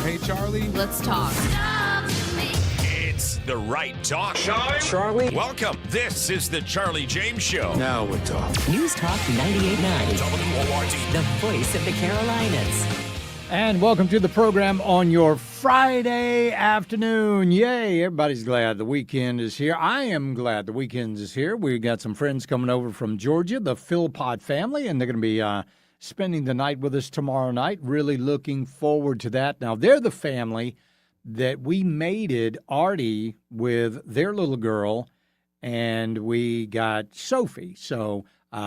Hey, Charlie. Let's talk. It's the right talk. Charlie? Welcome. This is the Charlie James Show. Now we're talking. News Talk 98.9, WORD. the voice of the Carolinas. And welcome to the program on your Friday afternoon. Yay, everybody's glad the weekend is here. I am glad the weekend is here. We've got some friends coming over from Georgia, the Philpott family, and they're going to be spending the night with us tomorrow night. Really looking forward to that. Now, they're the family that we mated Artie with their little girl, and we got Sophie. So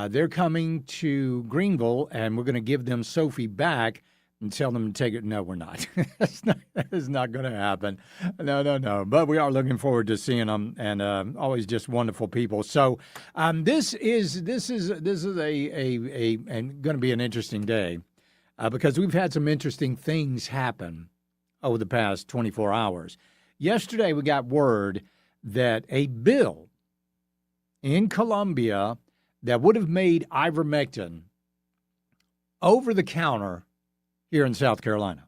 they're coming to Greenville, and we're going to give them Sophie back and tell them to take it. No, we're not. That is not going to happen. No. But we are looking forward to seeing them, and always just wonderful people. So this is a going to be an interesting day because we've had some interesting things happen over the past 24 hours. Yesterday, we got word that a bill in Columbia that would have made ivermectin over the counter here in South Carolina.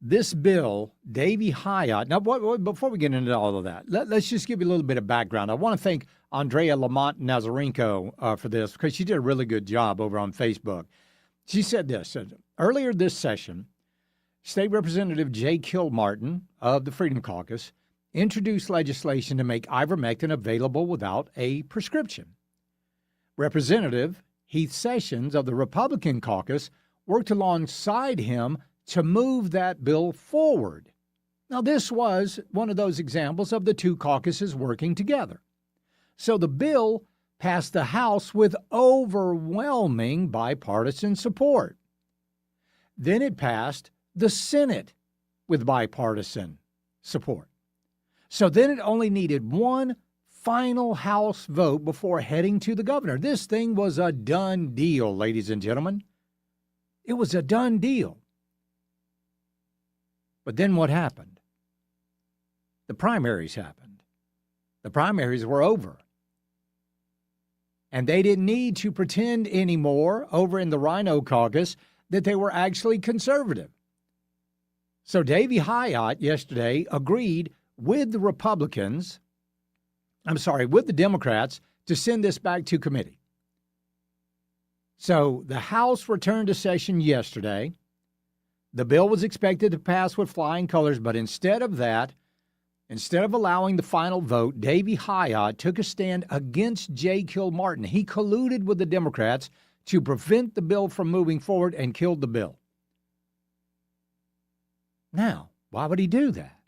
This bill, Davey Hyatt. Now, before we get into all of that, let's just give you a little bit of background. I want to thank Andrea Lamont Nazarenko for this because she did a really good job over on Facebook. She said this, earlier this session, State Representative Jay Kilmartin of the Freedom Caucus introduced legislation to make ivermectin available without a prescription. Representative Heath Sessions of the Republican Caucus worked alongside him to move that bill forward. Now, this was one of those examples of the two caucuses working together. So the bill passed the House with overwhelming bipartisan support. Then it passed the Senate with bipartisan support. So then it only needed one final House vote before heading to the governor. This thing was a done deal, ladies and gentlemen. It was a done deal. But then what happened? The primaries happened. The primaries were over. And they didn't need to pretend anymore over in the Rhino Caucus that they were actually conservative. So Davey Hyatt yesterday agreed with the with the Democrats to send this back to committee. So the House returned to session yesterday. The bill was expected to pass with flying colors, but instead of allowing the final vote, Davey Hyatt took a stand against Jay Kilmartin. He colluded with the Democrats to prevent the bill from moving forward and killed the bill. Now, why would he do that?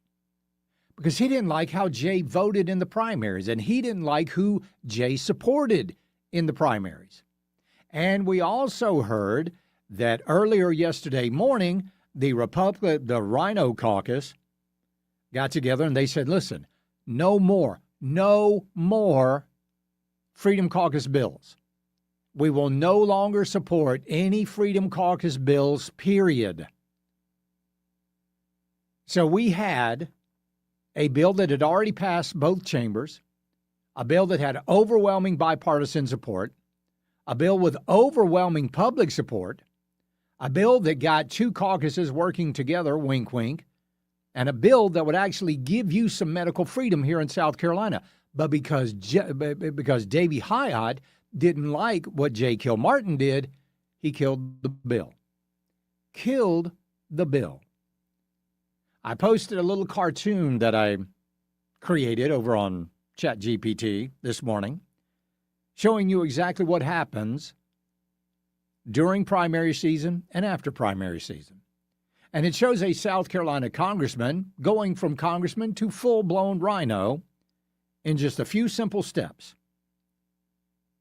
Because he didn't like how Jay voted in the primaries, and he didn't like who Jay supported in the primaries. And we also heard that earlier yesterday morning, the Rhino Caucus got together and they said, listen, no more Freedom Caucus bills. We will no longer support any Freedom Caucus bills, period. So we had a bill that had already passed both chambers, a bill that had overwhelming bipartisan support, a bill with overwhelming public support, a bill that got two caucuses working together, wink, wink, and a bill that would actually give you some medical freedom here in South Carolina. But because Davey Hyatt didn't like what Jay Kilmartin did, he killed the bill. Killed the bill. I posted a little cartoon that I created over on ChatGPT this morning, showing you exactly what happens during primary season and after primary season. And it shows a South Carolina congressman going from congressman to full-blown rhino in just a few simple steps.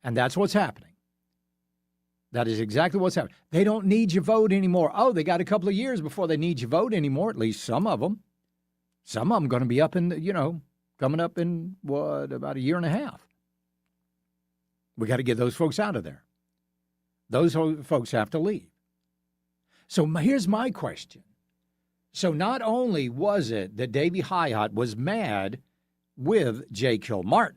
And that's what's happening. That is exactly what's happening. They don't need your vote anymore. Oh, they got a couple of years before they need your vote anymore, at least some of them. Some of them going to be up in, coming up in, about a year and a half. We got to get those folks out of there. Those folks have to leave. So here's my question. So not only was it that Davey Hyatt was mad with Jay Kilmartin,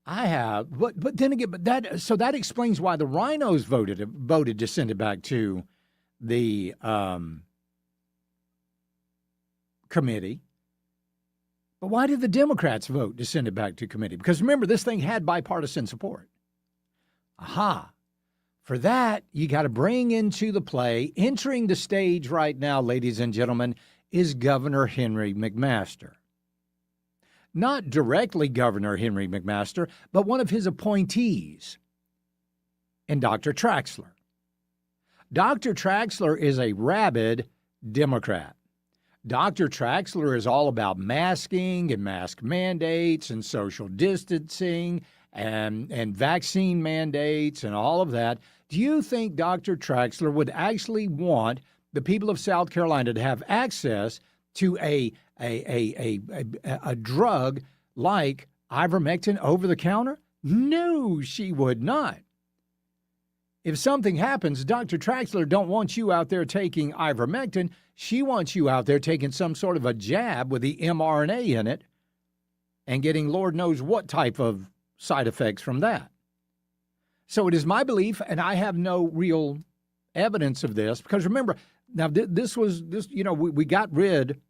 I have, but then again, that explains why the Rhinos voted to send it back to the committee. But why did the Democrats vote to send it back to committee? Because remember, this thing had bipartisan support. Aha. For that, you got to bring into the play, entering the stage right now, ladies and gentlemen, is Governor Henry McMaster. Not directly Governor Henry McMaster, but one of his appointees, and Dr. Traxler. Dr. Traxler is a rabid Democrat. Dr. Traxler is all about masking and mask mandates and social distancing and vaccine mandates and all of that. Do you think Dr. Traxler would actually want the people of South Carolina to have access to a drug like ivermectin over the counter? No, she would not. If something happens, Dr. Traxler don't want you out there taking ivermectin. She wants you out there taking some sort of a jab with the mRNA in it and getting Lord knows what type of side effects from that. So it is my belief, and I have no real evidence of this, because remember, now we got rid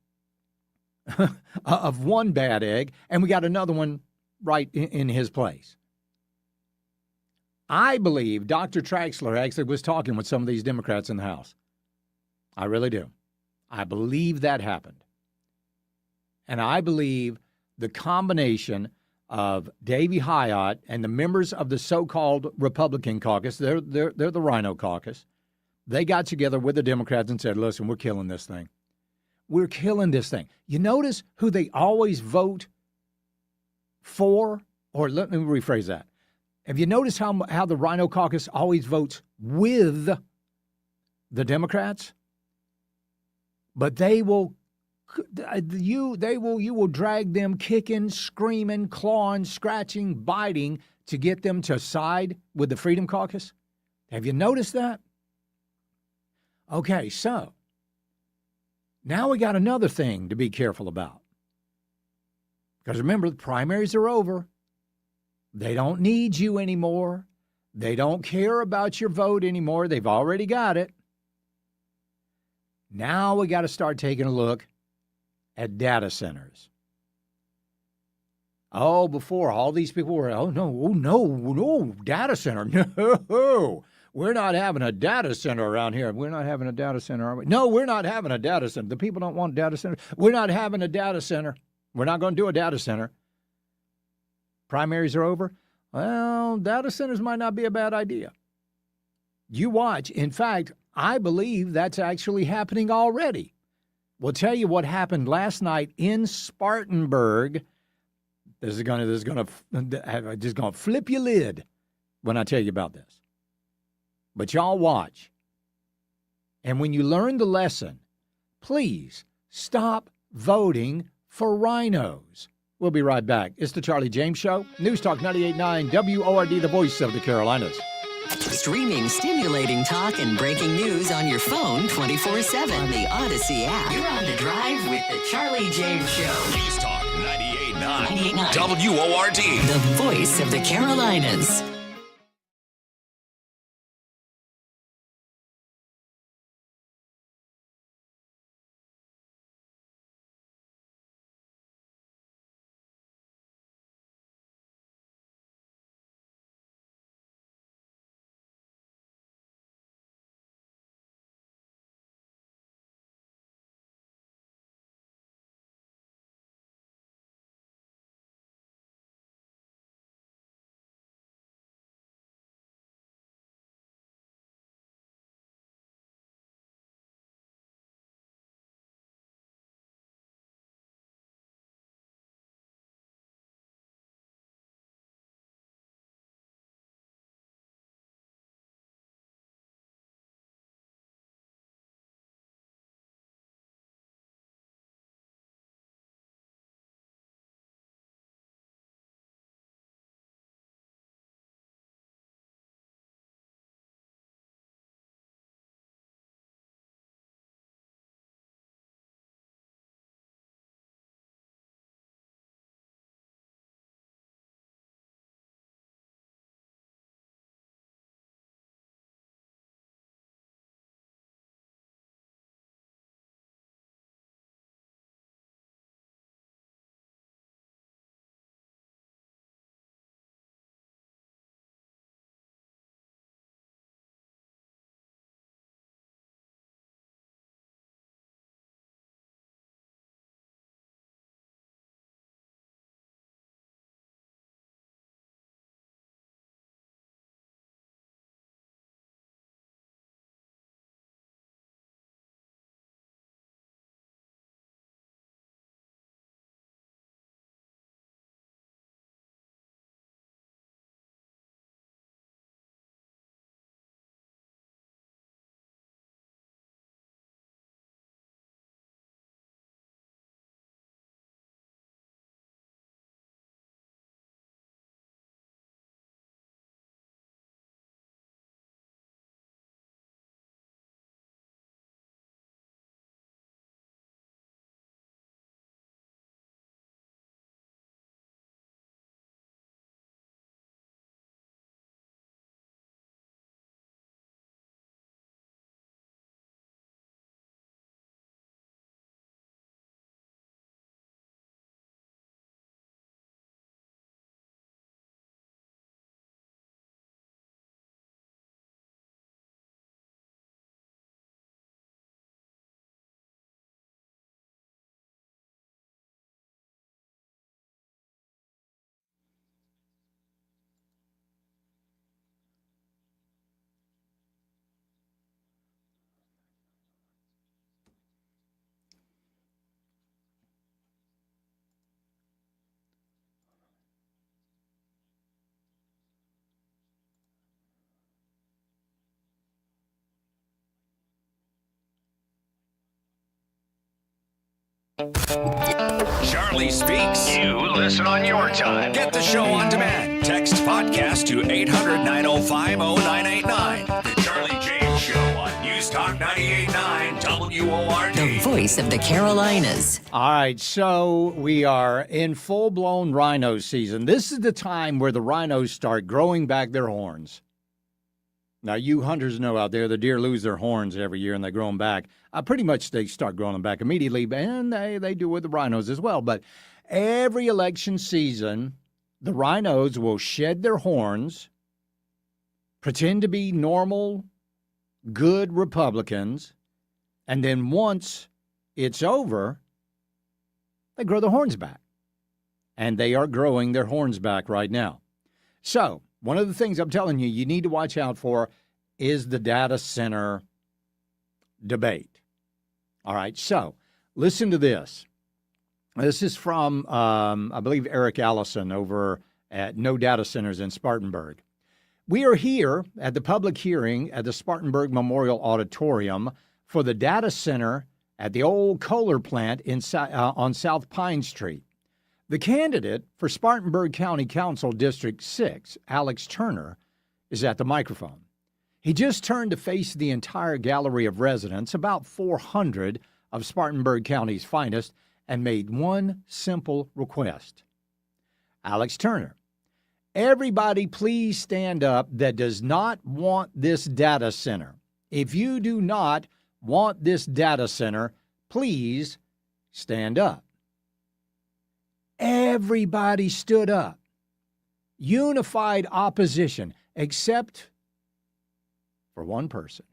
of one bad egg, and we got another one right in his place. I believe Dr. Traxler actually was talking with some of these Democrats in the House. I really do. I believe that happened. And I believe the combination of Davey Hyatt and the members of the so-called Republican caucus, they're the Rhino caucus, they got together with the Democrats and said, listen, we're killing this thing. We're killing this thing. You notice who they always vote for? Or let me rephrase that. Have you noticed how the Rhino caucus always votes with the Democrats? But you will drag them kicking, screaming, clawing, scratching, biting to get them to side with the Freedom Caucus. Have you noticed that? Okay, so now we got another thing to be careful about. Because remember, the primaries are over. They don't need you anymore. They don't care about your vote anymore. They've already got it. Now we got to start taking a look at data centers. Oh, before all these people were, no, data center. No, we're not having a data center around here. We're not having a data center, are we? No, we're not having a data center. The people don't want data center. We're not having a data center. We're not going to do a data center. Primaries are over. Well, data centers might not be a bad idea. You watch. In fact, I believe that's actually happening already. We'll tell you what happened last night in Spartanburg. This is going to flip your lid when I tell you about this. But y'all watch. And when you learn the lesson, please stop voting for rhinos. We'll be right back. It's the Charlie James Show. News Talk 98.9 WORD, the voice of the Carolinas. Streaming stimulating talk and breaking news on your phone 24/7 on the Odyssey app. You're on the drive with the Charlie James Show. News Talk 98.9 98.9 WORD. The voice of the Carolinas. Charlie Speaks. You listen on your time. Get the show on demand. Text podcast to 800-905-0989. The Charlie James Show on News Talk 98.9 WORD. The voice of the Carolinas. All right, so we are in full-blown rhino season. This is the time where the rhinos start growing back their horns. Now, you hunters know out there, the deer lose their horns every year and they grow them back. Pretty much they start growing them back immediately, and they do with the rhinos as well. But every election season, the rhinos will shed their horns, pretend to be normal, good Republicans, and then once it's over, they grow their horns back. And they are growing their horns back right now. So, one of the things I'm telling you, you need to watch out for is the data center debate. All right, so listen to this. This is from, I believe, Eric Allison over at No Data Centers in Spartanburg. We are here at the public hearing at the Spartanburg Memorial Auditorium for the data center at the old Kohler plant on South Pine Street. The candidate for Spartanburg County Council District 6, Alex Turner, is at the microphone. He just turned to face the entire gallery of residents, about 400 of Spartanburg County's finest, and made one simple request. Alex Turner, everybody please stand up that does not want this data center. If you do not want this data center, please stand up. Everybody stood up. Unified opposition, except for one person.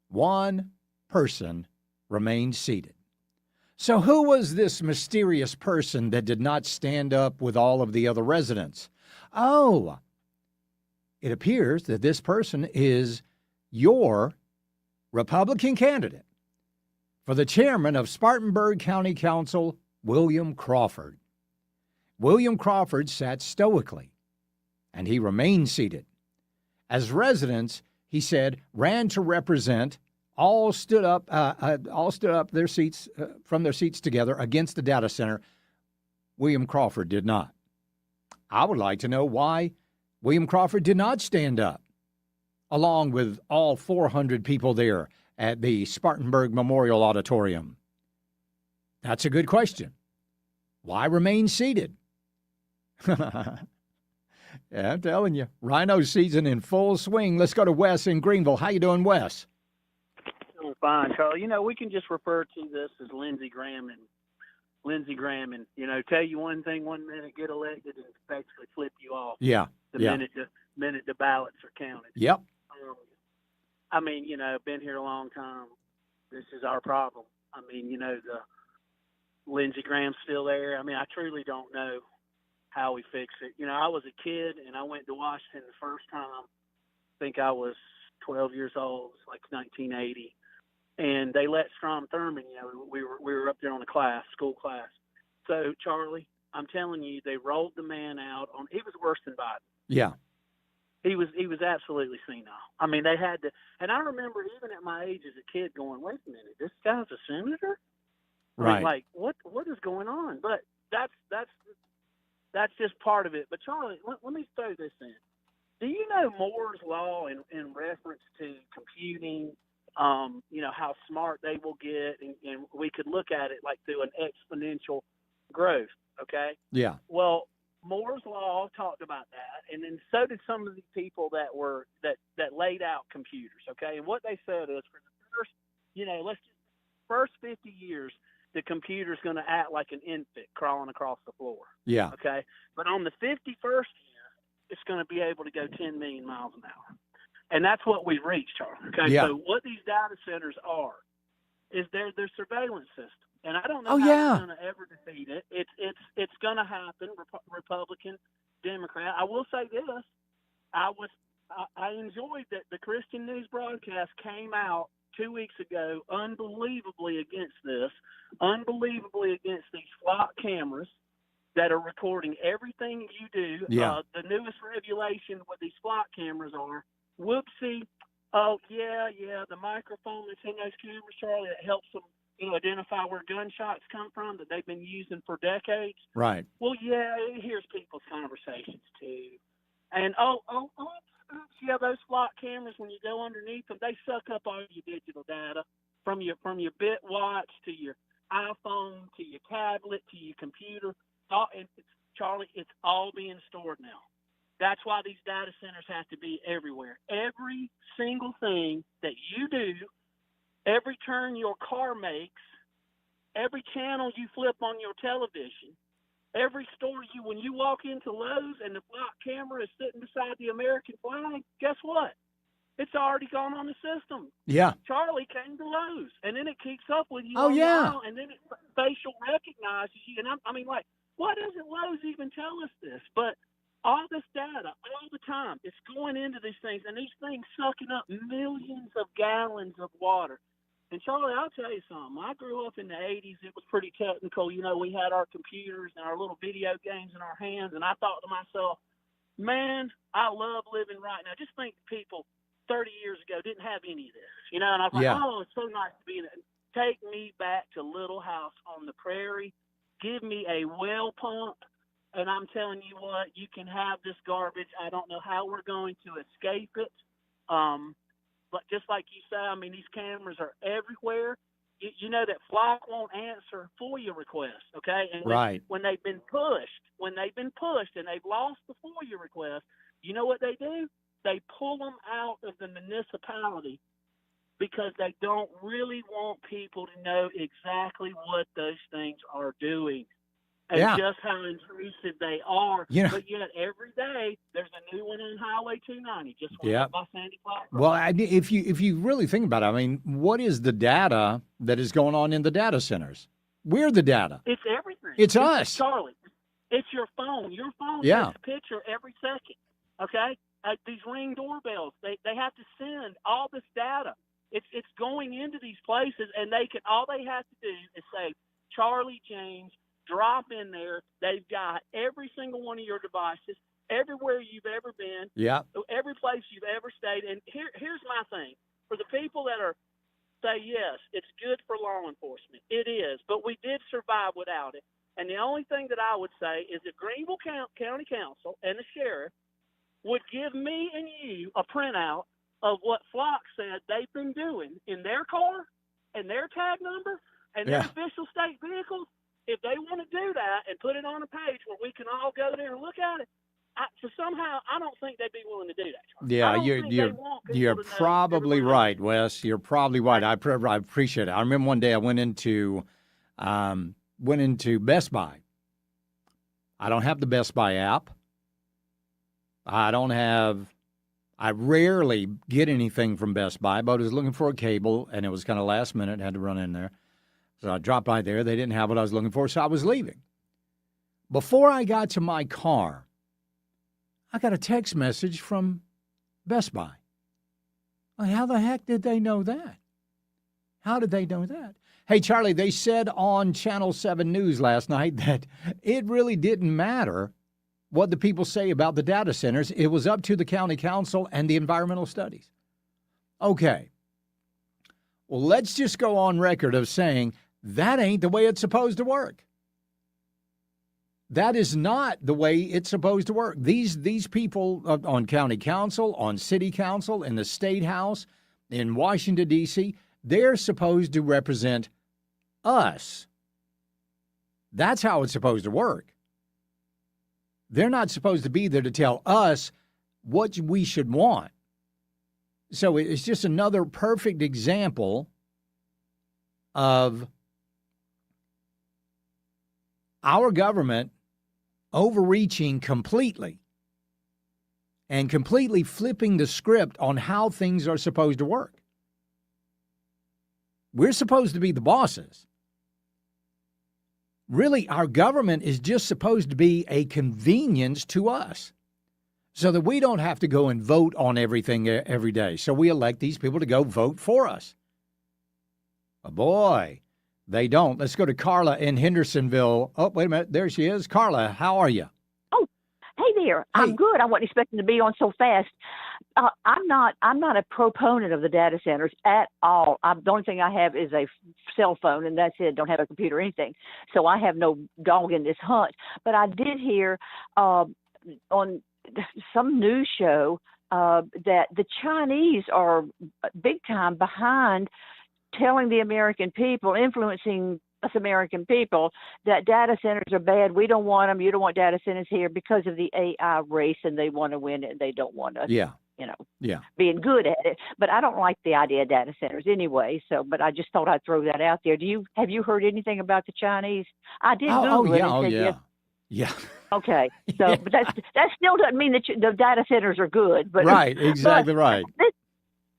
One person remained seated. So who was this mysterious person that did not stand up with all of the other residents? Oh, it appears that this person is your Republican candidate for the chairman of Spartanburg County Council, William Crawford. William Crawford sat stoically, and he remained seated. As residents, he said, ran to represent, all stood up their seats from their seats together against the data center. William Crawford did not. I would like to know why William Crawford did not stand up, along with all 400 people there at the Spartanburg Memorial Auditorium. That's a good question. Why remain seated? Yeah, I'm telling you, rhino season in full swing. Let's go to Wes in Greenville. How you doing, Wes? Doing fine, Charlie. You know, we can just refer to this as Lindsey Graham and, tell you one thing 1 minute, get elected, and basically flip you off. Yeah. The minute the ballots are counted. Yep. Been here a long time. This is our problem. The Lindsey Graham's still there. I truly don't know how we fix it. I was a kid and I went to Washington the first time. I think I was 12 years old, like 1980. And they let Strom Thurmond, we were up there on a school class. So, Charlie, I'm telling you, they rolled the man out he was worse than Biden. Yeah. He was absolutely senile. They had to, and I remember even at my age as a kid going, wait a minute, this guy's a senator? Right. What is going on? But that's just part of it. But Charlie, let me throw this in. Do you know Moore's law in reference to computing? How smart they will get, and we could look at it like through an exponential growth. Okay. Yeah. Well, Moore's law talked about that, and then so did some of the people that laid out computers. Okay, and what they said is for the first 50 years, the computer's going to act like an infant crawling across the floor. Yeah. Okay, but on the 51st year, it's going to be able to go 10 million miles an hour, and that's what we've reached, Charlie. Okay, yeah. So what these data centers are is their surveillance system. And I don't know how they're going to ever defeat it. It's going to happen, Republican, Democrat. I will say this: I enjoyed that the Christian News broadcast came out 2 weeks ago, unbelievably against these flock cameras that are recording everything you do. Yeah. The newest regulation with these flock cameras are, whoopsie, oh yeah, the microphone that's in those cameras, Charlie, that helps them to identify where gunshots come from that they've been using for decades. Right. Well, yeah, it hears people's conversations too. And yeah, those flock cameras, when you go underneath them, they suck up all your digital data from your bit watch to your iPhone to your tablet to your computer. Charlie, it's all being stored now. That's why these data centers have to be everywhere. Every single thing that you do, every turn your car makes, every channel you flip on your television, every store when you walk into Lowe's and the flock camera is sitting beside the American flag, guess what? It's already gone on the system. Yeah. Charlie came to Lowe's, and then it keeps up with you. Oh, on the yeah. aisle, and then it facial recognizes you. And I mean, like, why doesn't Lowe's even tell us this? But all this data, all the time, it's going into these things, and these things sucking up millions of gallons of water. And, Charlie, I'll tell you something. I grew up in the 80s. It was pretty technical. You know, we had our computers and our little video games in our hands, and I thought to myself, man, I love living right now. Just think people 30 years ago didn't have any of this, you know, and I was like, oh, it's so nice to be in it. Take me back to Little House on the Prairie. Give me a well pump, and I'm telling you what, you can have this garbage. I don't know how we're going to escape it. But just like you say, I mean, these cameras are everywhere. You know that Flock won't answer FOIA requests, okay? And when they've been pushed and they've lost the FOIA request, you know what they do? They pull them out of the municipality because they don't really want people to know exactly what those things are doing and just how intrusive they are. You know, but yet every day there's a new one on Highway 290 just went up by Sandy Flat. Well, if you really think about it, I mean, what is the data that is going on in the data centers? We're the data. It's everything. It's us. Charlie, it's your phone. Your phone takes a picture every second, okay? These Ring doorbells, they have to send all this data. It's going into these places, and all they have to do is say, Charlie James, drop in there. They've got every single one of your devices, everywhere you've ever been, every place you've ever stayed. And here's my thing. For the people that say, yes, it's good for law enforcement. It is, but we did survive without it. And the only thing that I would say is if Greenville County Council and the sheriff would give me and you a printout of what Flock said they've been doing in their car and their tag number and their official state vehicles, if they want to do that and put it on a page where we can all go there and look at it, somehow I don't think they'd be willing to do that. Yeah, you're probably right, Wes. You're probably right. I appreciate it. I remember one day I went into Best Buy. I don't have the Best Buy app. I rarely get anything from Best Buy, but I was looking for a cable, and it was kind of last minute, had to run in there. So I dropped by there. They didn't have what I was looking for, so I was leaving. Before I got to my car, I got a text message from Best Buy. Like, how the heck did they know that? How did they know that? Hey, Charlie, they said on Channel 7 News last night that it really didn't matter what the people say about the data centers. It was up to the county council and the environmental studies. Okay. Well, let's just go on record of saying that ain't the way it's supposed to work. That is not the way it's supposed to work. These people on county council, on city council, in the state house, in Washington, D.C., they're supposed to represent us. That's how it's supposed to work. They're not supposed to be there to tell us what we should want. So it's just another perfect example of our government overreaching completely and completely flipping the script on how things are supposed to work. We're supposed to be the bosses. Really, our government is just supposed to be a convenience to us so that we don't have to go and vote on everything every day. So we elect these people to go vote for us. Oh, boy, they don't. Let's go to Carla in Hendersonville. Oh, wait a minute. There she is. Carla, how are you? Oh, hey there. I'm good. I wasn't expecting to be on so fast. I'm not a proponent of the data centers at all. The only thing I have is a cell phone, and that's it. Don't have a computer or anything. So I have no dog in this hunt. But I did hear on some news show that the Chinese are big time behind telling the American people, influencing us American people, that data centers are bad. We don't want them. You don't want data centers here because of the AI race, and they want to win it, and they don't want us, being good at it. But I don't like the idea of data centers anyway. So, but I just thought I'd throw that out there. Have you heard anything about the Chinese? I did Google it. And said, yeah. yes. Yeah. Okay. So, but that still doesn't mean that the data centers are good. But right. Exactly right.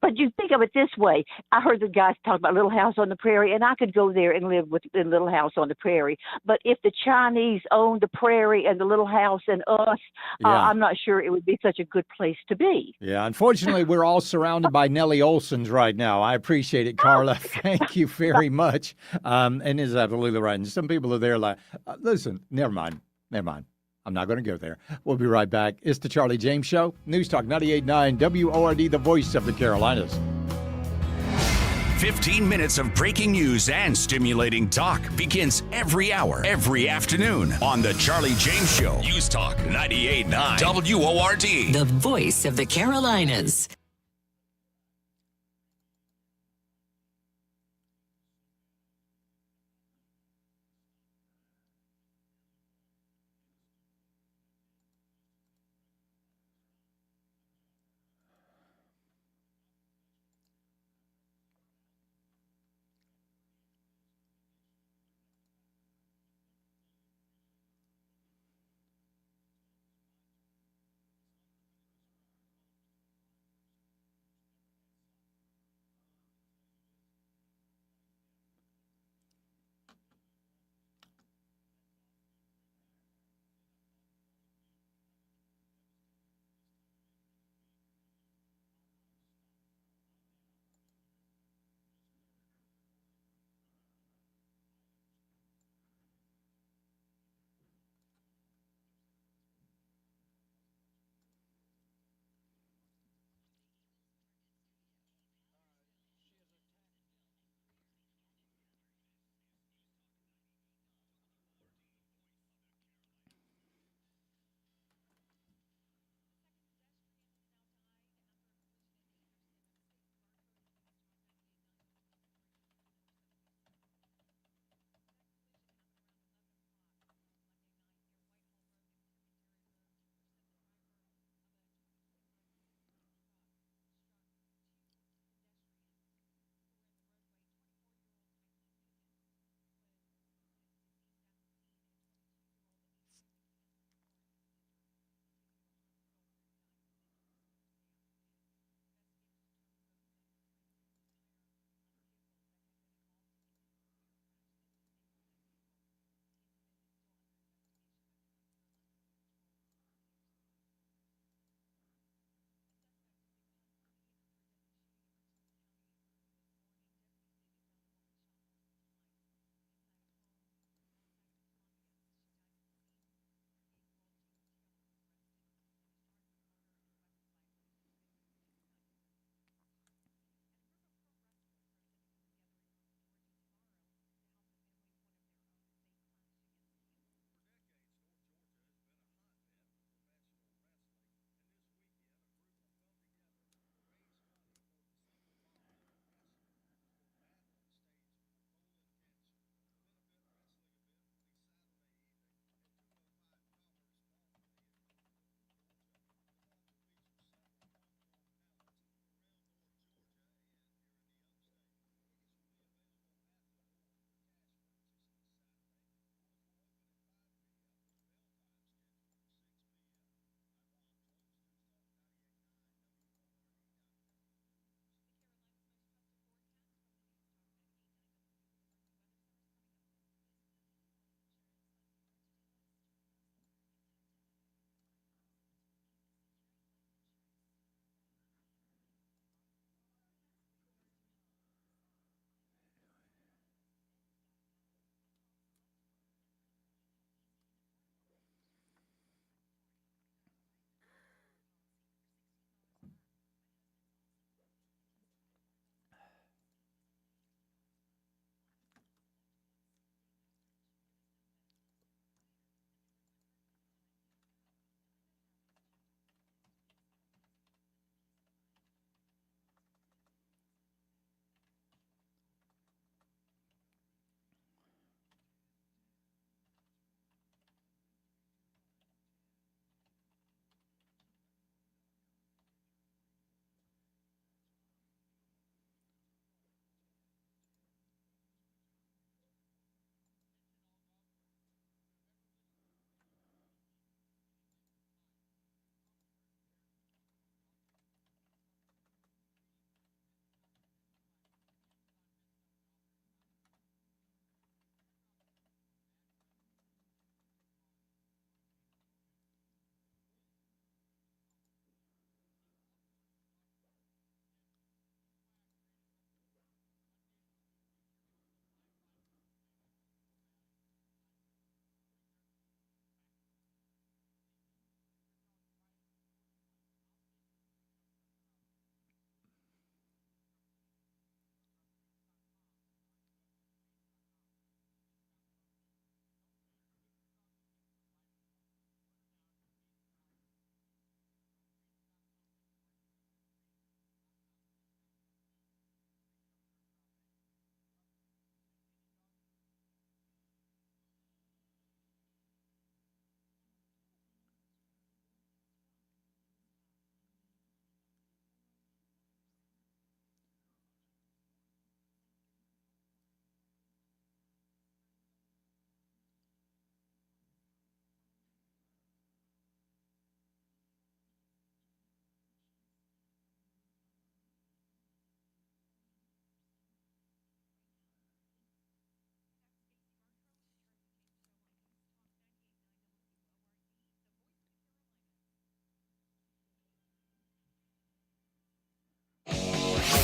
But you think of it this way. I heard the guys talk about Little House on the Prairie, and I could go there and live in Little House on the Prairie. But if the Chinese owned the prairie and the Little House and us, I'm not sure it would be such a good place to be. Yeah, unfortunately, we're all surrounded by Nellie Olsons right now. I appreciate it, Carla. Thank you very much. And is absolutely right. And some people are there like, listen, never mind. I'm not going to go there. We'll be right back. It's the Charlie James Show. News Talk 98.9 WORD, the voice of the Carolinas. 15 minutes of breaking news and stimulating talk begins every hour, every afternoon on the Charlie James Show. News Talk 98.9 WORD. The voice of the Carolinas.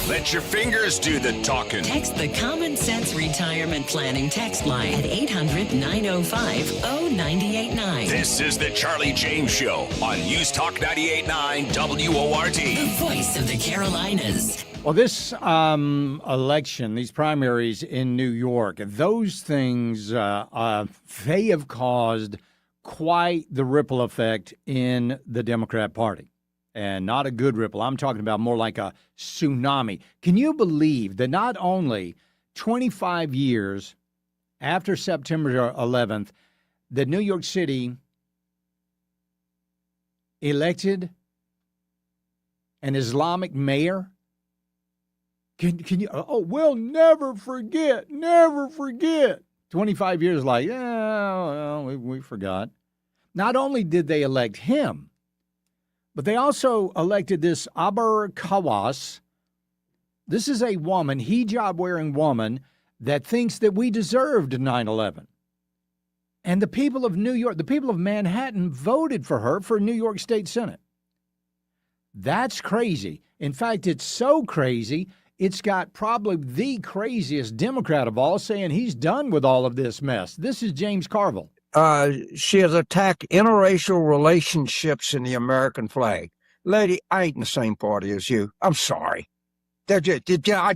Let your fingers do the talking. Text the Common Sense Retirement Planning text line at 800-905-0989. This is the Charlie James Show on News Talk 98.9 WORD. The voice of the Carolinas. Well, this election, these primaries in New York, those things, they have caused quite the ripple effect in the Democrat Party. And not a good ripple. I'm talking about more like a tsunami. Can you believe that not only 25 years after September 11th, that New York City elected an Islamic mayor? Can you? Oh, we'll never forget. 25 years like, well, we forgot. Not only did they elect him, but they also elected this Abar Kawas. This is a woman, hijab-wearing woman, that thinks that we deserved 9/11. And the people of New York, the people of Manhattan voted for her for New York State Senate. That's crazy. In fact, it's so crazy, it's got probably the craziest Democrat of all saying he's done with all of this mess. This is James Carville. She has attacked interracial relationships in the American flag. Lady, I ain't in the same party as you. I'm sorry. I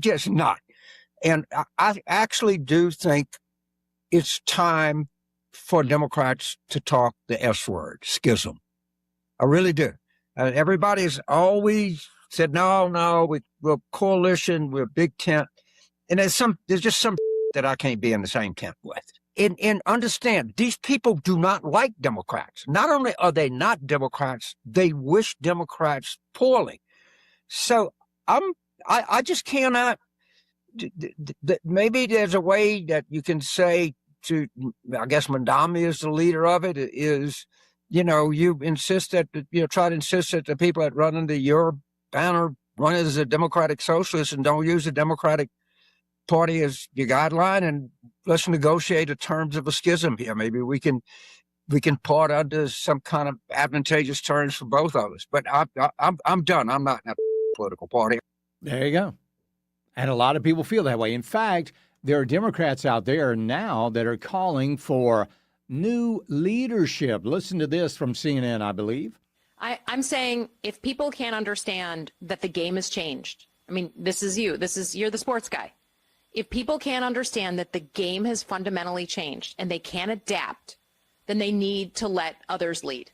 just not. And I actually do think it's time for Democrats to talk the S word, schism. I really do. Everybody's always said, no, we're coalition, we're big tent. And there's just some that I can't be in the same tent with. And understand, these people do not like Democrats. Not only are they not Democrats, they wish Democrats poorly. So I just cannot. Maybe there's a way that you can say to, I guess Mandami is the leader of it, is, you insist that, try to insist that the people that run under your banner run as a Democratic Socialist and don't use the Democratic Party as your guideline, and let's negotiate the terms of a schism here. Maybe we can part under some kind of advantageous terms for both of us. But I'm done. I'm not in a political party. There you go. And a lot of people feel that way. In fact, there are Democrats out there now that are calling for new leadership. Listen to this from CNN, I believe. I'm saying if people can't understand that the game has changed, I mean, this is you. You're the sports guy. If people can't understand that the game has fundamentally changed and they can't adapt, then they need to let others lead.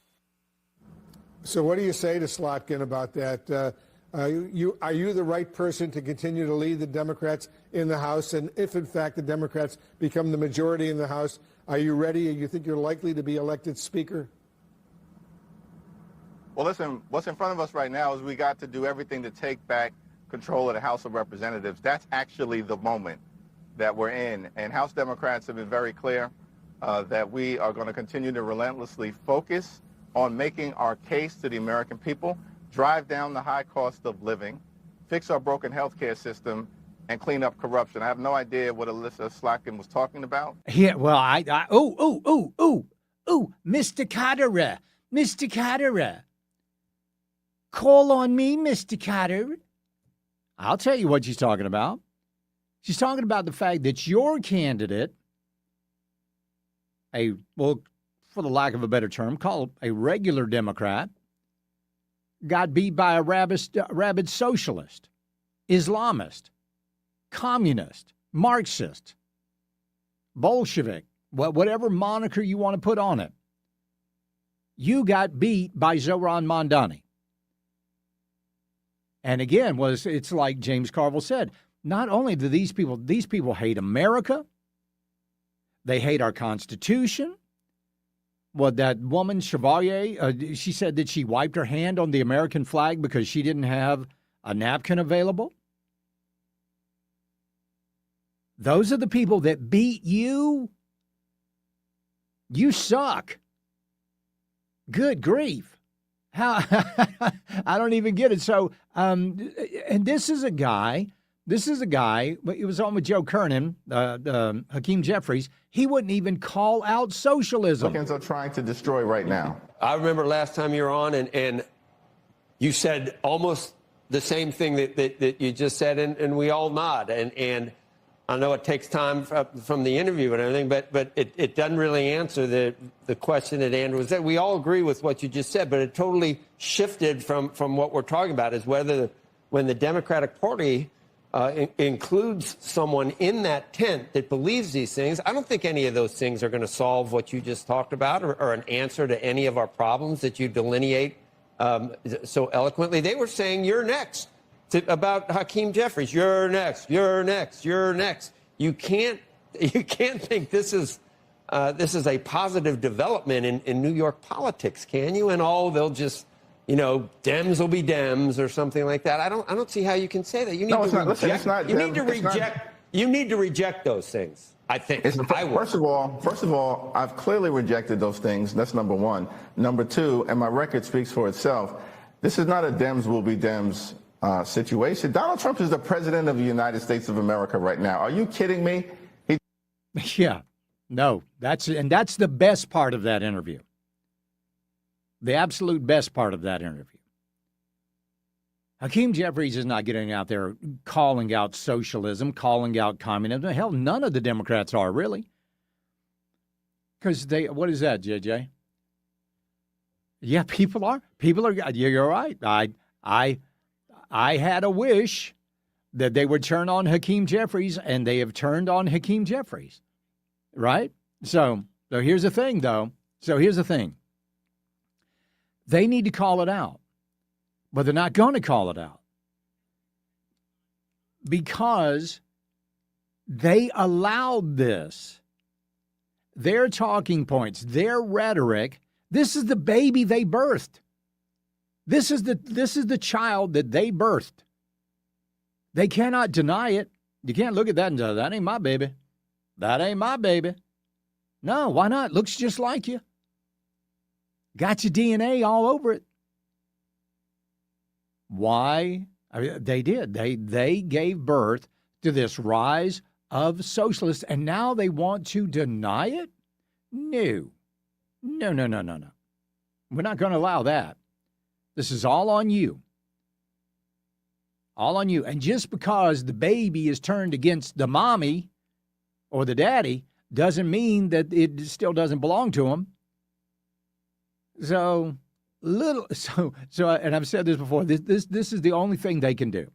So what do you say to Slotkin about that? Are you the right person to continue to lead the Democrats in the House? And if, in fact, the Democrats become the majority in the House, are you ready? You think you're likely to be elected Speaker? Well, listen, what's in front of us right now is we got to do everything to take back control of the House of Representatives. That's actually the moment that we're in. And House Democrats have been very clear that we are going to continue to relentlessly focus on making our case to the American people, drive down the high cost of living, fix our broken healthcare system, and clean up corruption. I have no idea what Alyssa Slotkin was talking about. Yeah, well, Mr. Carteret. Call on me, Mr. Carteret. I'll tell you what she's talking about. She's talking about the fact that your candidate, for the lack of a better term, called a regular Democrat, got beat by a rabid socialist, Islamist, communist, Marxist, Bolshevik, whatever moniker you want to put on it. You got beat by Zohran Mamdani. And again, it's like James Carville said, not only do these people hate America, they hate our Constitution. Well, that woman, Chevalier, she said that she wiped her hand on the American flag because she didn't have a napkin available. Those are the people that beat you. You suck. Good grief. How I don't even get it. So, and this is a guy, it was on with Joe Kernan, Hakeem Jeffries. He wouldn't even call out socialism. Republicans are trying to destroy right now. I remember last time you were on and you said almost the same thing that you just said, and we all nod. And I know it takes time from the interview and everything, but it doesn't really answer the question that Andrew said. We all agree with what you just said, but it totally shifted from what we're talking about is whether when the Democratic Party includes someone in that tent that believes these things, I don't think any of those things are going to solve what you just talked about or an answer to any of our problems that you delineate so eloquently. They were saying, you're next. About Hakeem Jeffries, you're next, you're next, you're next. You can't think this is a positive development in New York politics, can you? And they'll just, Dems will be Dems or something like that. I don't see how you can say that. You need You need to reject those things. I think. First of all, I've clearly rejected those things. That's number one. Number two, and my record speaks for itself. This is not a Dems will be Dems situation. Donald Trump is the president of the United States of America right now. Are you kidding me? Yeah, no, that's the best part of that interview. The absolute best part of that interview. Hakeem Jeffries is not getting out there calling out socialism, calling out communism. Hell, none of the Democrats are really. Because what is that, JJ? Yeah, people are. You're right. I had a wish that they would turn on Hakeem Jeffries, and they have turned on Hakeem Jeffries, right? So here's the thing, though. They need to call it out, but they're not going to call it out because they allowed this. Their talking points, their rhetoric, this is the baby they birthed. This is the child that they birthed. They cannot deny it. You can't look at that and say, that ain't my baby. That ain't my baby. No, why not? Looks just like you. Got your DNA all over it. Why? I mean, they did. They gave birth to this rise of socialists, and now they want to deny it? No. No. We're not going to allow that. This is all on you. All on you. And just because the baby is turned against the mommy or the daddy doesn't mean that it still doesn't belong to them. So, and I've said this before, this is the only thing they can do.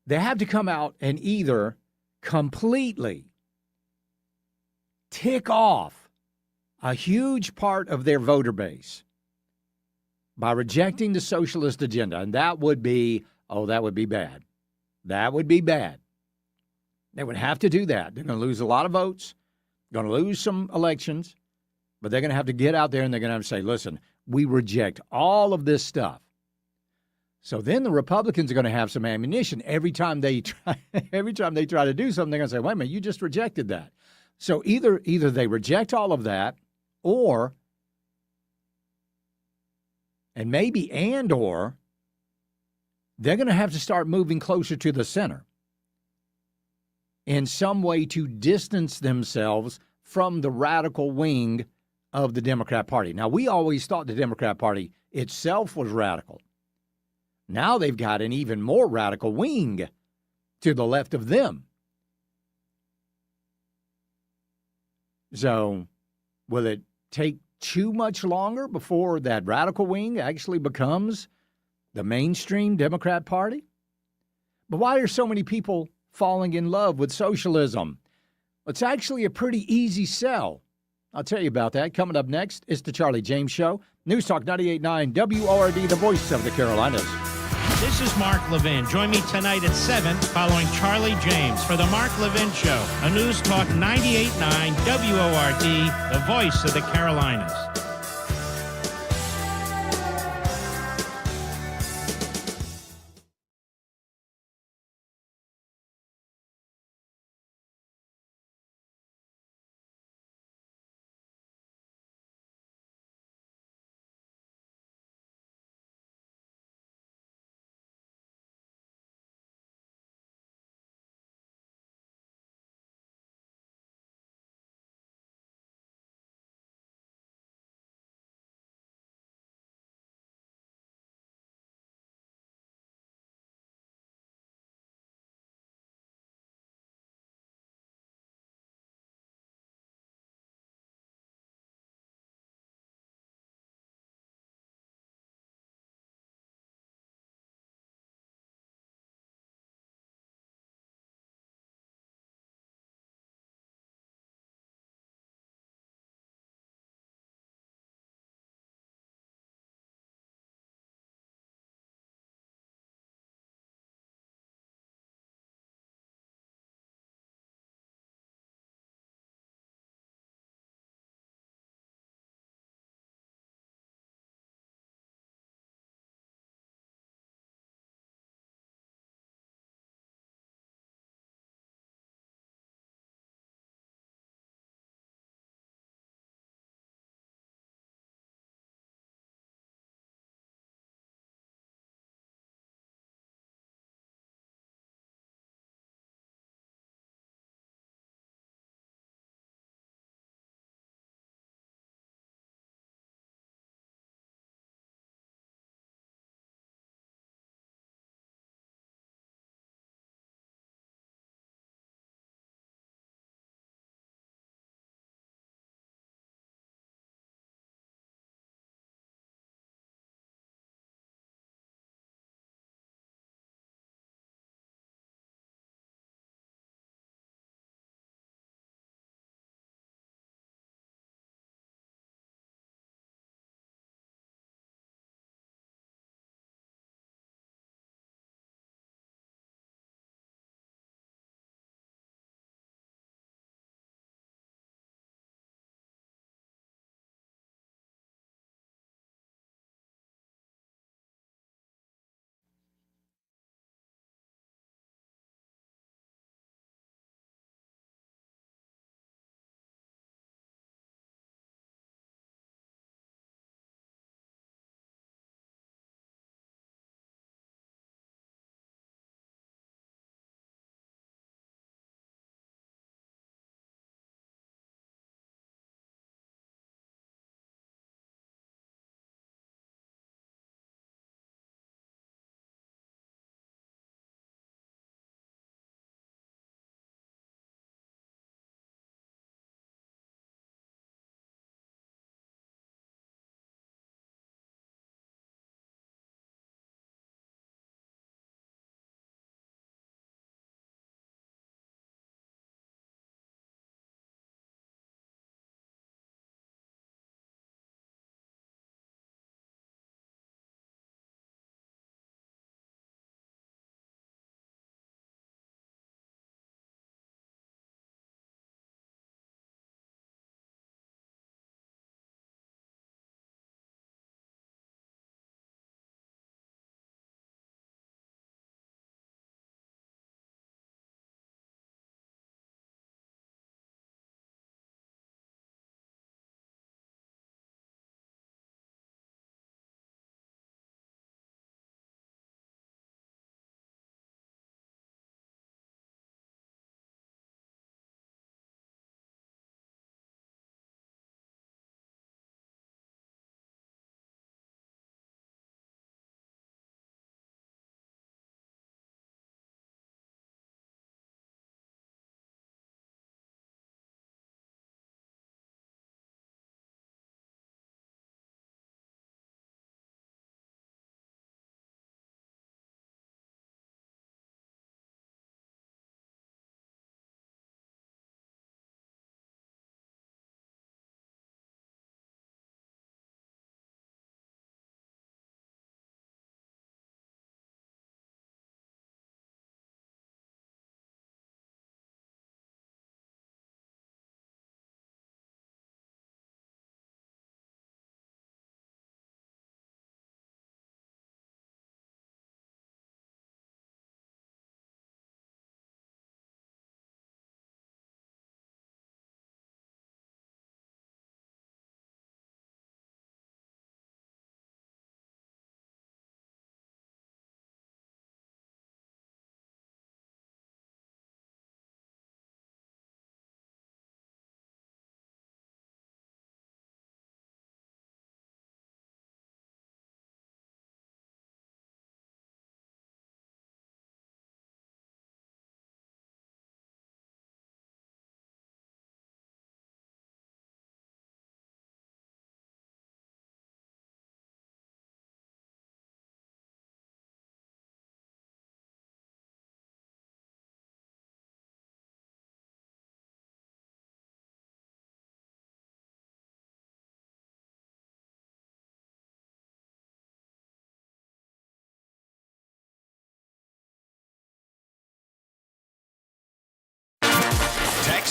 They have to come out and either completely tick off a huge part of their voter base by rejecting the socialist agenda, and that would be bad. That would be bad. They would have to do that. They're going to lose a lot of votes, going to lose some elections, but they're going to have to get out there and they're going to have to say, listen, we reject all of this stuff. So then the Republicans are going to have some ammunition every time they try to do something. They're going to say, wait a minute, you just rejected that. So either they reject all of that, or they're going to have to start moving closer to the center in some way to distance themselves from the radical wing of the Democrat Party. Now, we always thought the Democrat Party itself was radical. Now they've got an even more radical wing to the left of them. So will it take too much longer before that radical wing actually becomes the mainstream Democrat Party? But why are so many people falling in love with socialism? It's actually a pretty easy sell. I'll tell you about that. Coming up next, it's the Charlie James Show. News Talk 98.9 WORD, the voice of the Carolinas. This is Mark Levin. Join me tonight at 7 following Charlie James for the Mark Levin Show, a News Talk 98.9 WORD, the voice of the Carolinas.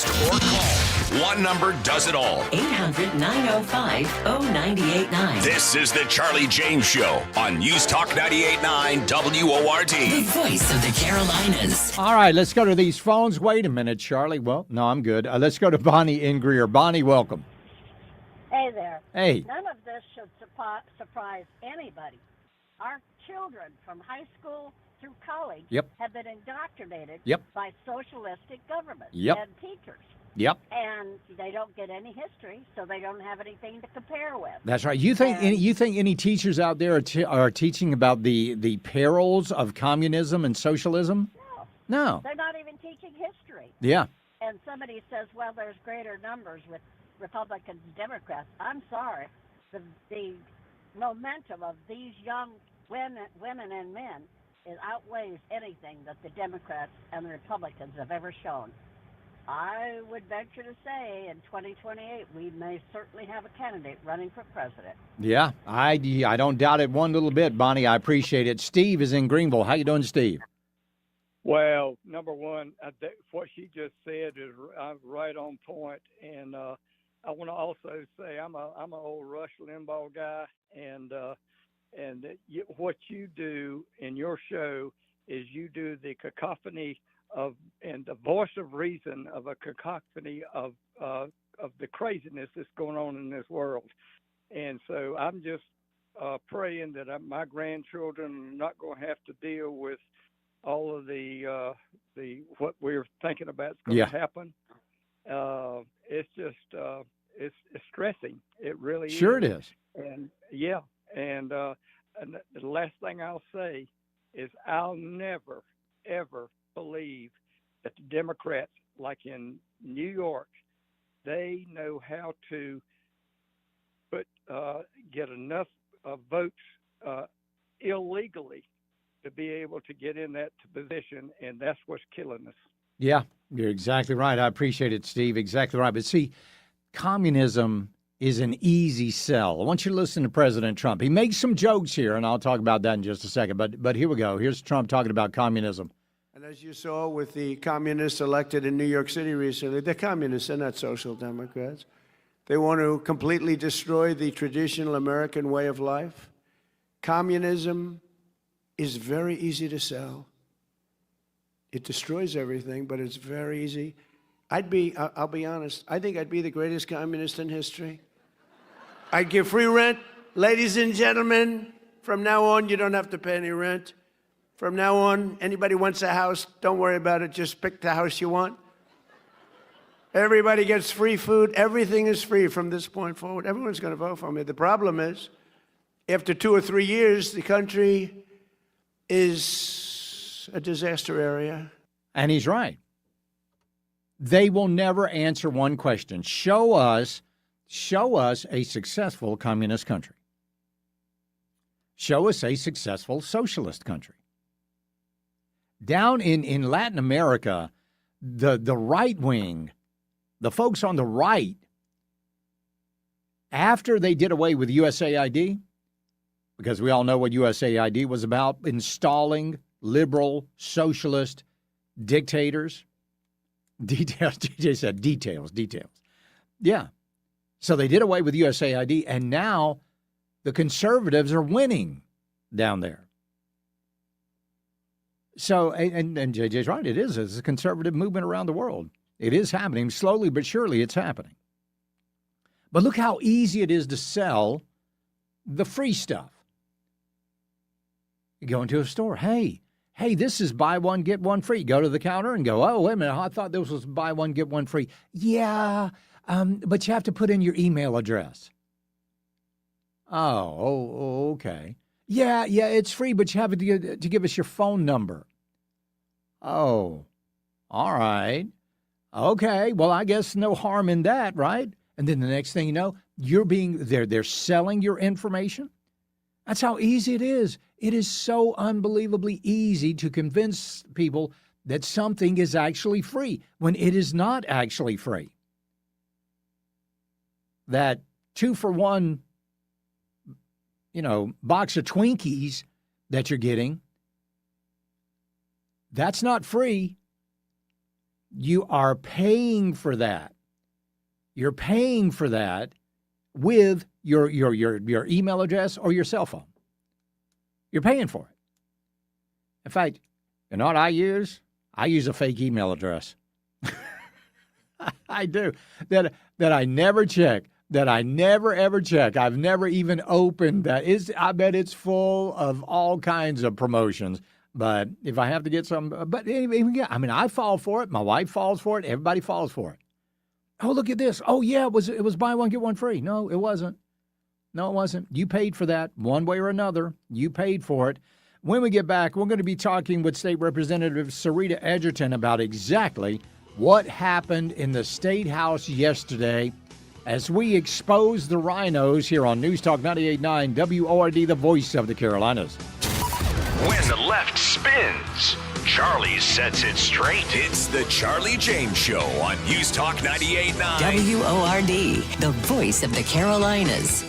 text or call. One number does it all. 800-905-0989. This is the Charlie James Show on News Talk 98.9 WORD. The voice of the Carolinas. All right, let's go to these phones. Wait a minute, Charlie. Well, no, I'm good. Let's go to Bonnie in Greer. Bonnie, welcome. Hey there. Hey. None of this should surprise anybody. Our children from high school through college have been indoctrinated by socialistic governments and teachers. Yep. And they don't get any history, so they don't have anything to compare with. That's right. You think any teachers out there are teaching about the perils of communism and socialism? No. They're not even teaching history. Yeah. And somebody says, well, there's greater numbers with Republicans and Democrats. I'm sorry. The momentum of these young women and men outweighs anything that the Democrats and the Republicans have ever shown. I would venture to say in 2028 we may certainly have a candidate running for president. Yeah, I don't doubt it one little bit, Bonnie. I appreciate it. Steve is in Greenville. How you doing, Steve? Well, number one, what she just said is right on point, and I want to also say I'm an old Rush Limbaugh guy, and what you do in your show is you do the cacophony and the voice of reason of a cacophony of the craziness that's going on in this world. And so I'm just praying that my grandchildren are not going to have to deal with all of the what we're thinking about is going to happen. It's just it's stressing. It really is. Sure it is. And and the last thing I'll say is I'll never ever believe that the Democrats, like in New York, they know how to get enough votes illegally to be able to get in that position, and that's what's killing us. Yeah, you're exactly right. I appreciate it, Steve. Exactly right. But see, communism is an easy sell. I want you to listen to President Trump. He makes some jokes here, and I'll talk about that in just a second. But here we go. Here's Trump talking about communism. And as you saw with the communists elected in New York City recently, they're communists, they're not social democrats. They want to completely destroy the traditional American way of life. Communism is very easy to sell. It destroys everything, but it's very easy. I'll be honest, I think I'd be the greatest communist in history. I'd give free rent. Ladies and gentlemen, from now on, you don't have to pay any rent. From now on, anybody wants a house, don't worry about it. Just pick the house you want. Everybody gets free food. Everything is free from this point forward. Everyone's going to vote for me. The problem is, after 2 or 3 years, the country is a disaster area. And he's right. They will never answer one question. Show us a successful communist country. Show us a successful socialist country. Down in Latin America, the right wing, the folks on the right, after they did away with USAID, because we all know what USAID was about, installing liberal socialist dictators. Details. DJ said details. Yeah. So they did away with USAID, and now the conservatives are winning down there. So, and JJ's right, it's a conservative movement around the world. It is happening. Slowly but surely it's happening. But look how easy it is to sell the free stuff. You go into a store, hey, this is buy one, get one free. Go to the counter and go, oh, wait a minute, I thought this was buy one, get one free. Yeah, but you have to put in your email address. Oh, okay. Yeah, it's free, but you have to give us your phone number. Oh, all right. Okay, well, I guess no harm in that, right? And then the next thing you know, they're selling your information. That's how easy it is. It is so unbelievably easy to convince people that something is actually free when it is not actually free. That 2-for-1 box of Twinkies that you're getting, that's not free. you are paying for that. You're paying for that with your email address or your cell phone. You're paying for it. In fact, you know what I use? I use a fake email address. I do. That I never check. That I never ever check. I've never even opened that. I bet it's full of all kinds of promotions. But if I have to get some, but even I mean, I fall for it. My wife falls for it. Everybody falls for it. Oh, look at this. Oh, yeah, it was buy one, get one free. No, it wasn't. No, it wasn't. You paid for that one way or another. You paid for it. When we get back, we're going to be talking with State Representative Sarita Edgerton about exactly what happened in the State House yesterday as we expose the rhinos here on News Talk 98.9 WORD, the voice of the Carolinas. When the left spins, Charlie sets it straight. It's the Charlie James Show on News Talk 98.9 WORD, the voice of the Carolinas.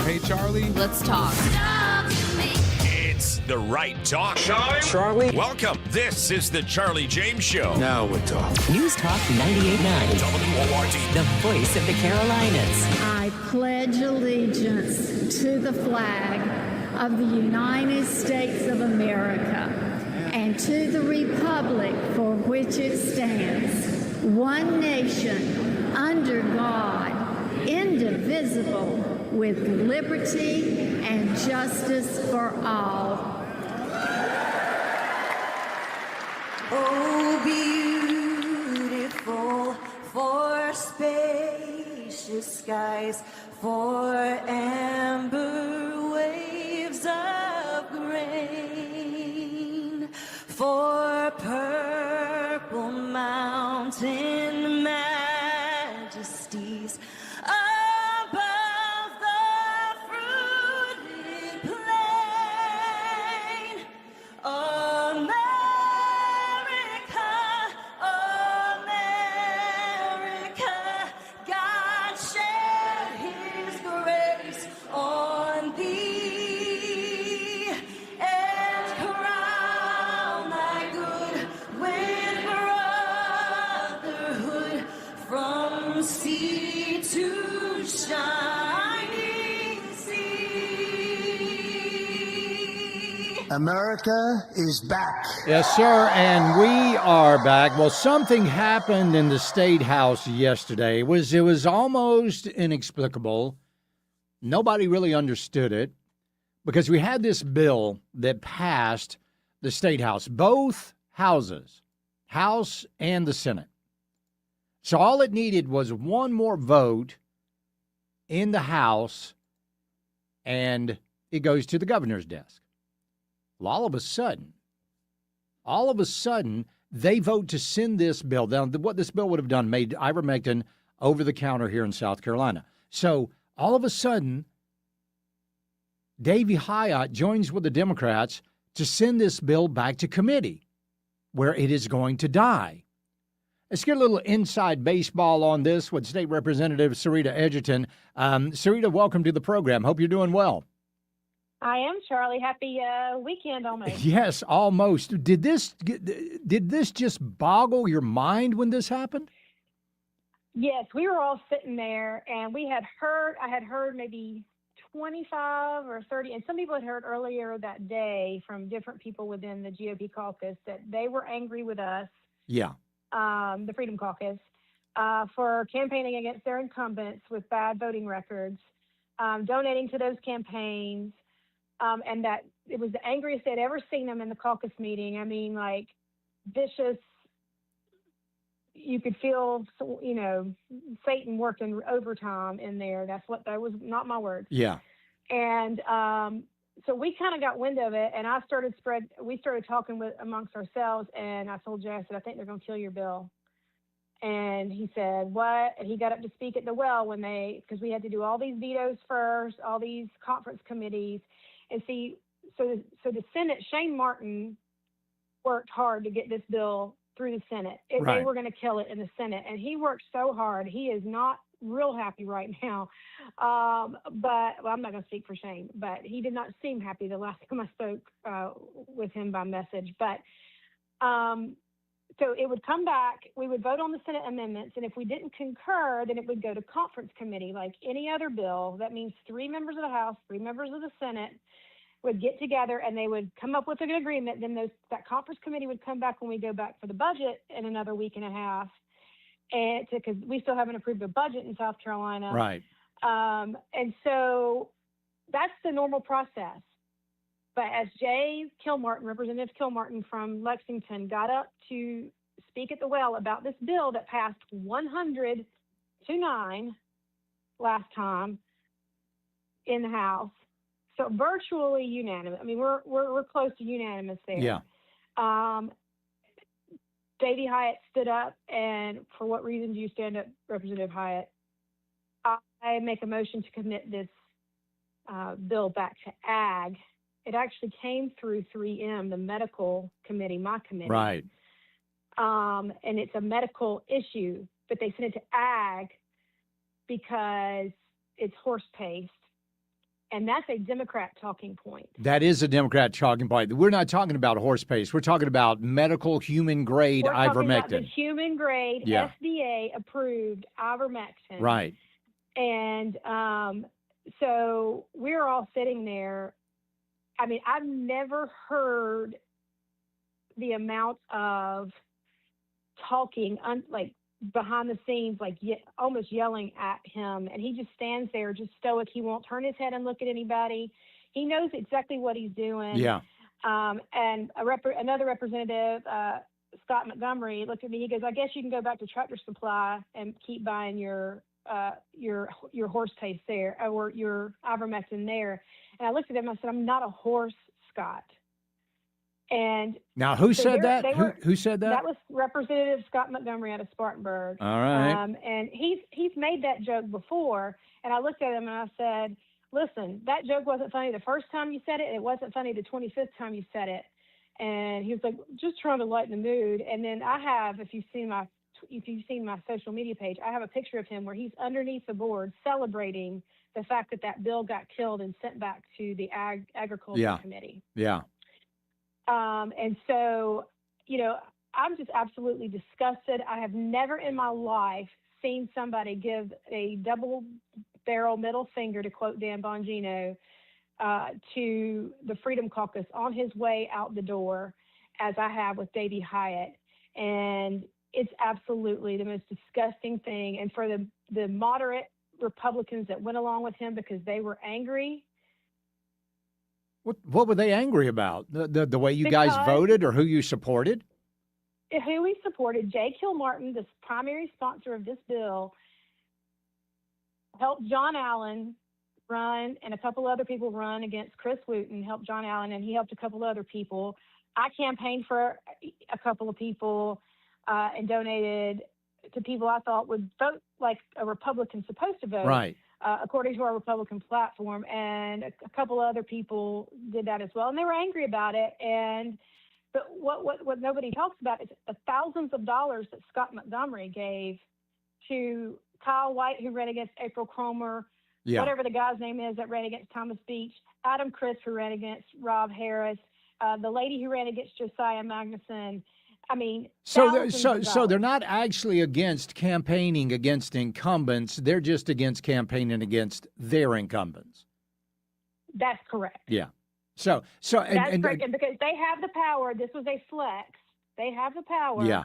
Hey, Charlie. Let's talk. It's the right talk. Charlie? Welcome. This is the Charlie James Show. Now we're talking. News Talk 98.9. WORD. The voice of the Carolinas. I pledge allegiance to the flag of the United States of America and to the republic for which it stands, one nation, under God, indivisible, with liberty and justice for all. Oh, beautiful for spacious skies, for amber waves of grain, for purple mountain majesties above the fruited plain. America, America, God shed his grace on thee and crown thy good with brotherhood from sea to shining sea. America is back. Yes, sir, and we are back. Well, something happened in the State House yesterday. It was almost inexplicable. Nobody really understood it because we had this bill that passed the State House, both houses, House and the Senate. So all it needed was one more vote in the House, and it goes to the governor's desk. Well, all of a sudden, they vote to send this bill. Now, what this bill would have done made ivermectin over the counter here in South Carolina. So all of a sudden, Davey Hyatt joins with the Democrats to send this bill back to committee, where it is going to die. Let's get a little inside baseball on this with State Representative Sarita Edgerton. Sarita, welcome to the program. Hope you're doing well. I am, Charlie. Happy weekend almost. Yes, almost. Did this just boggle your mind when this happened? Yes, we were all sitting there, and I had heard maybe 25 or 30, and some people had heard earlier that day from different people within the GOP caucus that they were angry with us. Yeah. The Freedom Caucus, for campaigning against their incumbents with bad voting records, donating to those campaigns, and that it was the angriest they'd ever seen them in the caucus meeting. I mean, like, vicious. You could feel, Satan working overtime in there. That was not my words. Yeah. And so we kind of got wind of it, and we started talking amongst ourselves, and I told Jay, I said, I think they're going to kill your bill. And he said, what? And he got up to speak at the well because we had to do all these vetoes first, all these conference committees. And see, so the Senate, Shane Martin worked hard to get this bill through the Senate. Right. They were going to kill it in the Senate, and he worked so hard. He is not real happy right now. But I'm not going to speak for Shane, but he did not seem happy the last time I spoke with him by message. But so it would come back, we would vote on the Senate amendments, and if we didn't concur, then it would go to conference committee like any other bill. That means 3 members of the House, 3 members of the Senate would get together, and they would come up with an agreement. Then that conference committee would come back when we go back for the budget in another week and a half, and because we still haven't approved a budget in South Carolina. Right. And so that's the normal process. But as Representative Kilmartin from Lexington got up to speak at the well about this bill that passed 100 to 9 last time in the House, so virtually unanimous. I mean, we're close to unanimous there. Yeah. Davey Hyatt stood up, and for what reason do you stand up, Representative Hyatt? I make a motion to commit this bill back to Ag. It actually came through 3M, the medical committee, my committee. Right. And it's a medical issue, but they sent it to Ag because it's horse-paced, and that's a Democrat talking point. That is a Democrat talking point. We're not talking about horse paste. We're talking about medical human-grade We're talking about the ivermectin. human-grade, Yeah. FDA-approved ivermectin. Right. And so we're all sitting there. I mean, I've never heard the amount of talking, like behind the scenes, like almost yelling at him. And he just stands there, just stoic. He won't turn his head and look at anybody. He knows exactly what he's doing. Yeah. And another representative, Scott Montgomery, looked at me. He goes, "I guess you can go back to Tractor Supply and keep buying your horse paste there, or your ivermectin there." And I looked at him. I said, "I'm not a horse, Scott." And Now, who so said that? they were- Who said that? That was Representative Scott Montgomery out of Spartanburg. All right. And he's made that joke before. And I looked at him and I said, "Listen, that joke wasn't funny the first time you said it. It wasn't funny the 25th time you said it." And he was like, "Just trying to lighten the mood." And then I have, if you've seen my social media page, I have a picture of him where he's underneath the board celebrating the fact that bill got killed and sent back to the Agriculture Committee. Yeah. And so, I'm just absolutely disgusted. I have never in my life seen somebody give a double barrel middle finger, to quote Dan Bongino, to the Freedom Caucus on his way out the door, as I have with Davey Hyatt. And it's absolutely the most disgusting thing. And for the moderate Republicans that went along with him because they were angry. What were they angry about? The way you guys Because- voted, or who you supported? Who we supported, Jay Kilmartin, the primary sponsor of this bill, helped John Allen run, and a couple other people run against Chris Wooten, helped John Allen, and he helped a couple other people. I campaigned for a couple of people and donated to people I thought would vote like a Republican's supposed to vote. Right. According to our Republican platform, and a couple other people did that as well, and they were angry about it. But what nobody talks about is the thousands of dollars that Scott Montgomery gave to Kyle White, who ran against April Cromer, whatever the guy's name is that ran against Thomas Beach, Adam Crisp, who ran against Rob Harris, the lady who ran against Josiah Magnuson. I mean, So thousands they're not actually against campaigning against incumbents. They're just against campaigning against their incumbents. That's correct. Yeah. So That's correct. And because they have the power, this was a flex. They have the power. Yeah.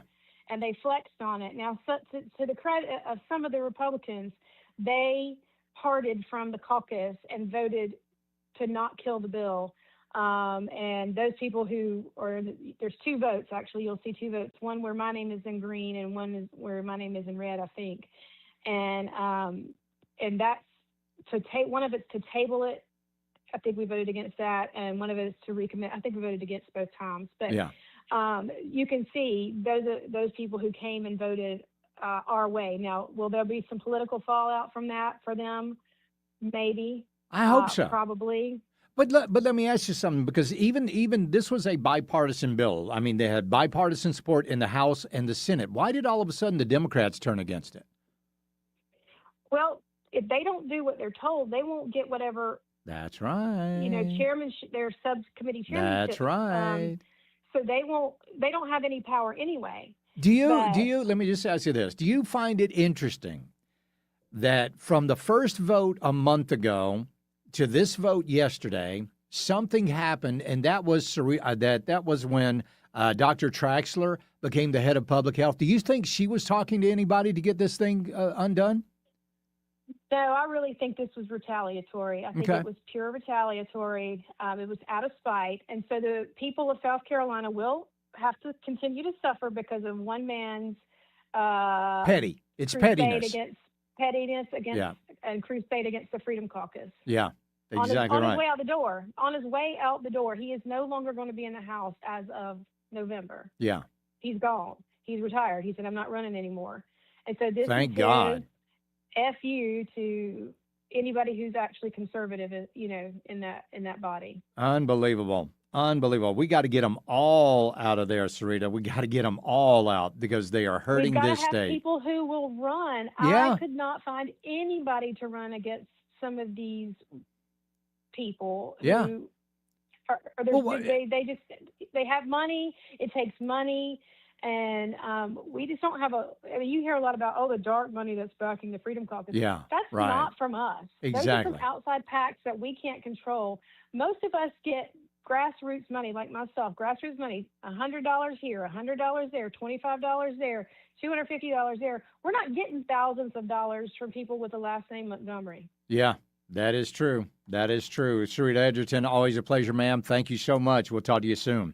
And they flexed on it. Now, to the credit of some of the Republicans, they parted from the caucus and voted to not kill the bill. And those people there's two votes, actually. You'll see two votes, one where my name is in green and one is where my name is in red, I think. And that's one of it's to table it. I think we voted against that. And one of it is to recommit. I think we voted against both times. But you can see those people who came and voted our way. Now, will there be some political fallout from that for them? Maybe. I hope so. Probably. But let me ask you something, because even this was a bipartisan bill. I mean, they had bipartisan support in the House and the Senate. Why did all of a sudden the Democrats turn against it? Well, if they don't do what they're told, they won't get whatever. That's right. Their subcommittee chairmanship. That's right. So they don't have any power anyway. Do you, let me just ask you this. Do you find it interesting that from the first vote a month ago to this vote yesterday, something happened, and that was that was when Dr. Traxler became the head of public health? Do you think she was talking to anybody to get this thing undone? No, I really think this was retaliatory. I think Okay. it was pure retaliatory. It was out of spite. And so the people of South Carolina will have to continue to suffer because of one man's Petty. It's crusade pettiness. against pettiness against Yeah. and crusade against the Freedom Caucus. Yeah, exactly on his right. way out the door. On his way out the door, he is no longer going to be in the House as of November. Yeah. He's gone. He's retired. He said, "I'm not running anymore." And so this Thank is God. FU to anybody who's actually conservative, in that body. Unbelievable. Unbelievable. We got to get them all out of there, Sarita. We got to get them all out because they are hurting We've got this to have state. people who will run. Yeah. I could not find anybody to run against some of these people Yeah. who are Well, they have money. It takes money. And we just don't have you hear a lot about, the dark money that's backing the Freedom Caucus. Yeah, That's right. not from us. Those are Exactly. from outside PACs that we can't control. Most of us get grassroots money, like myself, grassroots money, $100 here, $100 there, $25 there, $250 there. We're not getting thousands of dollars from people with the last name Montgomery. Yeah, that is true. That is true. Sarita Edgerton, always a pleasure, ma'am. Thank you so much. We'll talk to you soon.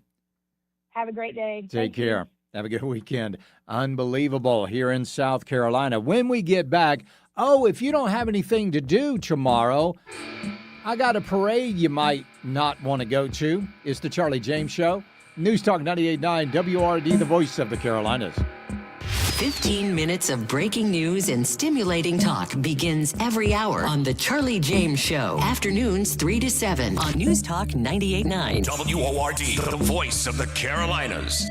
Have a great day. Take Thank you. care. Have a good weekend. Unbelievable here in South Carolina. When we get back, if you don't have anything to do tomorrow, I got a parade you might not want to go to. It's the Charlie James Show. News Talk 98.9 WRD, the voice of the Carolinas. 15 minutes of breaking news and stimulating talk begins every hour on The Charlie James Show. Afternoons 3 to 7 on News Talk 98.9. WORD, the voice of the Carolinas.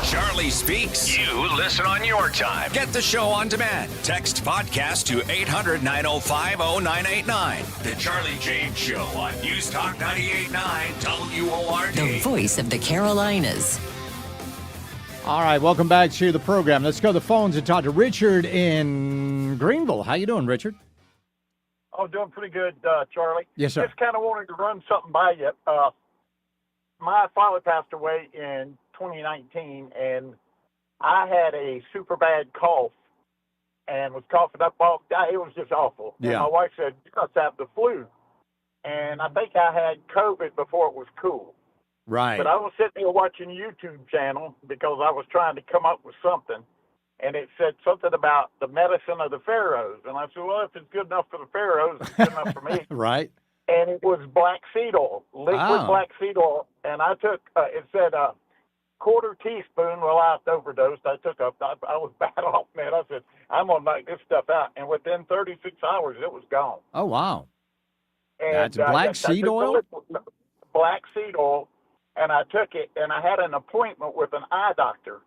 Charlie Speaks. You listen on your time. Get the show on demand. Text podcast to 800-905-0989. The Charlie James Show on News Talk 98.9 WORD. The voice of the Carolinas. All right, welcome back to the program. Let's go to the phones and talk to Richard in Greenville. How you doing, Richard? Oh, doing pretty good, Charlie. Yes, sir. Just kind of wanted to run something by you. My father passed away in 2019, and I had a super bad cough and was coughing up all day. It was just awful. Yeah. And my wife said, "You must have the flu." And I think I had COVID before it was cool. Right. But I was sitting there watching a YouTube channel because I was trying to come up with something. And it said something about the medicine of the pharaohs. And I said, well, if it's good enough for the pharaohs, it's good enough for me. Right. And it was black seed oil, liquid black seed oil. And I took, it said quarter teaspoon. Well, I overdosed. I was bad off, man. I said, I'm going to knock this stuff out. And within 36 hours, it was gone. Oh, wow. And, That's black I seed took the oil? Black seed oil. And I took it, and I had an appointment with an eye doctor.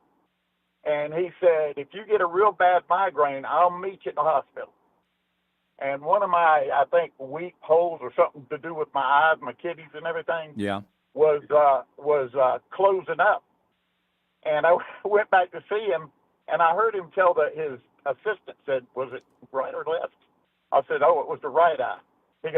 And he said, if you get a real bad migraine, I'll meet you at the hospital. And one of my, I think, weak holes or something to do with my eyes, my kidneys and everything, Yeah. was closing up. And I went back to see him, and I heard him tell his assistant, said, was it right or left? I said, oh, it was the right eye. He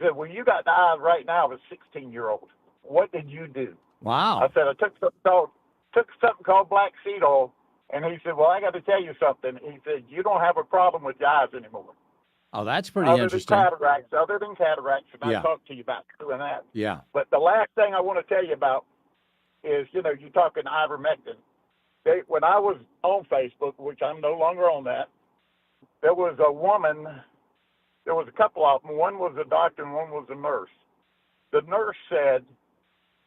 said, well, you got the eye right now of a 16-year-old. What did you do? Wow. I said, I took something called black seed oil, and he said, well, I got to tell you something. He said, you don't have a problem with your eyes anymore. Oh, that's pretty Other interesting. than cataracts, and Yeah. I talked to you about doing that. Yeah. But the last thing I want to tell you about is, you're talking ivermectin. When I was on Facebook, which I'm no longer on that, there was a woman, there was a couple of them. One was a doctor and one was a nurse. The nurse said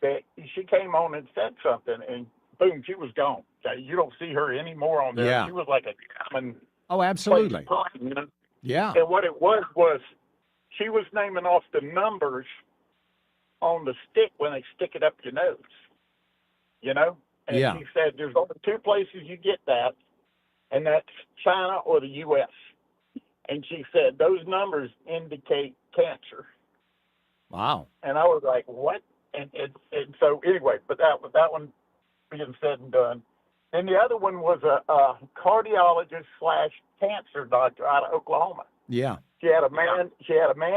that she came on and said something, and boom, she was gone. You don't see her anymore on there. Yeah. She was like a common. Oh, absolutely. place, you know? Yeah. And what it was she was naming off the numbers on the stick when they stick it up your nose. And Yeah. she said there's only two places you get that, and that's China or the U.S. And she said those numbers indicate cancer. Wow. And I was like, what? And so anyway, but that one being said and done. And the other one was a cardiologist/cancer doctor out of Oklahoma. Yeah. She had a man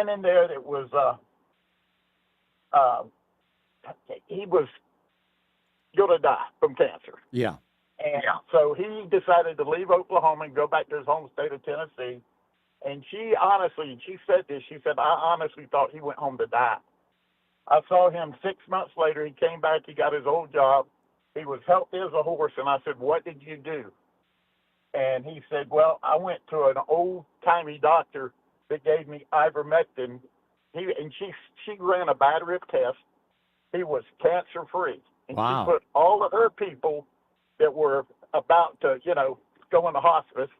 in there that was he was going to die from cancer. Yeah. And so he decided to leave Oklahoma and go back to his home state of Tennessee. And she said this, she said, I honestly thought he went home to die. I saw him 6 months later. He came back. He got his old job. He was healthy as a horse. And I said, what did you do? And he said, well, I went to an old-timey doctor that gave me ivermectin. She ran a battery of tests. He was cancer-free. And Wow. she put all of her people that were about to, go into hospice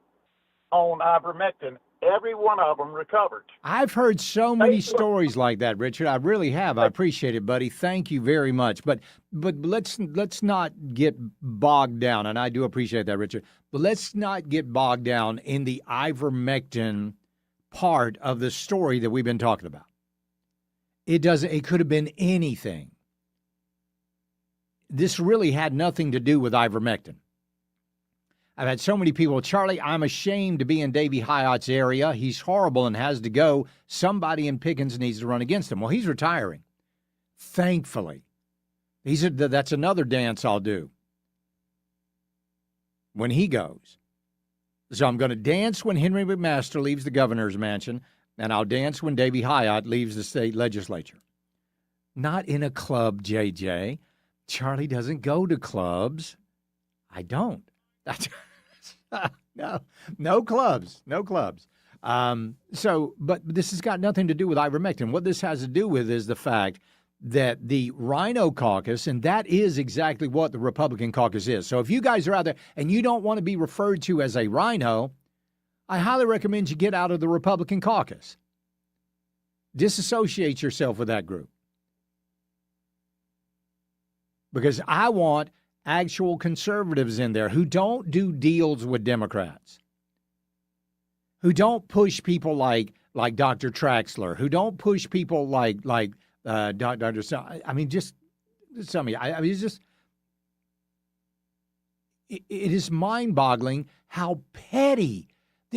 on ivermectin. Every one of them recovered. I've heard so many stories like that, Richard. I really have. I appreciate it, buddy. Thank you very much. But let's not get bogged down, and I do appreciate that, Richard. But let's not get bogged down in the ivermectin part of the story that we've been talking about. It could have been anything. This really had nothing to do with ivermectin. I've had so many people, Charlie, I'm ashamed to be in Davey Hyatt's area. He's horrible and has to go. Somebody in Pickens needs to run against him. Well, he's retiring. Thankfully. That's another dance I'll do when he goes. So I'm going to dance when Henry McMaster leaves the governor's mansion, and I'll dance when Davey Hyatt leaves the state legislature. Not in a club, JJ. Charlie doesn't go to clubs. I don't. No clubs. But this has got nothing to do with ivermectin. What this has to do with is the fact that the Rhino Caucus, and that is exactly what the Republican caucus is. So if you guys are out there and you don't want to be referred to as a rhino, I highly recommend you get out of the Republican caucus. Disassociate yourself with that group. because I want actual conservatives in there who don't do deals with Democrats, who don't push people like Dr. Traxler, who don't push people like Dr. I mean, just tell me. I mean, it's just it is mind-boggling how petty.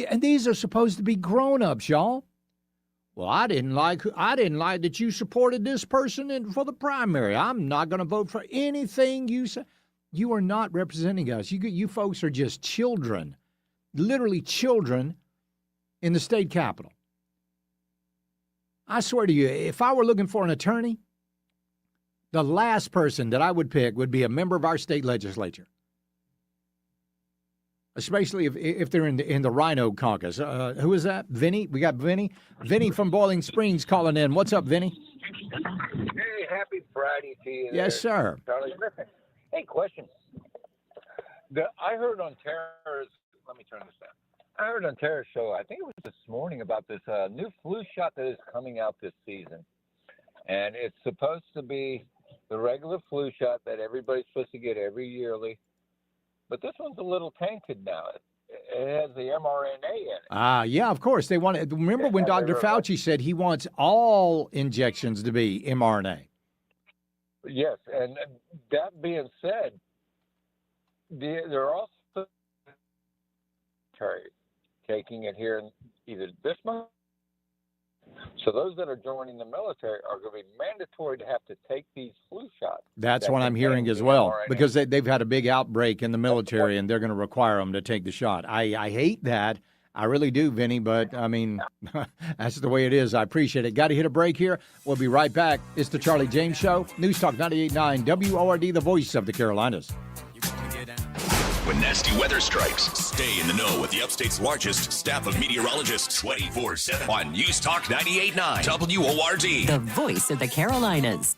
And these are supposed to be grown-ups, y'all. Well, I didn't like that you supported this person for the primary. I'm not going to vote for anything you say. You are not representing us. You folks are just children, literally children in the state capitol. I swear to you, if I were looking for an attorney, the last person that I would pick would be a member of our state legislature, especially if they're in the Rhino caucus. Who is that? Vinny? We got Vinny. Vinny from Boiling Springs calling in. What's up, Vinny? Hey, happy Friday to you. Yes, sir. Charlie. Hey, question. I heard on Tara's, let me turn this down. I heard on Tara's show, I think it was this morning, about this new flu shot that is coming out this season. And it's supposed to be the regular flu shot that everybody's supposed to get every yearly. But this one's a little tainted now. It has the mRNA in it. Yeah, of course. They want to. Remember when Dr. Fauci said he wants all injections to be mRNA? Yes, and that being said, they're also taking it here in either this month. So those that are joining the military are going to be mandatory to have to take these flu shots. That's what I'm hearing as well, because they've had a big outbreak in the military, and they're going to require them to take the shot. I hate that. I really do, Vinny, but, I mean, that's the way it is. I appreciate it. Got to hit a break here. We'll be right back. It's the Charlie James Show. News Talk 98.9 WORD, the voice of the Carolinas. When nasty weather strikes, stay in the know with the upstate's largest staff of meteorologists 24/7 on News Talk 98.9 WORD. The voice of the Carolinas.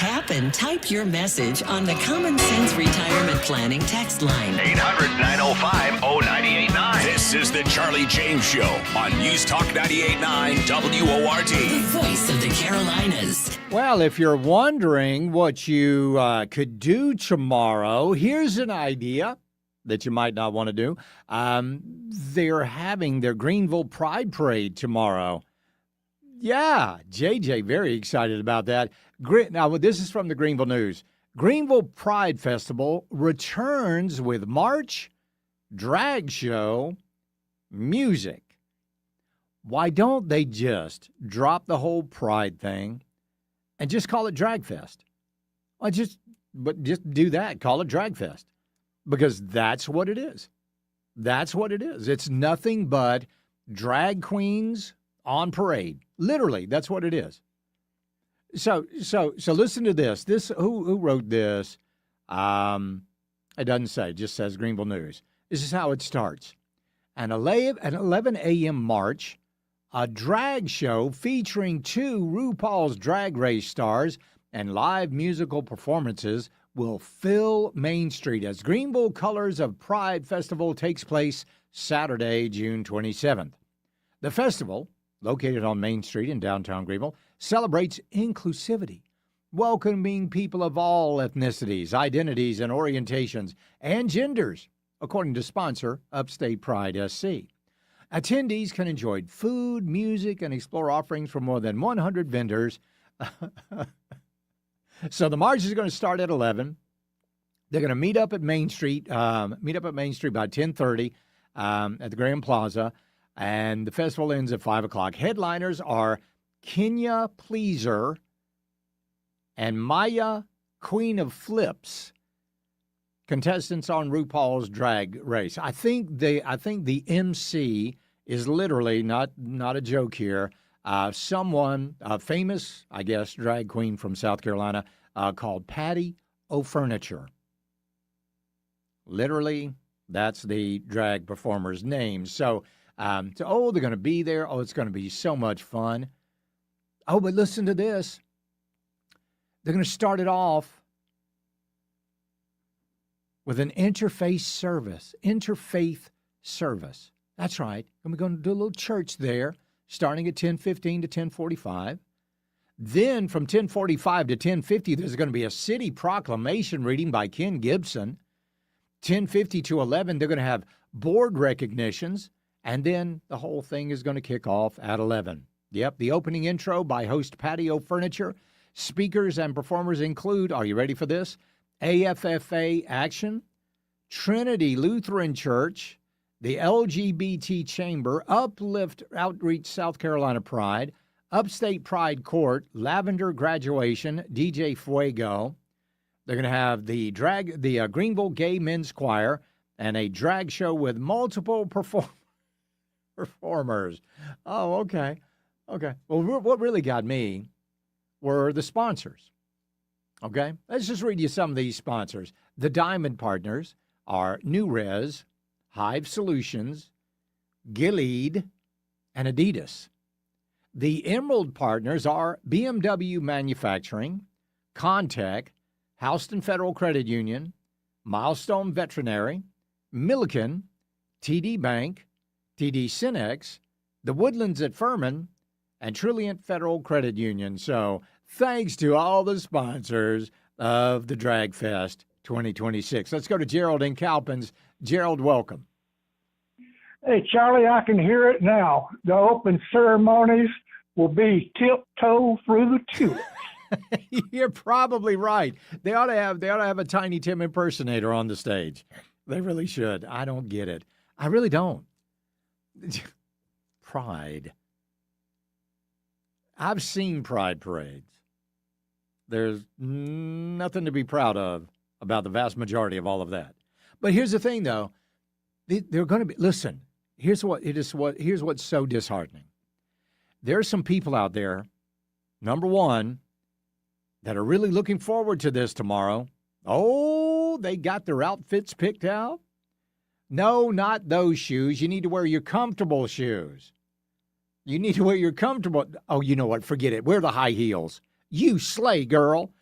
Tap and type your message on the Common Sense Retirement Planning text line. 800-905-0989. This is the Charlie James Show on News Talk 98.9 WORD. The voice of the Carolinas. Well, if you're wondering what you could do tomorrow, here's an idea that you might not want to do. They're having their Greenville Pride Parade tomorrow. Yeah, JJ, very excited about that. Now, this is from the Greenville News. Greenville Pride Festival returns with march, drag show, music. Why don't they just drop the whole Pride thing and just call it Drag Fest? Just do that. Call it Drag Fest. Because that's what it is. That's what it is. It's nothing but drag queens on parade. Literally, that's what it is. So listen to this. Who wrote this? It doesn't say. It just says Greenville News. This is how it starts. An 11 a.m. march, a drag show featuring 2 RuPaul's Drag Race stars, and live musical performances will fill Main Street as Greenville Colors of Pride Festival takes place Saturday, June 27th. The festival, located on Main Street in downtown Greenville, celebrates inclusivity, welcoming people of all ethnicities, identities, and orientations, and genders, according to sponsor Upstate Pride SC. Attendees can enjoy food, music, and explore offerings from more than 100 vendors. So the march is going to start at 11. They're going to meet up at Main Street. By 10:30 at the Grand Plaza, and the festival ends at 5 o'clock. Headliners are Kenya Pleaser and Maya, Queen of Flips, contestants on RuPaul's Drag Race. I think the MC is literally not a joke here. Someone, a famous, I guess, drag queen from South Carolina called Patty O'Furniture. Literally, that's the drag performer's name. So, they're going to be there. Oh, it's going to be so much fun. Oh, but listen to this. They're going to start it off with an interfaith service. That's right. And we're going to do a little church there, starting at 10:15 to 10:45. Then from 10:45 to 10:50, there's going to be a city proclamation reading by Ken Gibson. 10:50 to 11, they're going to have board recognitions, and then the whole thing is going to kick off at 11. Yep, the opening intro by host Patty O'Furniture. Speakers and performers include, are you ready for this? AFFA Action, Trinity Lutheran Church, the LGBT Chamber, Uplift Outreach South Carolina Pride, Upstate Pride Court, Lavender Graduation, DJ Fuego. They're going to have the Greenville Gay Men's Choir and a drag show with multiple performers. Oh, okay. Okay. Well, what really got me were the sponsors. Okay? Let's just read you some of these sponsors. The Diamond Partners are New Res, Hive Solutions, Gilead, and Adidas. The Emerald Partners are BMW Manufacturing, Contech, Houston Federal Credit Union, Milestone Veterinary, Milliken, TD Bank, TD Synex, the Woodlands at Furman, and Trilliant Federal Credit Union. So thanks to all the sponsors of the Drag Fest 2026. Let's go to Gerald in Cowpens. Gerald, welcome. Hey, Charlie, I can hear it now. The open ceremonies will be tiptoe through the tulips. You're probably right. They ought to have a Tiny Tim impersonator on the stage. They really should. I don't get it. I really don't. Pride. I've seen pride parades. There's nothing to be proud of about the vast majority of all of that. But here's the thing, though. They're going to be, listen, here's what's so disheartening. There's some people out there, number one, that are really looking forward to this tomorrow. Oh, they got their outfits picked out? No, not those shoes. You need to wear your comfortable shoes. You need to wear your comfortable. Oh, you know what? Forget it. Wear the high heels. You slay, girl.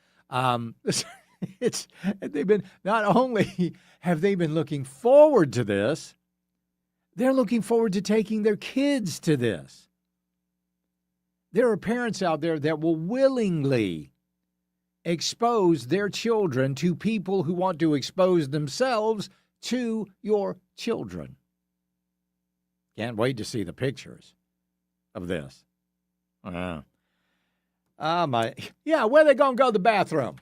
It's they've been not only have they been looking forward to this, they're looking forward to taking their kids to this. There are parents out there that will willingly expose their children to people who want to expose themselves to your children. Can't wait to see the pictures of this. Yeah, where are they going to go to the bathroom?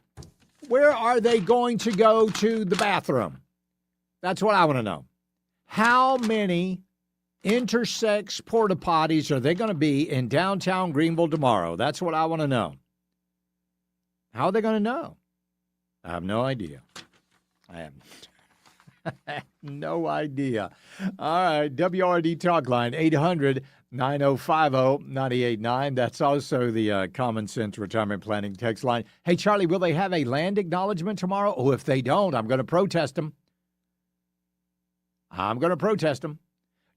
Where are they going to go to the bathroom? That's what I want to know. How many intersex porta potties are they going to be in downtown Greenville tomorrow? That's what I want to know. How are they going to know? I have no idea. I have no idea. All right, WRD Talk Line, 800-9050-989. That's also the Common Sense Retirement Planning text line. Hey, Charlie, will they have a land acknowledgement tomorrow? Oh, if they don't, I'm going to protest them.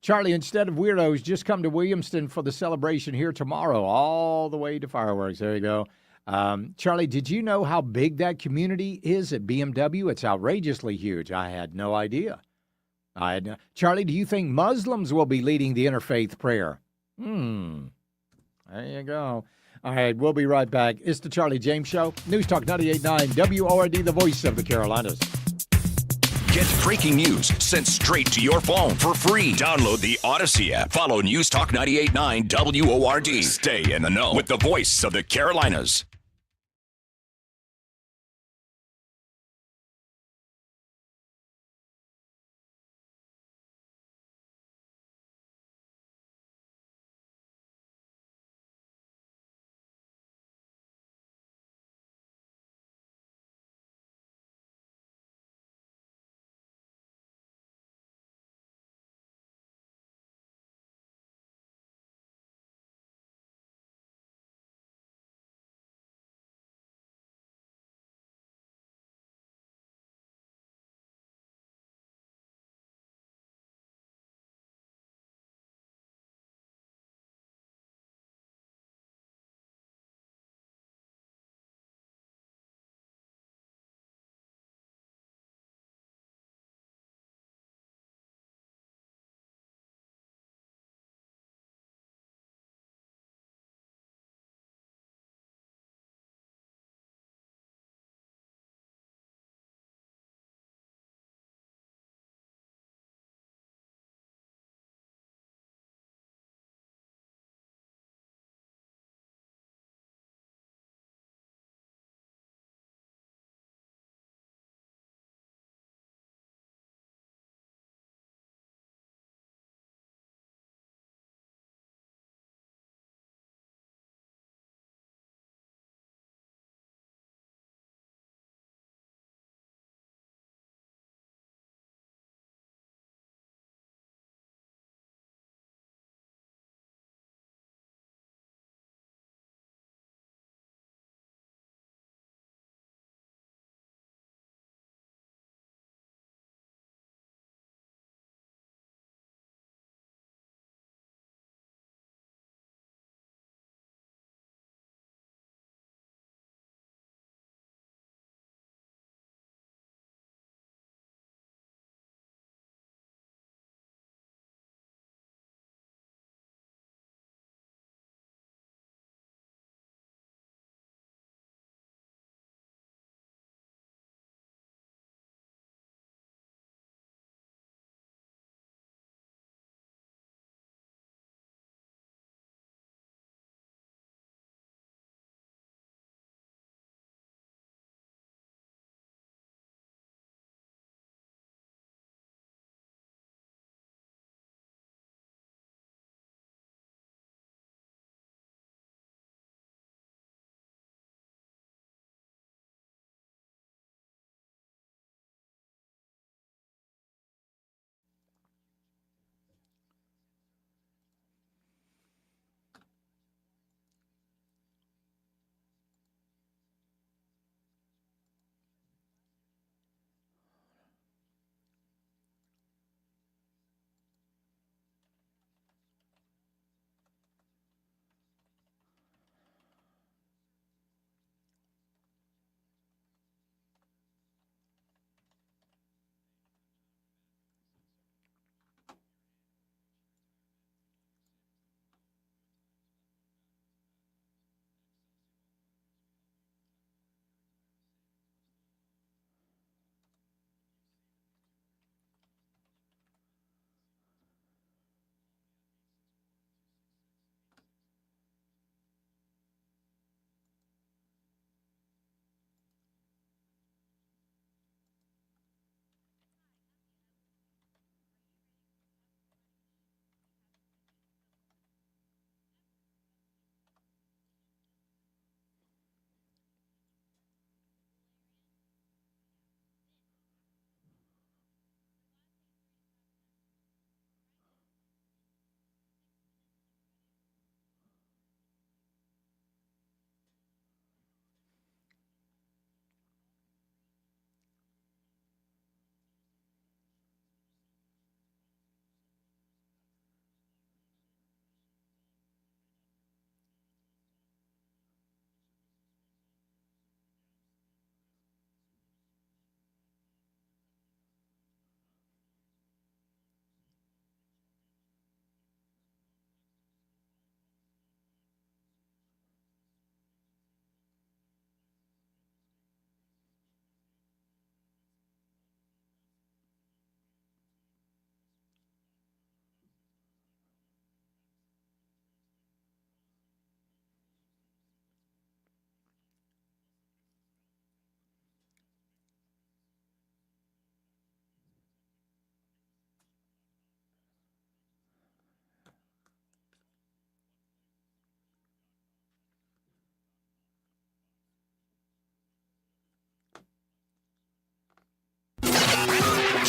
Charlie, instead of weirdos, just come to Williamston for the celebration here tomorrow, all the way to fireworks. There you go. Charlie, did you know how big that community is at BMW? It's outrageously huge. I had no idea. Charlie, do you think Muslims will be leading the interfaith prayer? There you go. All right, we'll be right back. It's the Charlie James Show. News Talk 98.9 WORD, the voice of the Carolinas. Get breaking news sent straight to your phone for free. Download the Odyssey app. Follow News Talk 98.9 WORD. Stay in the know with the voice of the Carolinas.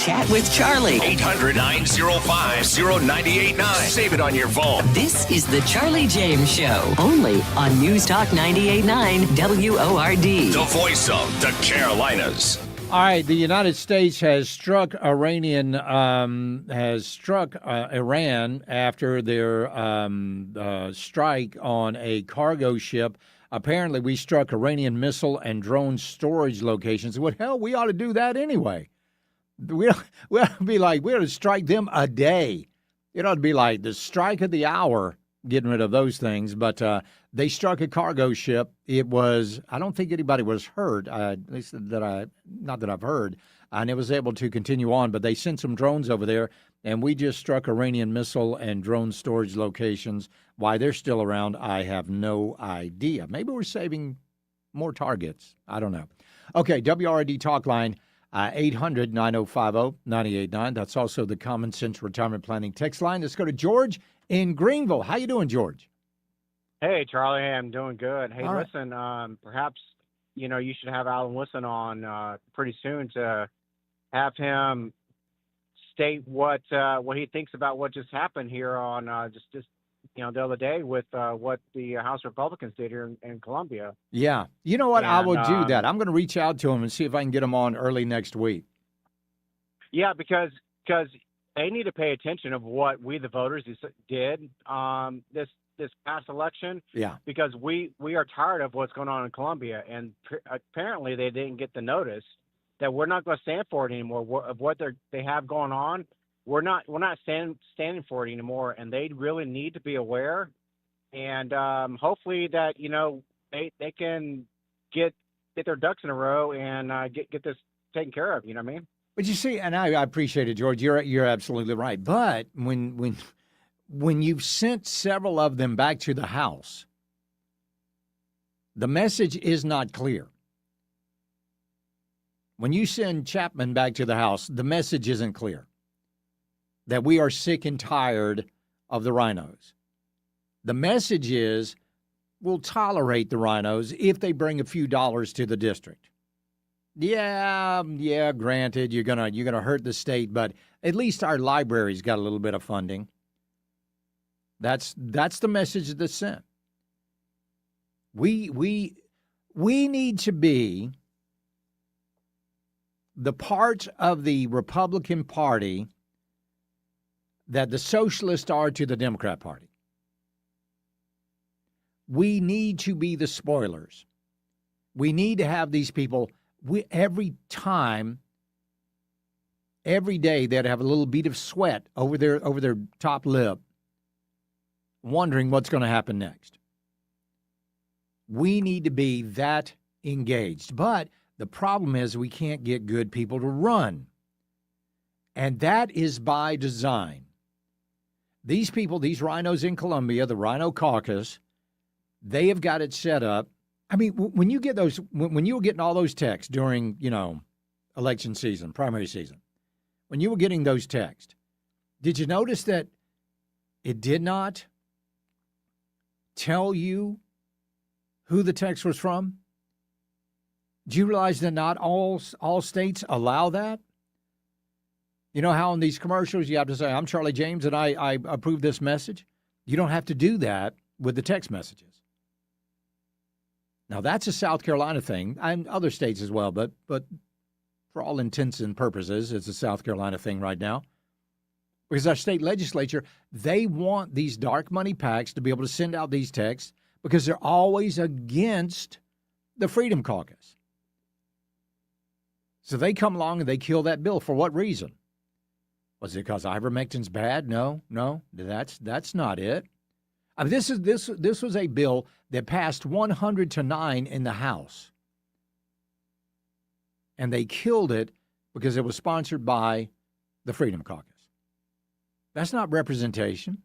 Chat with Charlie. 800-905-0989. Save it on your phone. This is the Charlie James Show, only on News Talk 98.9 WORD. The voice of the Carolinas. All right, the United States has struck Iran after their strike on a cargo ship. Apparently, we struck Iranian missile and drone storage locations. Well, hell, we ought to do that anyway. We ought to be like, we ought to strike them a day. It ought to be like the strike of the hour, getting rid of those things. But they struck a cargo ship. It was, I don't think anybody was hurt, at least not that I've heard, and it was able to continue on. But they sent some drones over there, and we just struck Iranian missile and drone storage locations. Why they're still around, I have no idea. Maybe we're saving more targets. I don't know. Okay, WRD Talk Line, 800-9050-989. That's also the Common Sense Retirement Planning text line. Let's go to George in Greenville. How you doing, George? Hey, Charlie. I'm doing good. Hey, All right. listen, perhaps, you should have Alan Wilson on pretty soon to have him state what he thinks about what just happened here on just the other day with what the House Republicans did here in Columbia. Yeah. You know what? I will do And, that. I'm going to reach out to him and see if I can get him on early next week. Yeah, because they need to pay attention of what we, the voters, did this past election. Yeah. Because we are tired of what's going on in Columbia, and apparently they didn't get the notice that we're not going to stand for it anymore. Of what they have going on, we're not standing for it anymore, and they really need to be aware. And hopefully that they can get their ducks in a row and get this taken care of. You know what I mean? But you see, and I appreciate it, George. You're absolutely right. But when you've sent several of them back to the House, the message is not clear. When you send Chapman back to the House, the message isn't clear that we are sick and tired of the rhinos. The message is we'll tolerate the rhinos if they bring a few dollars to the district. Yeah, granted, you're gonna hurt the state, but at least our library's got a little bit of funding. That's the message that's sent. We need to be the part of the Republican Party that the socialists are to the Democrat Party. We need to be the spoilers. We need to have these people. Every day, they'd have a little bead of sweat over their top lip, wondering what's going to happen next. We need to be that engaged. But the problem is we can't get good people to run. And that is by design. These people, these rhinos in Columbia, the Rhino Caucus, they have got it set up. I mean, when you get those, when you were getting all those texts during, election season, primary season, when you were getting those texts, did you notice that it did not tell you who the text was from? Do you realize that not all states allow that? You know how in these commercials you have to say, I'm Charlie James and I approve this message? You don't have to do that with the text messages. Now, that's a South Carolina thing, and other states as well, but for all intents and purposes, it's a South Carolina thing right now. Because our state legislature, they want these dark money PACs to be able to send out these texts because they're always against the Freedom Caucus. So they come along and they kill that bill. For what reason? Was it because ivermectin's bad? No, that's not it. I mean, this was a bill that passed 100-9 in the House. And they killed it because it was sponsored by the Freedom Caucus. That's not representation.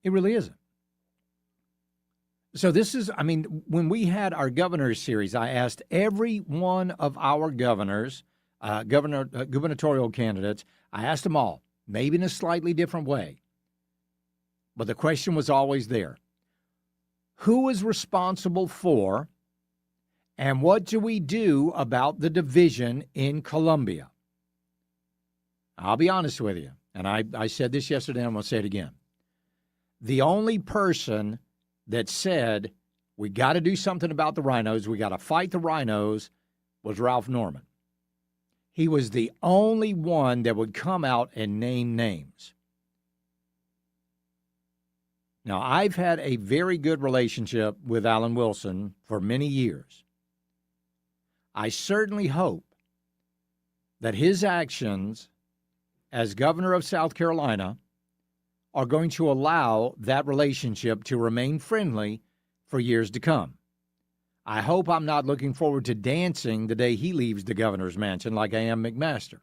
It really isn't. So this is, when we had our governors series, I asked every one of our governors, gubernatorial candidates, I asked them all, maybe in a slightly different way. But the question was always there. Who is responsible for, and what do we do about the division in Columbia? I'll be honest with you, and I said this yesterday, and I'm going to say it again. The only person that said we got to do something about the rhinos, we got to fight the rhinos, was Ralph Norman. He was the only one that would come out and name names. Now, I've had a very good relationship with Alan Wilson for many years. I certainly hope that his actions as governor of South Carolina are going to allow that relationship to remain friendly for years to come. I hope I'm not looking forward to dancing the day he leaves the governor's mansion like I am McMaster.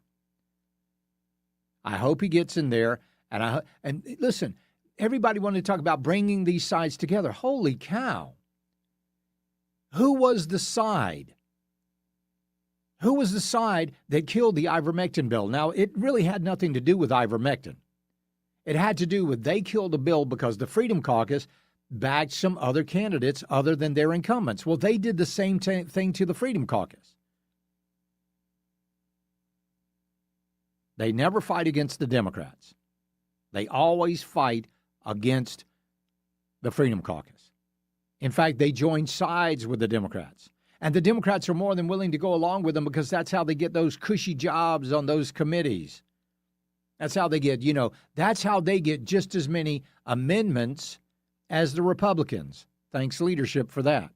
I hope he gets in there, and listen, everybody wanted to talk about bringing these sides together. Holy cow. Who was the side? Who was the side that killed the ivermectin bill? Now, it really had nothing to do with ivermectin. It had to do with they killed a bill because the Freedom Caucus backed some other candidates other than their incumbents. Well, they did the same thing to the Freedom Caucus. They never fight against the Democrats. They always fight against the Freedom Caucus. In fact, they join sides with the Democrats. And the Democrats are more than willing to go along with them because that's how they get those cushy jobs on those committees. That's how they get, that's how they get just as many amendments as the Republicans. Thanks, leadership, for that.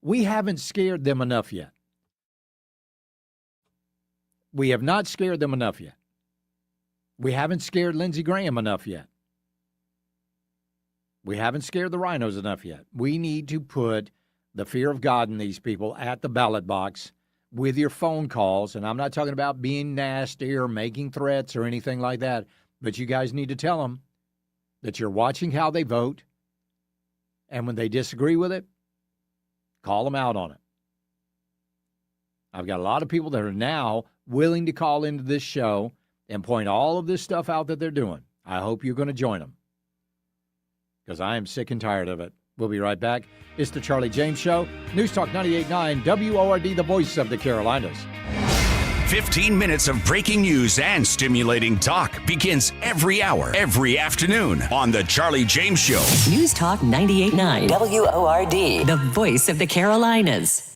We haven't scared them enough yet. We have not scared them enough yet. We haven't scared Lindsey Graham enough yet. We haven't scared the rhinos enough yet. We need to put the fear of God in these people at the ballot box with your phone calls. And I'm not talking about being nasty or making threats or anything like that. But you guys need to tell them that you're watching how they vote. And when they disagree with it, call them out on it. I've got a lot of people that are now willing to call into this show and point all of this stuff out that they're doing. I hope you're going to join them because I am sick and tired of it. We'll be right back. It's the Charlie James Show. News Talk 98.9 WORD, the voice of the Carolinas. 15 minutes of breaking news and stimulating talk begins every hour, every afternoon on the Charlie James Show. News Talk 98.9 WORD, the voice of the Carolinas.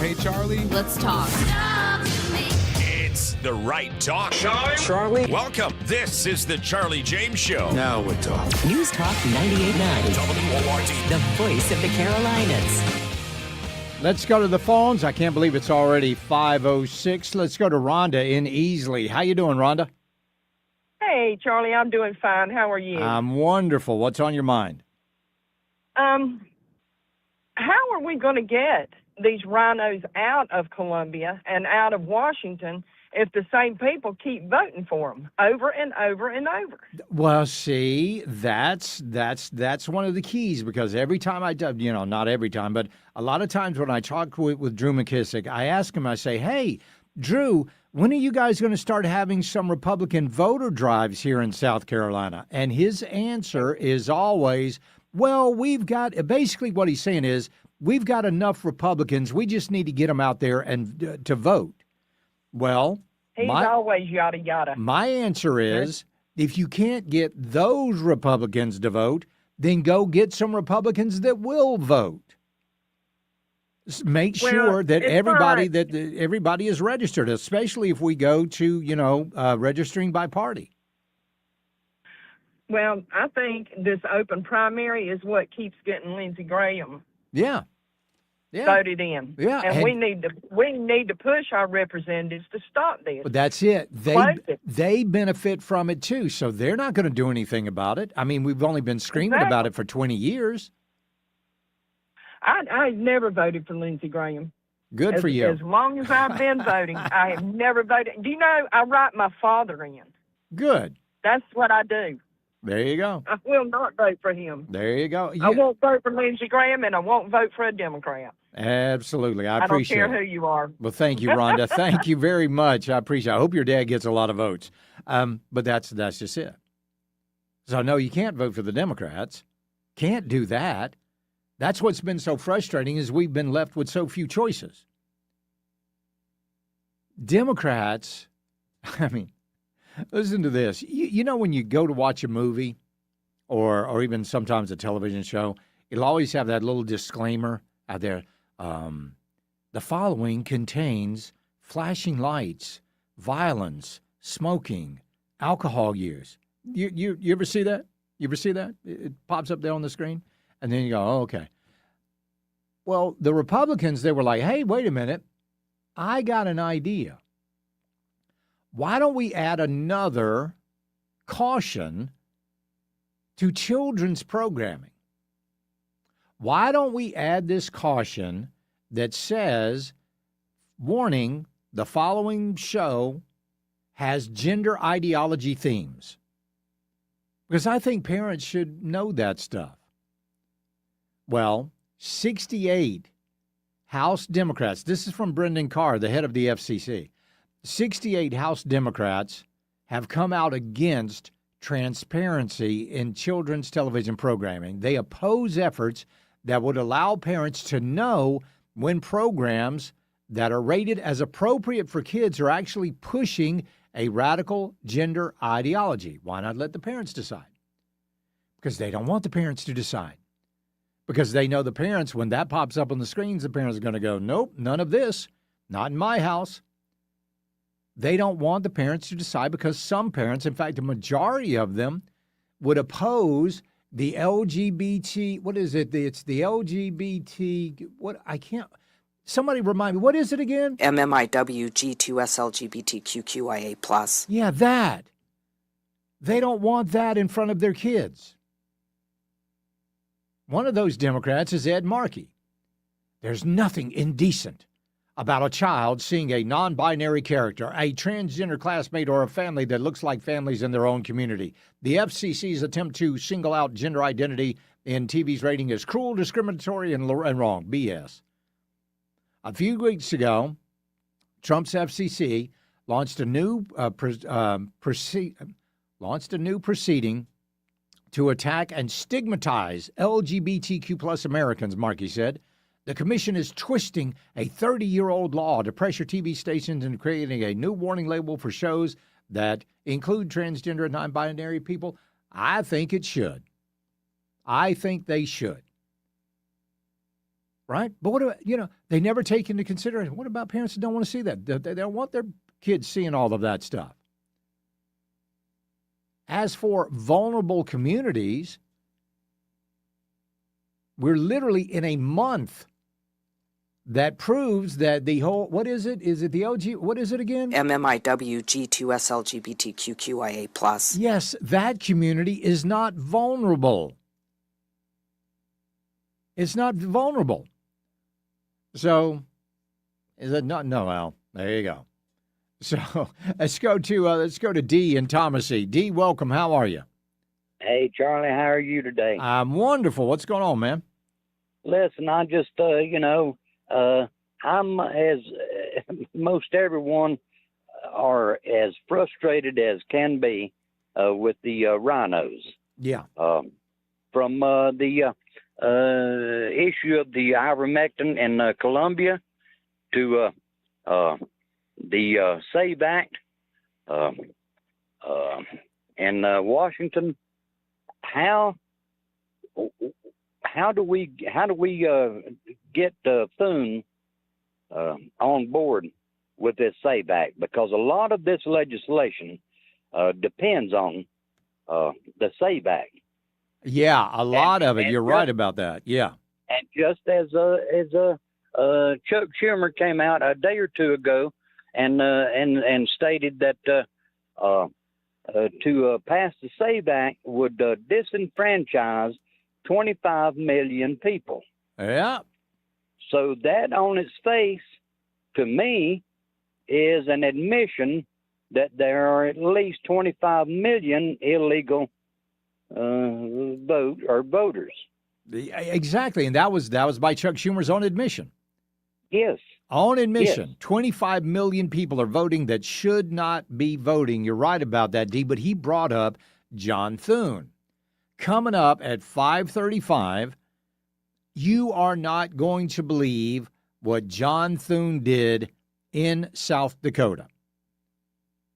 Hey, Charlie. Let's talk. It's the right talk. Charlie. Welcome. This is the Charlie James Show. Now we're talking. News Talk 98.9. WORD. The voice of the Carolinas. Let's go to the phones. I can't believe it's already 5:06. Let's go to Rhonda in Easley. How you doing, Rhonda? Hey, Charlie, I'm doing fine. How are you? I'm wonderful. What's on your mind? How are we going to get these rhinos out of Columbia and out of Washington if the same people keep voting for them over and over and over? Well, see, that's one of the keys, because every time not every time, but a lot of times when I talk with Drew McKissick, I ask him, I say, hey, Drew, when are you guys going to start having some Republican voter drives here in South Carolina? And his answer is always, well, basically what he's saying is, we've got enough Republicans. We just need to get them out there and to vote. Well, He's always yada yada. My answer is, if you can't get those Republicans to vote, then go get some Republicans that will vote. Make sure that everybody is registered, especially if we go to registering by party. Well, I think this open primary is what keeps getting Lindsey Graham voted in. Yeah, and we need to push our representatives to stop this. But that's it. They benefit from it too, so they're not going to do anything about it. I mean, we've only been screaming about it for 20 years. I never voted for Lindsey Graham. Good for you. As long as I've been voting, I have never voted. Do you know, I write my father in. Good. That's what I do. There you go. I will not vote for him. There you go. I won't vote for Lindsey Graham, and I won't vote for a Democrat. Absolutely. I appreciate it. I don't care who you are. Well, thank you, Rhonda. Thank you very much. I appreciate it. I hope your dad gets a lot of votes. But that's just it. So, no, you can't vote for the Democrats. Can't do that. That's what's been so frustrating, is we've been left with so few choices. Democrats, I mean, listen to this. You know, when you go to watch a movie or even sometimes a television show, it'll always have that little disclaimer out there. The following contains flashing lights, violence, smoking, alcohol use. You ever see that? You ever see that? It pops up there on the screen. And then you go, oh, okay. Well, the Republicans, they were like, hey, wait a minute. I got an idea. Why don't we add another caution to children's programming? Why don't we add this caution that says, warning, the following show has gender ideology themes? Because I think parents should know that stuff. Well, 68 House Democrats, this is from Brendan Carr, the head of the FCC, 68 House Democrats have come out against transparency in children's television programming. They oppose efforts that would allow parents to know when programs that are rated as appropriate for kids are actually pushing a radical gender ideology. Why not let the parents decide? Because they don't want the parents to decide. Because they know the parents, when that pops up on the screens, the parents are going to go, nope, none of this, not in my house. They don't want the parents to decide, because some parents, in fact, the majority of them, would oppose the LGBT, what is it? It's the LGBT, somebody remind me, what is it again? MMIW G2SLGBTQQIA+. Yeah, that. They don't want that in front of their kids. One of those Democrats is Ed Markey. There's nothing indecent about a child seeing a non-binary character, a transgender classmate, or a family that looks like families in their own community. The FCC's attempt to single out gender identity in TV's rating is cruel, discriminatory, and wrong. BS. A few weeks ago, Trump's FCC launched a new proceeding to attack and stigmatize LGBTQ plus Americans, Markey said. The commission is twisting a 30-year-old law to pressure TV stations into creating a new warning label for shows that include transgender and non-binary people. I think it should. I think they should. right? But what do they never take into consideration? What about parents that don't want to see that? They don't want their kids seeing all of that stuff. As for vulnerable communities, we're literally in a month that proves that the whole, what is it? Is it the OG? What is it again? MMIW G2S LGBTQIA+. Yes, that community is not vulnerable. It's not vulnerable. So, is it not? No, Al. There you go. So let's go to D in Thomasy. D, welcome. How are you? Hey, Charlie, how are you today? I'm wonderful. What's going on, man? Listen, I just, I'm as most everyone are as frustrated as can be with the rhinos. Yeah. From the issue of the ivermectin in Colombia to the SAVE Act in Washington. How do we get Thune on board with this SAVE Act? Because a lot of this legislation depends on the SAVE Act. Yeah, a lot of it. You're right about that. Yeah. And just as Chuck Schumer came out a day or two ago and stated that to pass the SAVE Act would disenfranchise 25 million people. Yeah. So that on its face, to me, is an admission that there are at least 25 million illegal voters. Exactly, and that was by Chuck Schumer's own admission. Yes. Own admission. Yes. 25 million people are voting that should not be voting. You're right about that, D, but he brought up John Thune. Coming up at 5:35, you are not going to believe what John Thune did in South Dakota.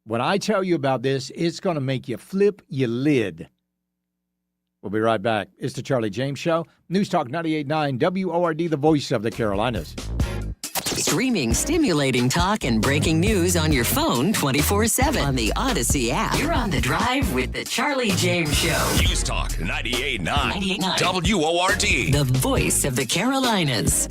When I tell you about this, it's going to make you flip your lid. We'll be right back. It's the Charlie James Show. News Talk 98.9 WORD, the voice of the Carolinas. Streaming stimulating talk and breaking news on your phone 24/7 on the Odyssey app. You're on the drive with the Charlie James Show. News Talk 98.9 WORD. The voice of the Carolinas.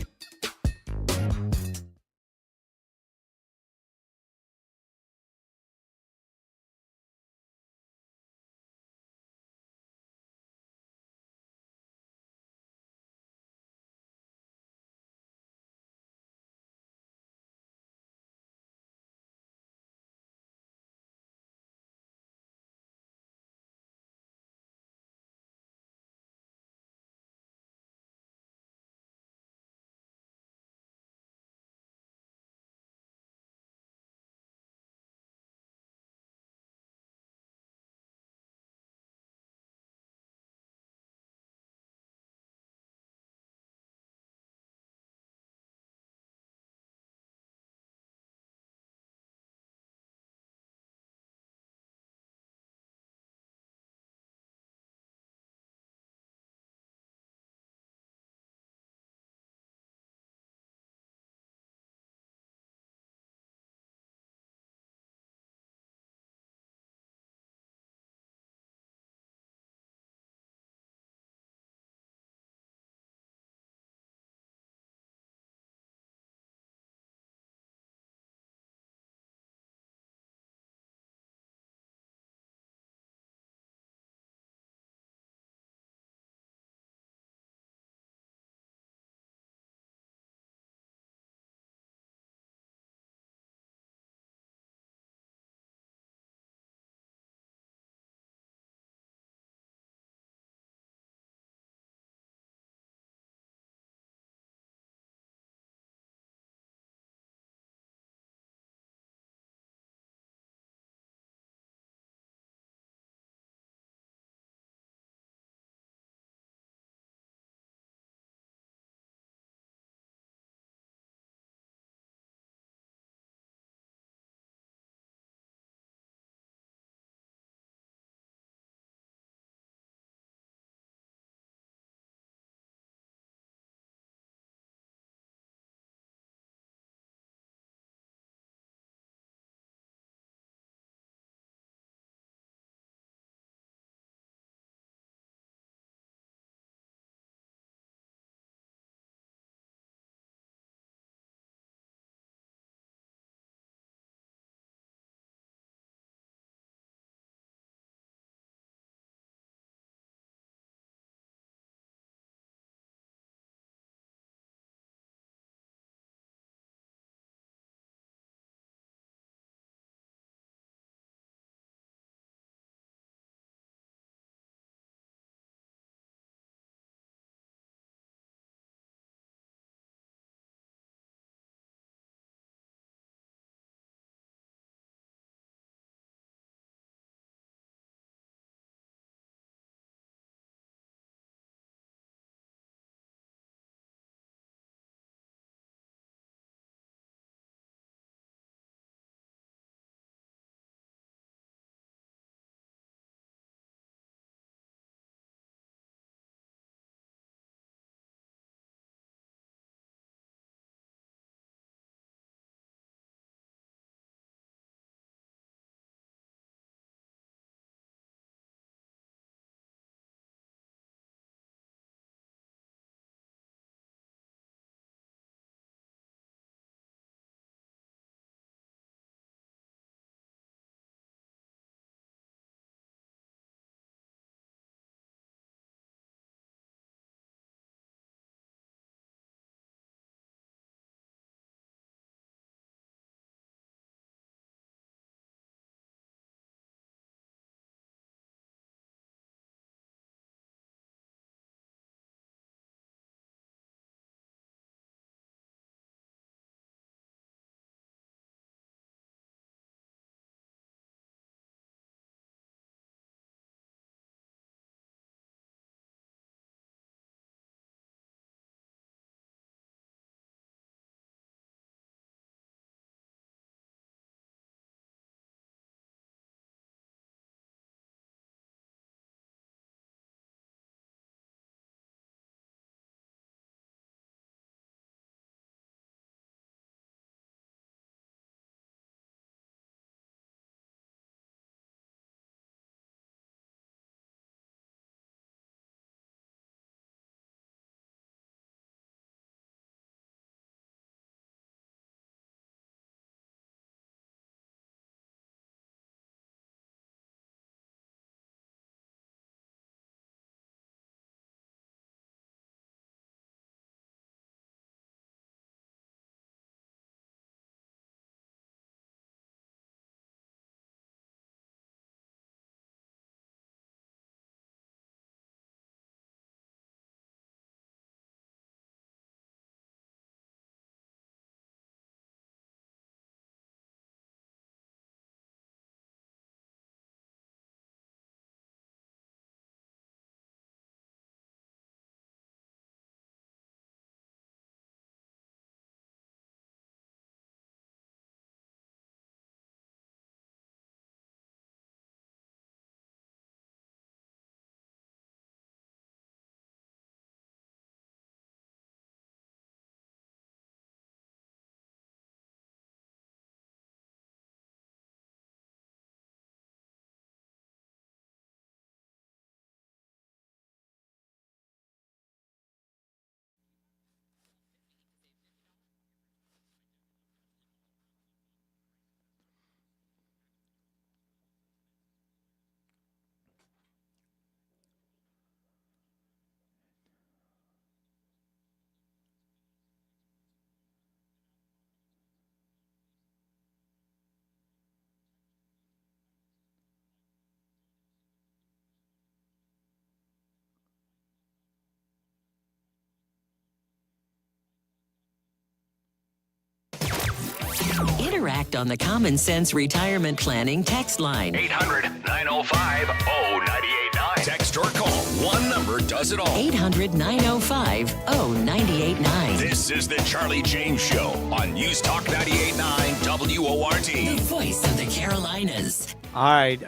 act on the Common Sense Retirement Planning text line. 800-905-0989. Text or call. One number does it all. 800-905-0989. This is the Charlie James Show on News Talk 98.9 WORD. The voice of the Carolinas. All right,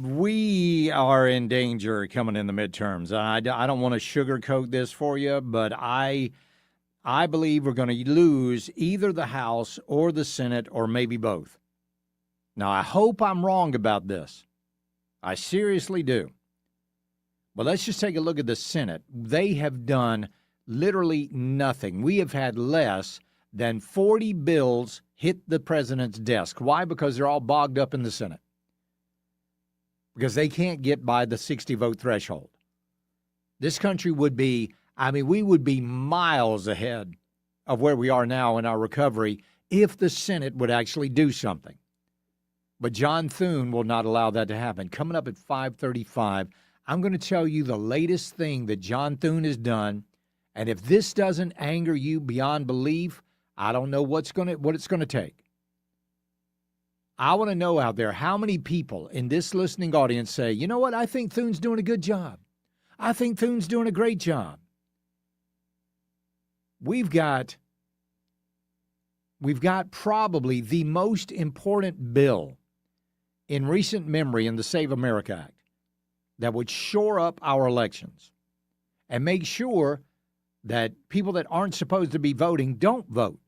we are in danger coming in the midterms. I don't want to sugarcoat this for you, but I believe we're going to lose either the House or the Senate or maybe both. Now, I hope I'm wrong about this. I seriously do. But let's just take a look at the Senate. They have done literally nothing. We have had less than 40 bills hit the president's desk. Why? Because they're all bogged up in the Senate. Because they can't get by the 60-vote threshold. This country would be, we would be miles ahead of where we are now in our recovery if the Senate would actually do something. But John Thune will not allow that to happen. Coming up at 5:35, I'm going to tell you the latest thing that John Thune has done. And if this doesn't anger you beyond belief, I don't know what it's going to take. I want to know out there how many people in this listening audience say, you know what, I think Thune's doing a good job. I think Thune's doing a great job. We've got probably the most important bill in recent memory in the Save America Act that would shore up our elections and make sure that people that aren't supposed to be voting don't vote.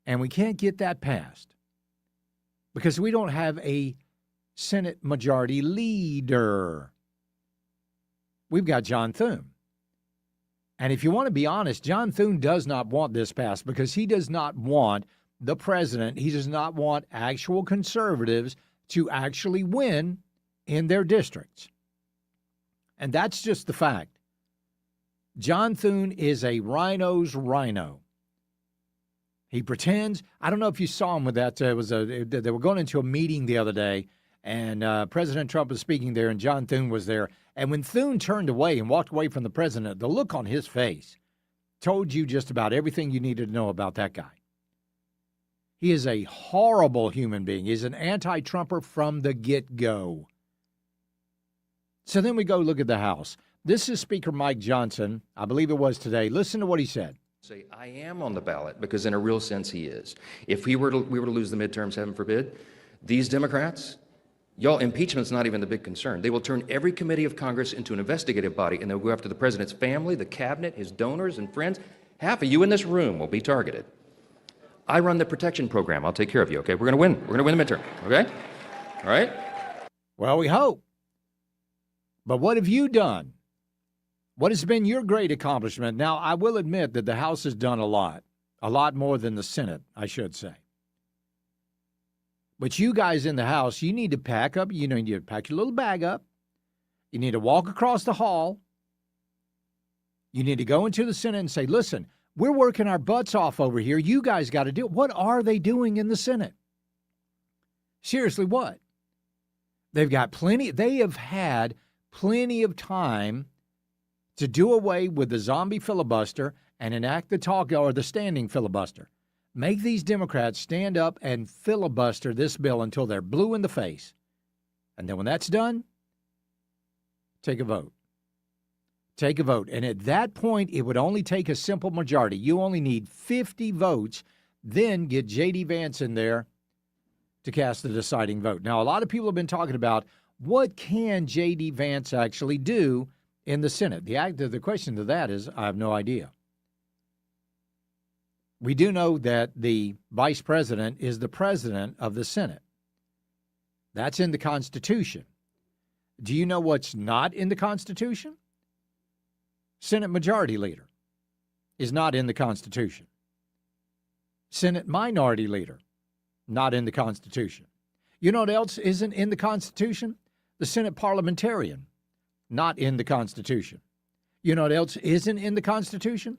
And we can't get that passed because we don't have a Senate majority leader. We've got John Thune. And if you want to be honest, John Thune does not want this passed because he does not want the president, he does not want actual conservatives to actually win in their districts. And that's just the fact. John Thune is a rhino's rhino. He pretends. I don't know if you saw him with that. They were going into a meeting the other day, and President Trump was speaking there, and John Thune was there. And when Thune turned away and walked away from the president, the look on his face told you just about everything you needed to know about that guy. He is a horrible human being. He's an anti-Trumper from the get-go. So then we go look at the House. This is Speaker Mike Johnson. I believe it was today. Listen to what he said. Say, I am on the ballot because in a real sense he is. If we were to lose the midterms, heaven forbid, these Democrats, y'all, impeachment's not even the big concern. They will turn every committee of Congress into an investigative body, and they'll go after the president's family, the cabinet, his donors and friends. Half of you in this room will be targeted. I run the protection program. I'll take care of you, okay? We're going to win. We're going to win the midterm, okay? All right? Well, we hope. But what have you done? What has been your great accomplishment? Now, I will admit that the House has done a lot more than the Senate, I should say. But you guys in the House, you need to pack up. You need to pack your little bag up. You need to walk across the hall. You need to go into the Senate and say, listen, we're working our butts off over here. You guys got to do it. What are they doing in the Senate? Seriously, what? They have had plenty of time to do away with the zombie filibuster and enact the standing filibuster. Make these Democrats stand up and filibuster this bill until they're blue in the face. And then when that's done, take a vote. Take a vote. And at that point, it would only take a simple majority. You only need 50 votes, then get J.D. Vance in there to cast the deciding vote. Now, a lot of people have been talking about what can J.D. Vance actually do in the Senate. The question to that is, I have no idea. We do know that the vice president is the president of the Senate. That's in the Constitution. Do you know what's not in the Constitution? Senate Majority Leader is not in the Constitution. Senate Minority Leader, not in the Constitution. You know what else isn't in the Constitution? The Senate Parliamentarian, not in the Constitution. You know what else isn't in the Constitution?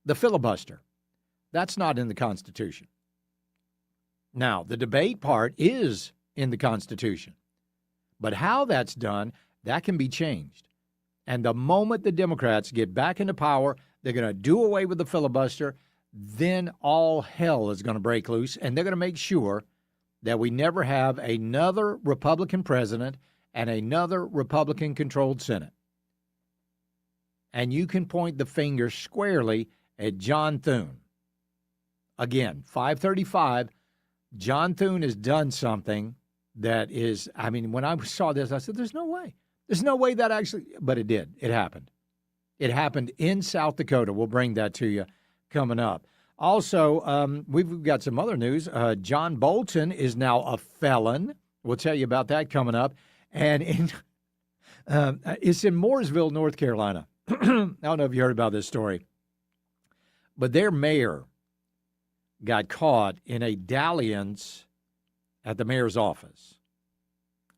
The filibuster. That's not in the Constitution. Now, the debate part is in the Constitution. But how that's done, that can be changed. And the moment the Democrats get back into power, they're going to do away with the filibuster. then all hell is going to break loose, and they're going to make sure that we never have another Republican president and another Republican-controlled Senate. And you can point the finger squarely at John Thune. Again, 535, John Thune has done something that is, I mean, when I saw this, I said, there's no way. There's no way that actually, but it did. It happened. It happened in South Dakota. We'll bring that to you coming up. Also, we've got some other news. John Bolton is now a felon. We'll tell you about that coming up. And it's in Mooresville, North Carolina. I don't know if you heard about this story, but their mayor got caught in a dalliance at the mayor's office.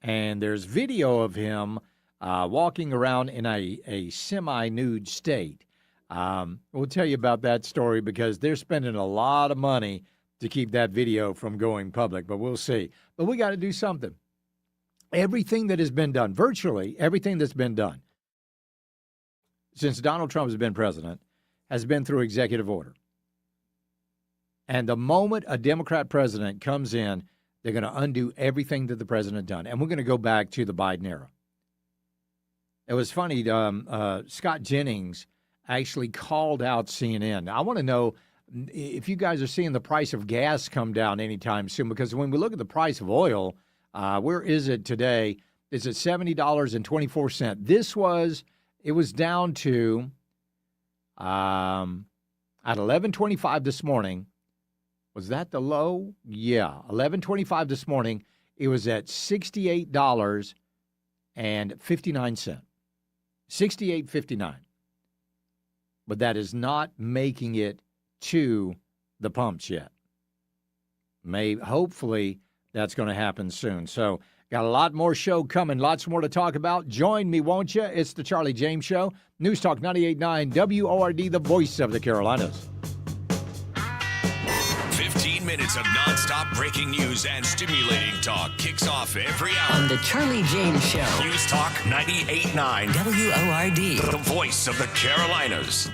And there's video of him walking around in a semi-nude state. We'll tell you about that story because they're spending a lot of money to keep that video from going public, but we'll see. But we got to do something. Everything that has been done, virtually everything that's been done since Donald Trump has been president, has been through executive order. And the moment a Democrat president comes in, they're going to undo everything that the president done. And we're going to go back to the Biden era. It was funny, Scott Jennings actually called out CNN. I want to know if you guys are seeing the price of gas come down anytime soon, because when we look at the price of oil, where is it today? It's at $70.24. It was down to at 11:25 this morning. Was that the low? Yeah, 11:25 this morning. It was at $68.59. $68.59. But that is not making it to the pumps yet. Hopefully that's going to happen soon. So got a lot more show coming, lots more to talk about. Join me, won't you? It's the Charlie James Show. News Talk 98.9 WORD, the voice of the Carolinas. 15 minutes of nonstop breaking news and stimulating talk kicks off every hour On the Charlie James Show. News Talk 98.9 WORD. the voice of the Carolinas.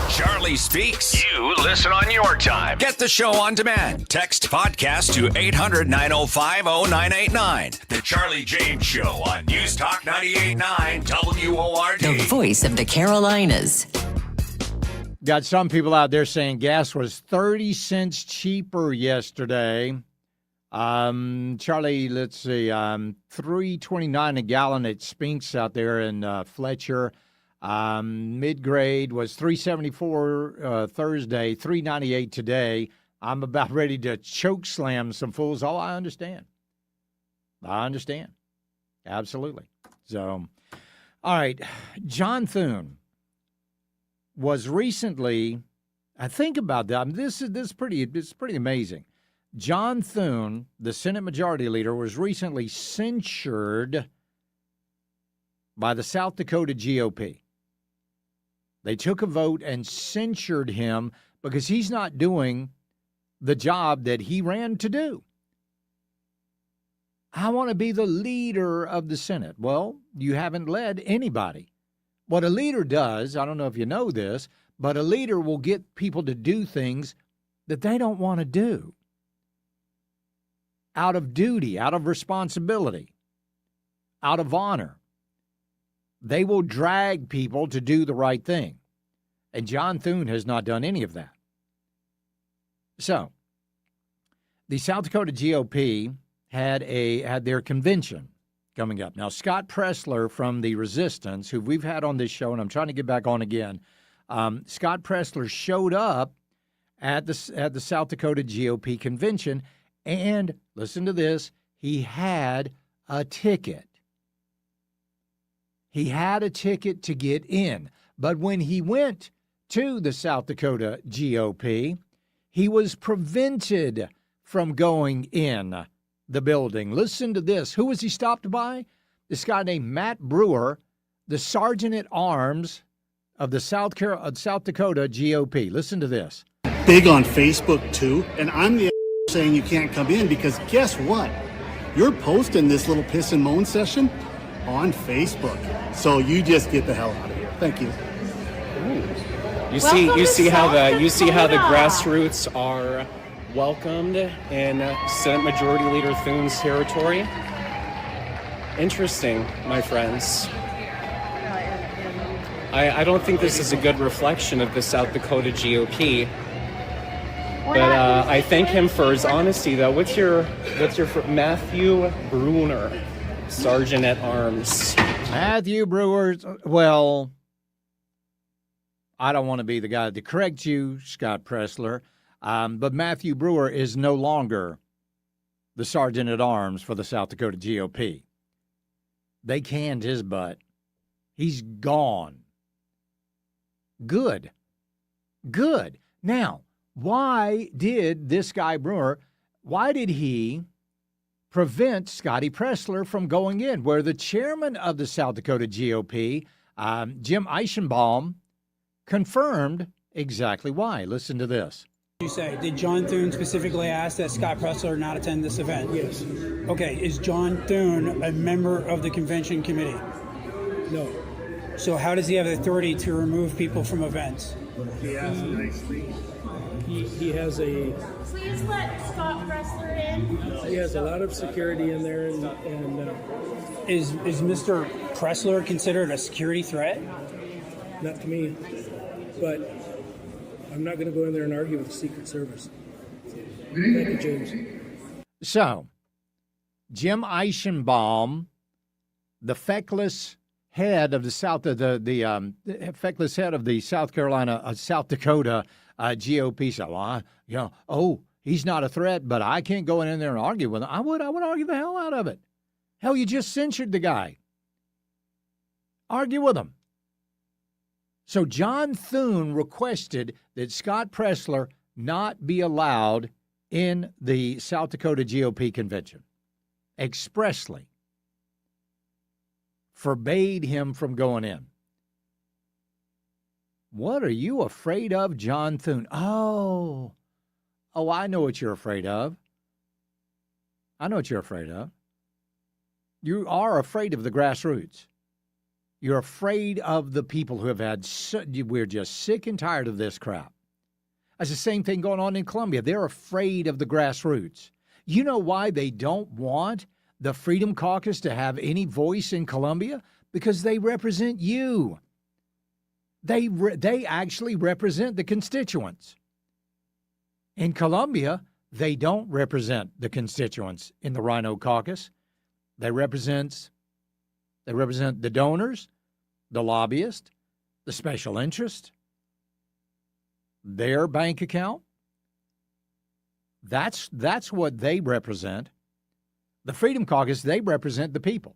Charlie Speaks. You listen on your time. Get the show on demand. Text podcast to 800-905-0989. The Charlie James Show on News Talk 98.9 WORD. The voice of the Carolinas. Got some people out there saying gas was 30 cents cheaper yesterday. Charlie, let's see, $3.29 a gallon at Spinks out there in Fletcher. Mid-grade was $3.74 Thursday, $3.98 today. I'm about ready to choke slam some fools. Oh, I understand. Absolutely. So, all right, John Thune was recently, I think about that. This is pretty amazing. John Thune, the Senate Majority Leader, was recently censured by the South Dakota GOP. They took a vote and censured him because he's not doing the job that he ran to do. I want to be the leader of the Senate. Well, you haven't led anybody. What a leader does, I don't know if you know this, but a leader will get people to do things that they don't want to do. Out of duty, out of responsibility, out of honor. They will drag people to do the right thing. And John Thune has not done any of that. So, the South Dakota GOP had their convention coming up. Now, Scott Presler from the Resistance, who we've had on this show, and I'm trying to get back on again, Scott Presler showed up at the South Dakota GOP convention, and listen to this, he had a ticket. He had a ticket to get in. But when he went to the South Dakota GOP, he was prevented from going in the building. Listen to this. Who was he stopped by? This guy named Matt Brewer, the Sergeant at Arms of the South Dakota GOP. Listen to this. Big on Facebook, too, and I'm the saying you can't come in because guess what? You're posting this little piss and moan session on Facebook. So you just get the hell out of here. Thank you. You see how the grassroots are welcomed in Senate Majority Leader Thune's territory. Interesting, my friends. I don't think this is a good reflection of the South Dakota GOP. But I thank him for his honesty, though. What's your Matthew Bruner, Sergeant at Arms? Matthew Brewer, well, I don't want to be the guy to correct you, Scott Presler, but Matthew Brewer is no longer the Sergeant at Arms for the South Dakota GOP. They canned his butt. He's gone. Good. Now, why did this guy Brewer, why did he prevent Scotty Presler from going in, where the chairman of the South Dakota GOP, Jim Eichenbaum, confirmed exactly why. Listen to this. You say, did John Thune specifically ask that Scott Presler not attend this event? Yes. Okay, is John Thune a member of the convention committee? No. So how does he have the authority to remove people from events? He has he has a. Please let Scott Presler in. He has a lot of security in there, and Is Mr. Presler considered a security threat? not to me, but I'm not going to go in there and argue with the Secret Service. Thank you, James. So, Jim Eichenbaum, the feckless head of the feckless head of the South Dakota GOP, said, he's not a threat, but I can't go in there and argue with him. I would argue the hell out of it. Hell, you just censured the guy. Argue with him. So John Thune requested that Scott Presler not be allowed in the South Dakota GOP convention. Expressly forbade him from going in. What are you afraid of, John Thune? Oh, I know what you're afraid of. You are afraid of the grassroots. You're afraid of the people who have had, we're just sick and tired of this crap. That's the same thing going on in Colombia. They're afraid of the grassroots. You know why they don't want the Freedom Caucus to have any voice in Colombia? Because they represent you. They actually represent the constituents. In Colombia, they don't represent the constituents in the Rhino Caucus. They represent the donors, the lobbyists, the special interest, their bank account. That's what they represent. The Freedom Caucus, they represent the people.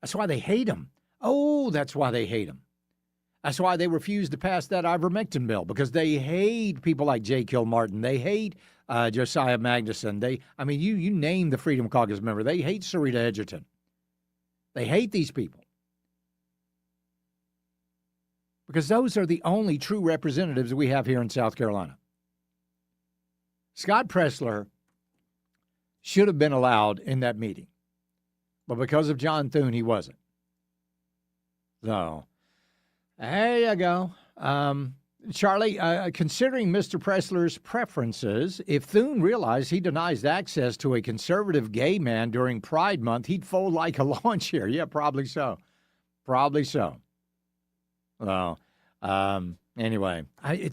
That's why they hate them. Oh, that's why they hate them. That's why they refused to pass that ivermectin bill, because they hate people like Jay Kilmartin. They hate Josiah Magnuson. You name the Freedom Caucus member. They hate Sarita Edgerton. They hate these people because those are the only true representatives we have here in South Carolina. Scott Presler should have been allowed in that meeting, but because of John Thune, he wasn't. So, there you go. Charlie, considering Mr. Presler's preferences, if Thune realized he denies access to a conservative gay man during Pride Month, he'd fold like a lawn chair. Yeah, probably so. Probably so. Well, anyway, I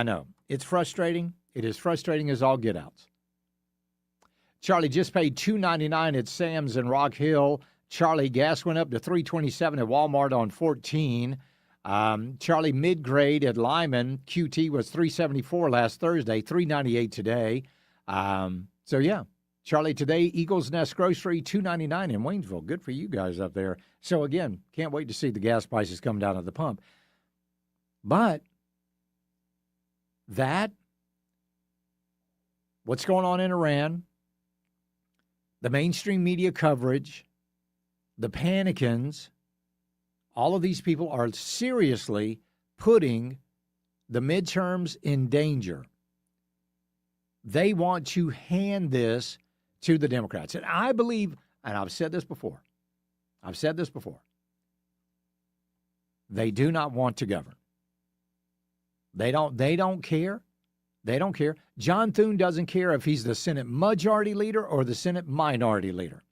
know. It's frustrating. It is frustrating as all get-outs. Charlie just paid $2.99 at Sam's in Rock Hill. Charlie, gas went up to $3.27 at Walmart on 14. Charlie, mid-grade at Lyman, QT was $3.74 last Thursday, $3.98 today. Yeah, Charlie, today, Eagles Nest Grocery, $2.99 in Waynesville. Good for you guys up there. So, again, can't wait to see the gas prices come down at the pump. But what's going on in Iran, the mainstream media coverage, the panicans, all of these people are seriously putting the midterms in danger. They want to hand this to the Democrats. And I believe, and I've said this before, they do not want to govern. They don't care. They don't care. John Thune doesn't care if he's the Senate majority leader or the Senate minority leader.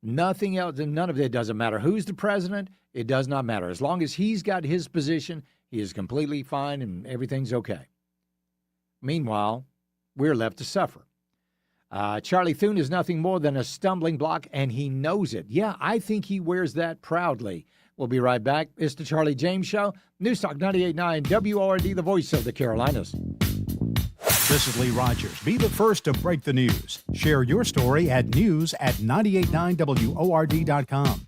Nothing else, none of it doesn't matter. Who's the president? It does not matter. As long as he's got his position, he is completely fine and everything's okay. Meanwhile, we're left to suffer. Charlie Thune is nothing more than a stumbling block, and he knows it. Yeah, I think he wears that proudly. We'll be right back. It's the Charlie James Show. News Talk 98.9 WORD, the voice of the Carolinas. This is Lee Rogers. Be the first to break the news. Share your story at news@989WORD.com.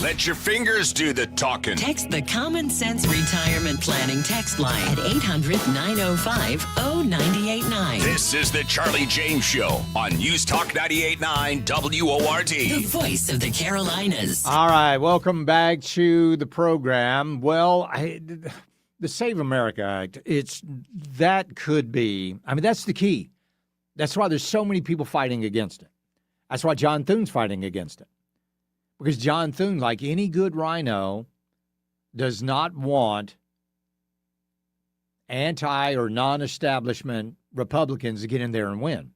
Let your fingers do the talking. Text the Common Sense Retirement Planning text line at 800-905-0989. This is the Charlie James Show on News Talk 98.9 WORD. The voice of the Carolinas. All right, welcome back to the program. Well, the Save America Act, that could be, that's the key. That's why there's so many people fighting against it. That's why John Thune's fighting against it. Because John Thune, like any good rhino, does not want anti- or non-establishment Republicans to get in there and win.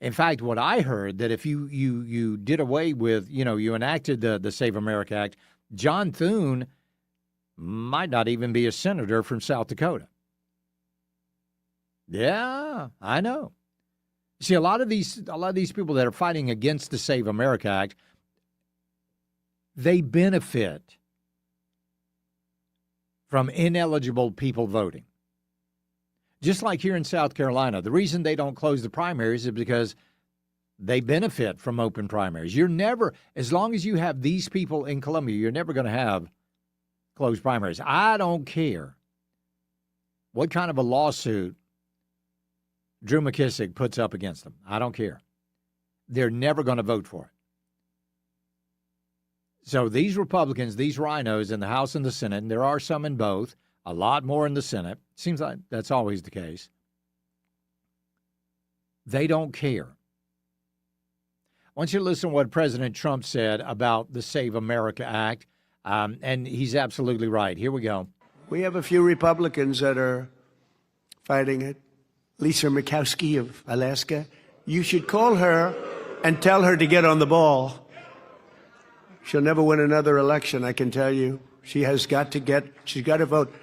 In fact, what I heard, that if you did away with, you enacted the Save America Act, John Thune might not even be a senator from South Dakota. Yeah, I know. See, a lot of these people that are fighting against the Save America Act, they benefit from ineligible people voting. Just like here in South Carolina, the reason they don't close the primaries is because they benefit from open primaries. You're never, as long as you have these people in Columbia, you're never going to have closed primaries. I don't care what kind of a lawsuit Drew McKissick puts up against them. I don't care. They're never going to vote for it. So these Republicans, these rhinos in the House and the Senate, and there are some in both, a lot more in the Senate. Seems like that's always the case. They don't care. I want you to listen to what President Trump said about the Save America Act, and he's absolutely right. Here we go. We have a few Republicans that are fighting it. Lisa Murkowski of Alaska. You should call her and tell her to get on the ball. She'll never win another election, I can tell you. She's got to vote.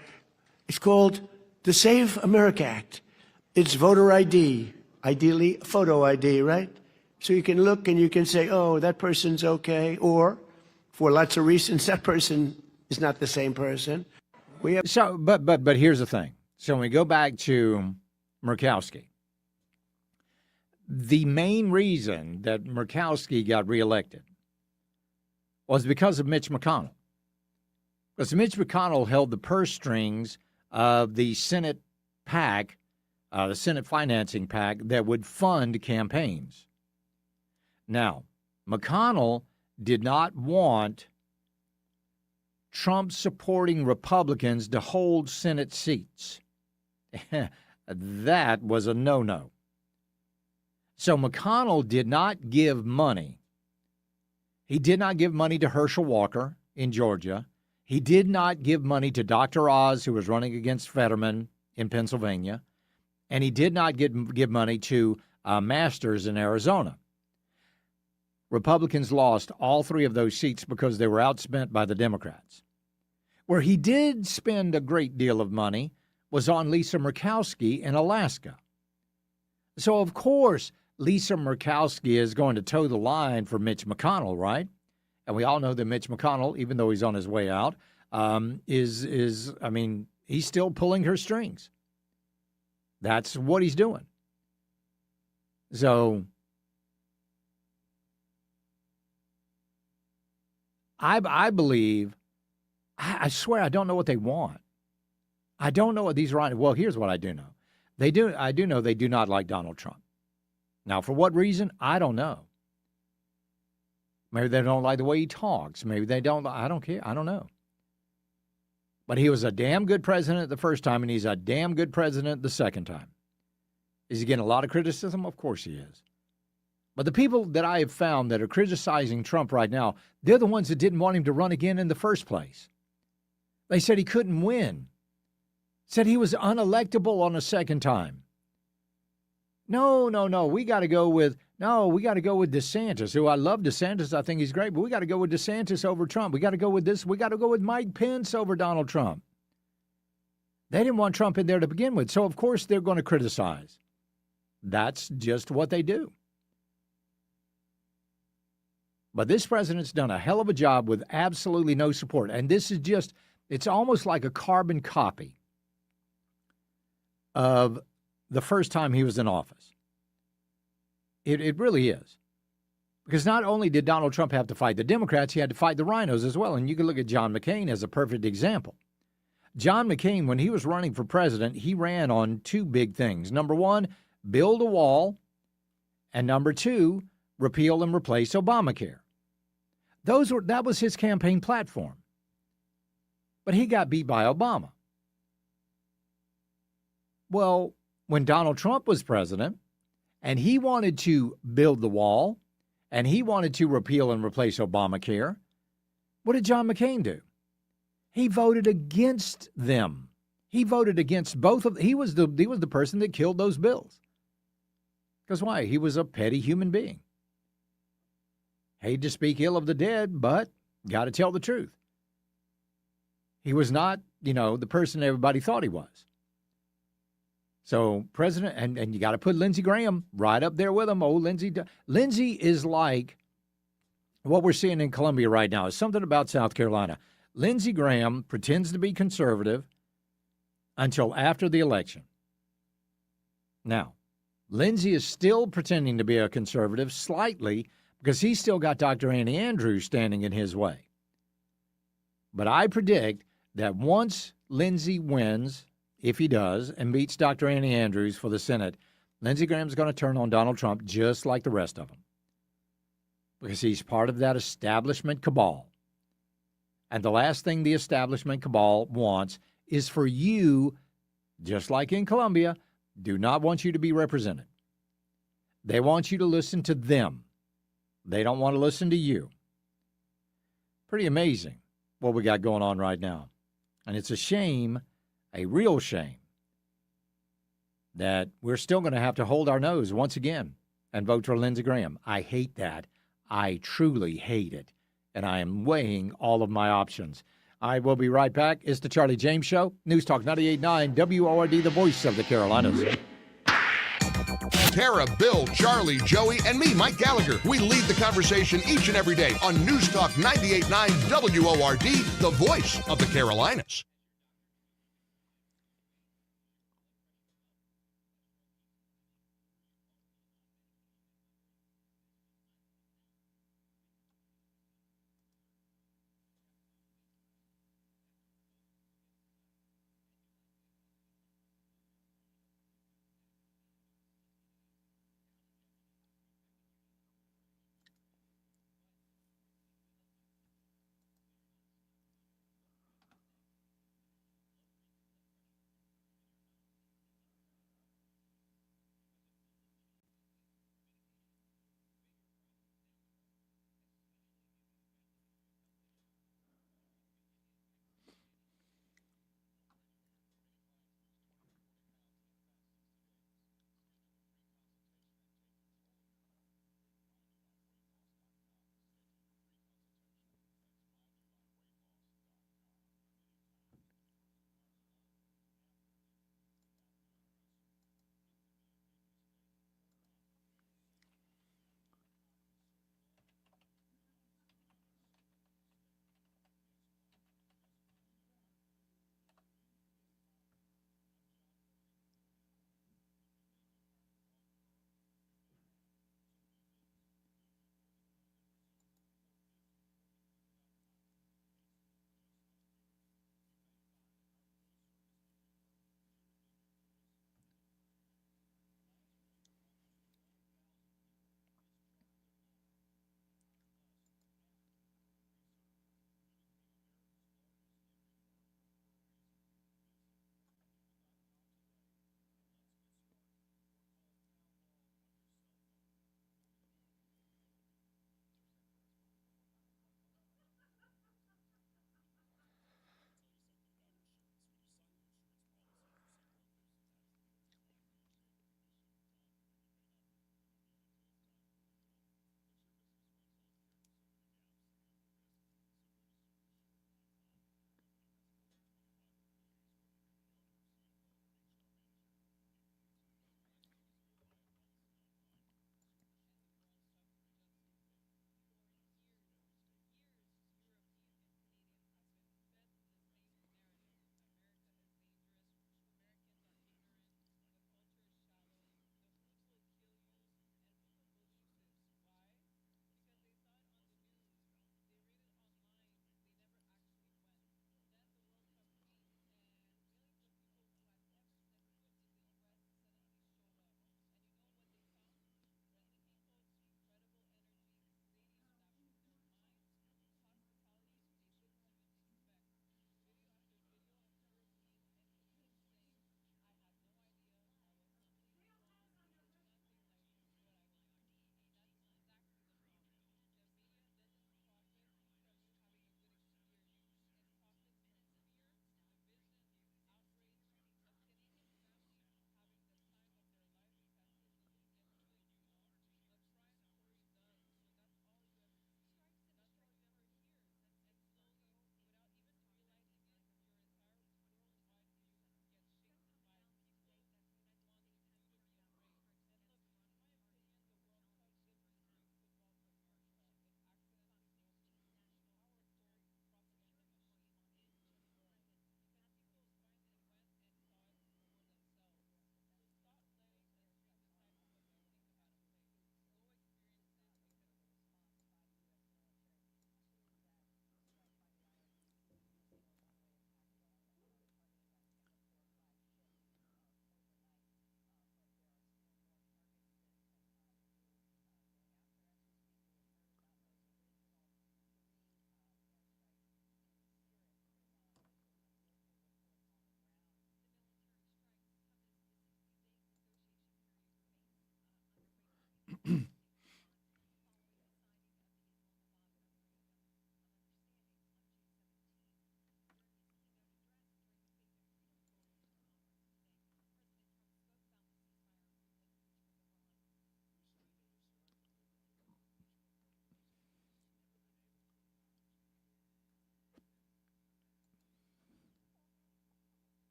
It's called the Save America Act. It's voter ID, ideally photo ID, right? So you can look and you can say, oh, that person's okay. Or, for lots of reasons, that person is not the same person. But here's the thing. So when we go back to Murkowski, the main reason that Murkowski got reelected was because of Mitch McConnell. Because Mitch McConnell held the purse strings of the Senate PAC, the Senate financing PAC, that would fund campaigns. Now, McConnell did not want Trump-supporting Republicans to hold Senate seats. That was a no-no. So McConnell did not give money. He did not give money to Herschel Walker in Georgia. He did not give money to Dr. Oz, who was running against Fetterman in Pennsylvania. And he did not give money to Masters in Arizona. Republicans lost all three of those seats because they were outspent by the Democrats. Where he did spend a great deal of money was on Lisa Murkowski in Alaska. So, of course, Lisa Murkowski is going to toe the line for Mitch McConnell, right? And we all know that Mitch McConnell, even though he's on his way out, he's still pulling her strings. That's what he's doing. So I believe, I swear I don't know what they want. I don't know what these are. Well, here's what I do know. I do know they do not like Donald Trump. Now, for what reason? I don't know. Maybe they don't like the way he talks. Maybe they don't. I don't care. I don't know. But he was a damn good president the first time, and he's a damn good president the second time. Is he getting a lot of criticism? Of course he is. But the people that I have found that are criticizing Trump right now, they're the ones that didn't want him to run again in the first place. They said he couldn't win. Said he was unelectable on a second time. No. We got to go with DeSantis, who I love DeSantis. I think he's great, but we got to go with DeSantis over Trump. We got to go with this. We got to go with Mike Pence over Donald Trump. They didn't want Trump in there to begin with, so of course they're going to criticize. That's just what they do. But this president's done a hell of a job with absolutely no support. And this is just, it's almost like a carbon copy of the first time he was in office. It really is. Because not only did Donald Trump have to fight the Democrats, he had to fight the rhinos as well. And you can look at John McCain as a perfect example. John McCain, when he was running for president, he ran on two big things. Number one, build a wall. And number two, repeal and replace Obamacare. That was his campaign platform. But he got beat by Obama. Well, when Donald Trump was president and he wanted to build the wall and he wanted to repeal and replace Obamacare, what did John McCain do? He voted against them. He voted against both of them. He was the person that killed those bills. Because why? He was a petty human being. Hate to speak ill of the dead, but got to tell the truth. He was not, the person everybody thought he was. So president, and you got to put Lindsey Graham right up there with him. Oh, Lindsey. Lindsey is like what we're seeing in Columbia right now. Is something about South Carolina. Lindsey Graham pretends to be conservative until after the election. Now, Lindsey is still pretending to be a conservative slightly because he's still got Dr. Annie Andrews standing in his way. But I predict that once Lindsey wins, if he does, and beats Dr. Annie Andrews for the Senate, Lindsey Graham's going to turn on Donald Trump just like the rest of them because he's part of that establishment cabal. And the last thing the establishment cabal wants is for you, just like in Columbia, do not want you to be represented. They want you to listen to them. They don't want to listen to you. Pretty amazing what we got going on right now. And it's a shame, a real shame, that we're still going to have to hold our nose once again and vote for Lindsey Graham. I hate that. I truly hate it. And I am weighing all of my options. I will be right back. It's the Charlie James Show. News Talk 98.9 WORD, the voice of the Carolinas. Tara, Bill, Charlie, Joey, and me, Mike Gallagher. We lead the conversation each and every day on News Talk 98.9 WORD, the voice of the Carolinas.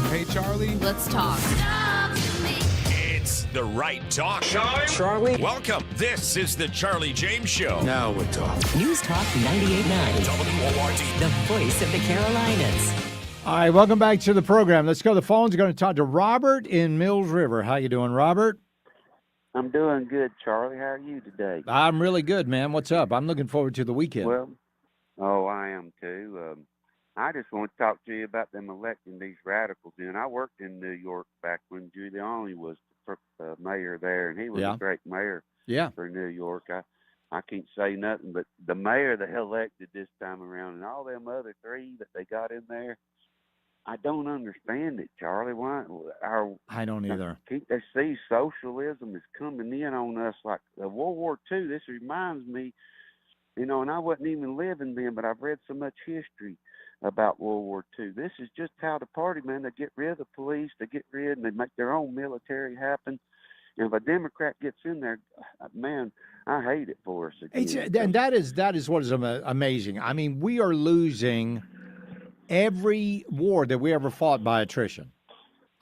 Hey, Charlie. Let's talk. It's the right talk. Charlie? Welcome. This is the Charlie James Show. Now we're talking. News Talk 98.9. WORD. The voice of the Carolinas. All right, welcome back to the program. Let's go to the phones. We're going to talk to Robert in Mills River. How you doing, Robert? I'm doing good, Charlie. How are you today? I'm really good, man. What's up? I'm looking forward to the weekend. Well, I am too. I just want to talk to you about them electing these radicals in. I worked in New York back when Giuliani was the mayor there, and he was a great mayor for New York. I can't say nothing, but the mayor they elected this time around and all them other three that they got in there, I don't understand it, Charlie. Why? I don't either. Can't they see socialism is coming in on us like World War II? This reminds me, and I wasn't even living then, but I've read so much history about World War II. This is just how the party, man, they get rid of the police, and they make their own military happen. And if a Democrat gets in there, man, I hate it for us again. And that is what is amazing. I mean, we are losing every war that we ever fought by attrition.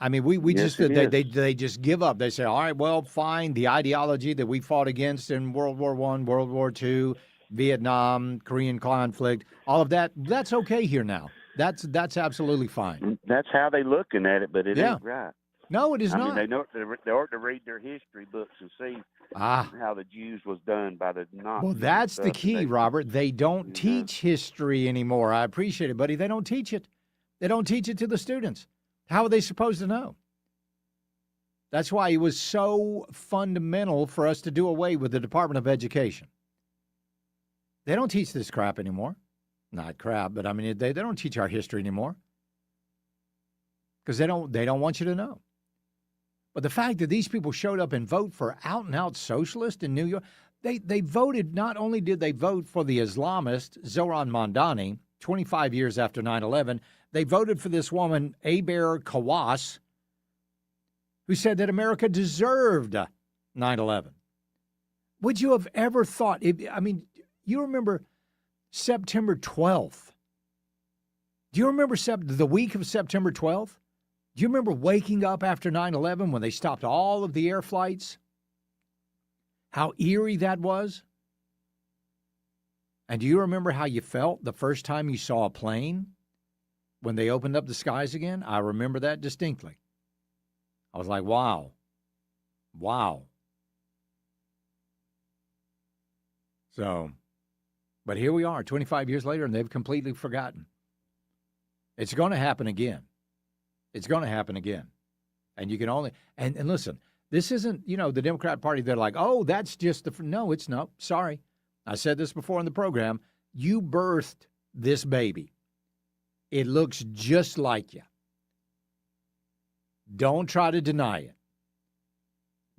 I mean, we Yes, just they just give up. They say, all right, well, fine. The ideology that we fought against in World War I, World War II, Vietnam, Korean conflict, all of that's okay here now. That's absolutely fine. That's how they looking at it, but it ain't right. No, it is I not. mean, they ought to read their history books and see how the Jews was done by the Nazis. Well, that's the key, Robert. They don't teach history anymore. I appreciate it, buddy. They don't teach it. They don't teach it to the students. How are they supposed to know? That's why it was so fundamental for us to do away with the Department of Education. They don't teach this crap anymore. Not crap, but I mean, they don't teach our history anymore because they don't want you to know. But the fact that these people showed up and vote for out-and-out socialist in New York, they voted, not only did they vote for the Islamist Zohran Mamdani 25 years after 9/11, they voted for this woman, Aber Kawas, who said that America deserved 9/11. Would you have ever thought, you remember September 12th. Do you remember the week of September 12th? Do you remember waking up after 9/11 when they stopped all of the air flights? How eerie that was? And do you remember how you felt the first time you saw a plane when they opened up the skies again? I remember that distinctly. I was like, wow. Wow. So, but here we are 25 years later, and they've completely forgotten. It's going to happen again. It's going to happen again. And you can only, and listen, this isn't, the Democrat Party. They're like, oh, that's just no, it's not. Sorry. I said this before in the program. You birthed this baby. It looks just like you. Don't try to deny it.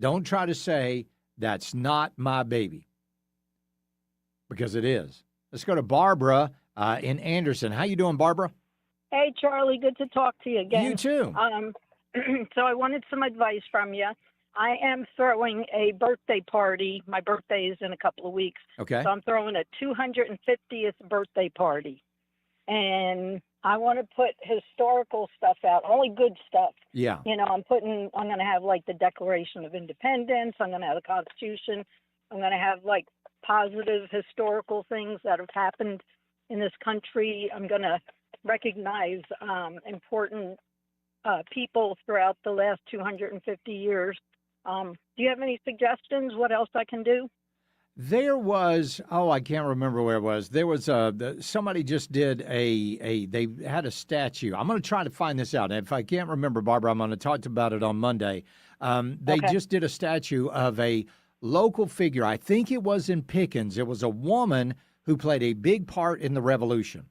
Don't try to say that's not my baby. Because it is. Let's go to Barbara in Anderson. How you doing, Barbara? Hey, Charlie. Good to talk to you again. You too. So I wanted some advice from you. I am throwing a birthday party. My birthday is in a couple of weeks. Okay. So I'm throwing a 250th birthday party. And I want to put historical stuff out, only good stuff. Yeah. I'm going to have like the Declaration of Independence. I'm going to have the Constitution. I'm going to have like positive historical things that have happened in this country. I'm going to recognize important people throughout the last 250 years. Do you have any suggestions? What else I can do? There was, I can't remember where it was. There was somebody just did they had a statue. I'm going to try to find this out. And if I can't remember, Barbara, I'm going to talk about it on Monday. They just did a statue of a local figure. I think it was in Pickens. It was a woman who played a big part in the Revolution.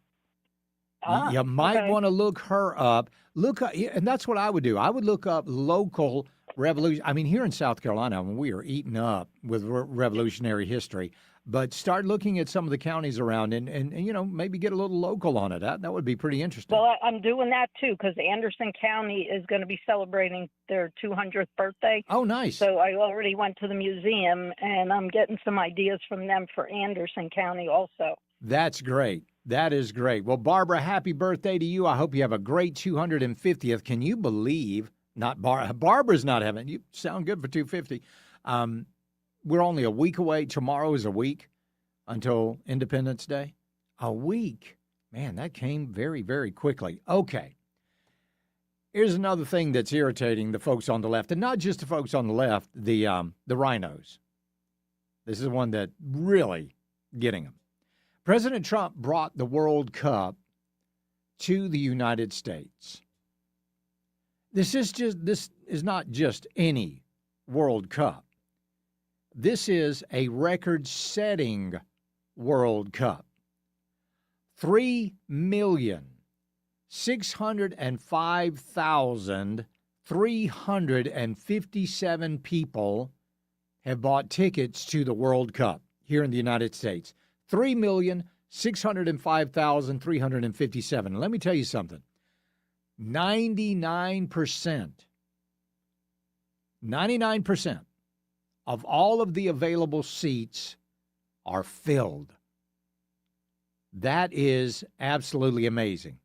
You might want to look her up. And that's what I would do. I would look up local revolution. I mean, here in South Carolina, we are eaten up with revolutionary history. But start looking at some of the counties around and maybe get a little local on it. That would be pretty interesting. Well, I'm doing that, too, because Anderson County is going to be celebrating their 200th birthday. Oh, nice. So I already went to the museum, and I'm getting some ideas from them for Anderson County also. That's great. That is great. Well, Barbara, happy birthday to you. I hope you have a great 250th. Can you believe, Barbara's not having, you sound good for 250. We're only a week away. Tomorrow is a week until Independence Day. A week. Man, that came very, very quickly. Okay. Here's another thing that's irritating the folks on the left, and not just the folks on the left, the rhinos. This is one that really getting them. President Trump brought the World Cup to the United States. This is not just any World Cup. This is a record-setting World Cup. 3,605,357 people have bought tickets to the World Cup here in the United States. 3,605,357. Let me tell you something. 99% of all of the available seats are filled. That is absolutely amazing.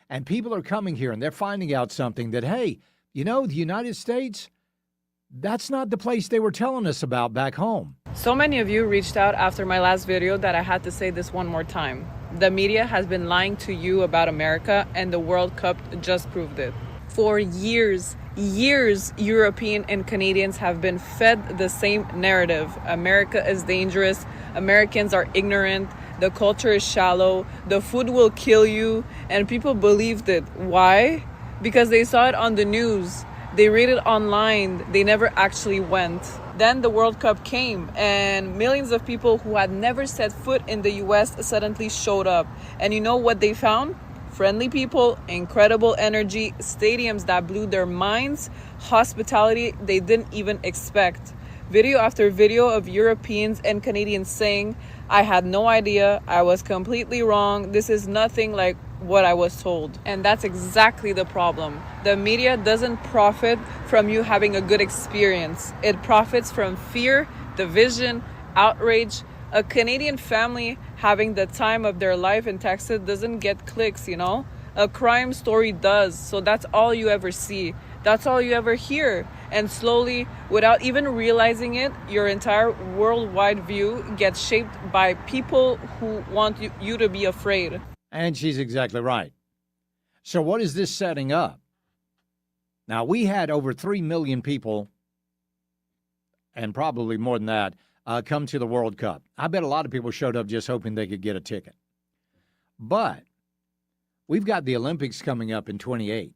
And people are coming here and they're finding out something that, hey, you know, the United States, that's not the place they were telling us about back home. So many of you reached out after my last video that I had to say this one more time. The media has been lying to you about America, and the World Cup just proved it. For years, European and Canadians have been fed the same narrative. America is dangerous. Americans are ignorant. The culture is shallow. The food will kill you. And people believed it. Why? Because they saw it on the news. They read it online. They never actually went. Then the World Cup came, and millions of people who had never set foot in the US suddenly showed up. And you know what they found? Friendly people, incredible energy, stadiums that blew their minds, hospitality they didn't even expect. Video after video of Europeans and Canadians saying, I had no idea, I was completely wrong, this is nothing like what I was told. And that's exactly the problem. The media doesn't profit from you having a good experience. It profits from fear, division, outrage. A Canadian family having the time of their life in Texas doesn't get clicks, you know? A crime story does. So that's all you ever see. That's all you ever hear. And slowly, without even realizing it, your entire worldwide view gets shaped by people who want you to be afraid. And she's exactly right. So what is this setting up? Now, we had over 3 million people, and probably more than that, come to the World Cup. I bet a lot of people showed up just hoping they could get a ticket. But we've got the Olympics coming up in 28.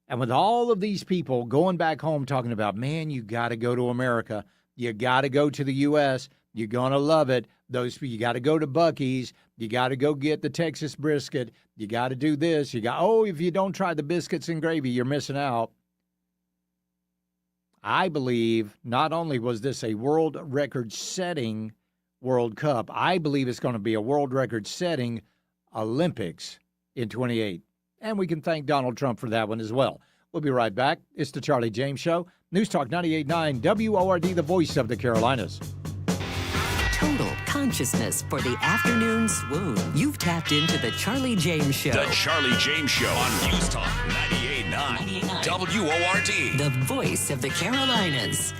And with all of these people going back home talking about, man, you got to go to America. You got to go to the U.S. You're going to love it. You got to go to Buc-ee's. You got to go get the Texas brisket. You got to do this. If you don't try the biscuits and gravy, you're missing out. I believe not only was this a world record-setting World Cup, I believe it's going to be a world record-setting Olympics in 28. And we can thank Donald Trump for that one as well. We'll be right back. It's the Charlie James Show. News Talk 98.9 WORD, the voice of the Carolinas. Total consciousness for the afternoon swoon. You've tapped into the Charlie James Show. The Charlie James Show on News Talk 98.9 WORD. The voice of the Carolinas.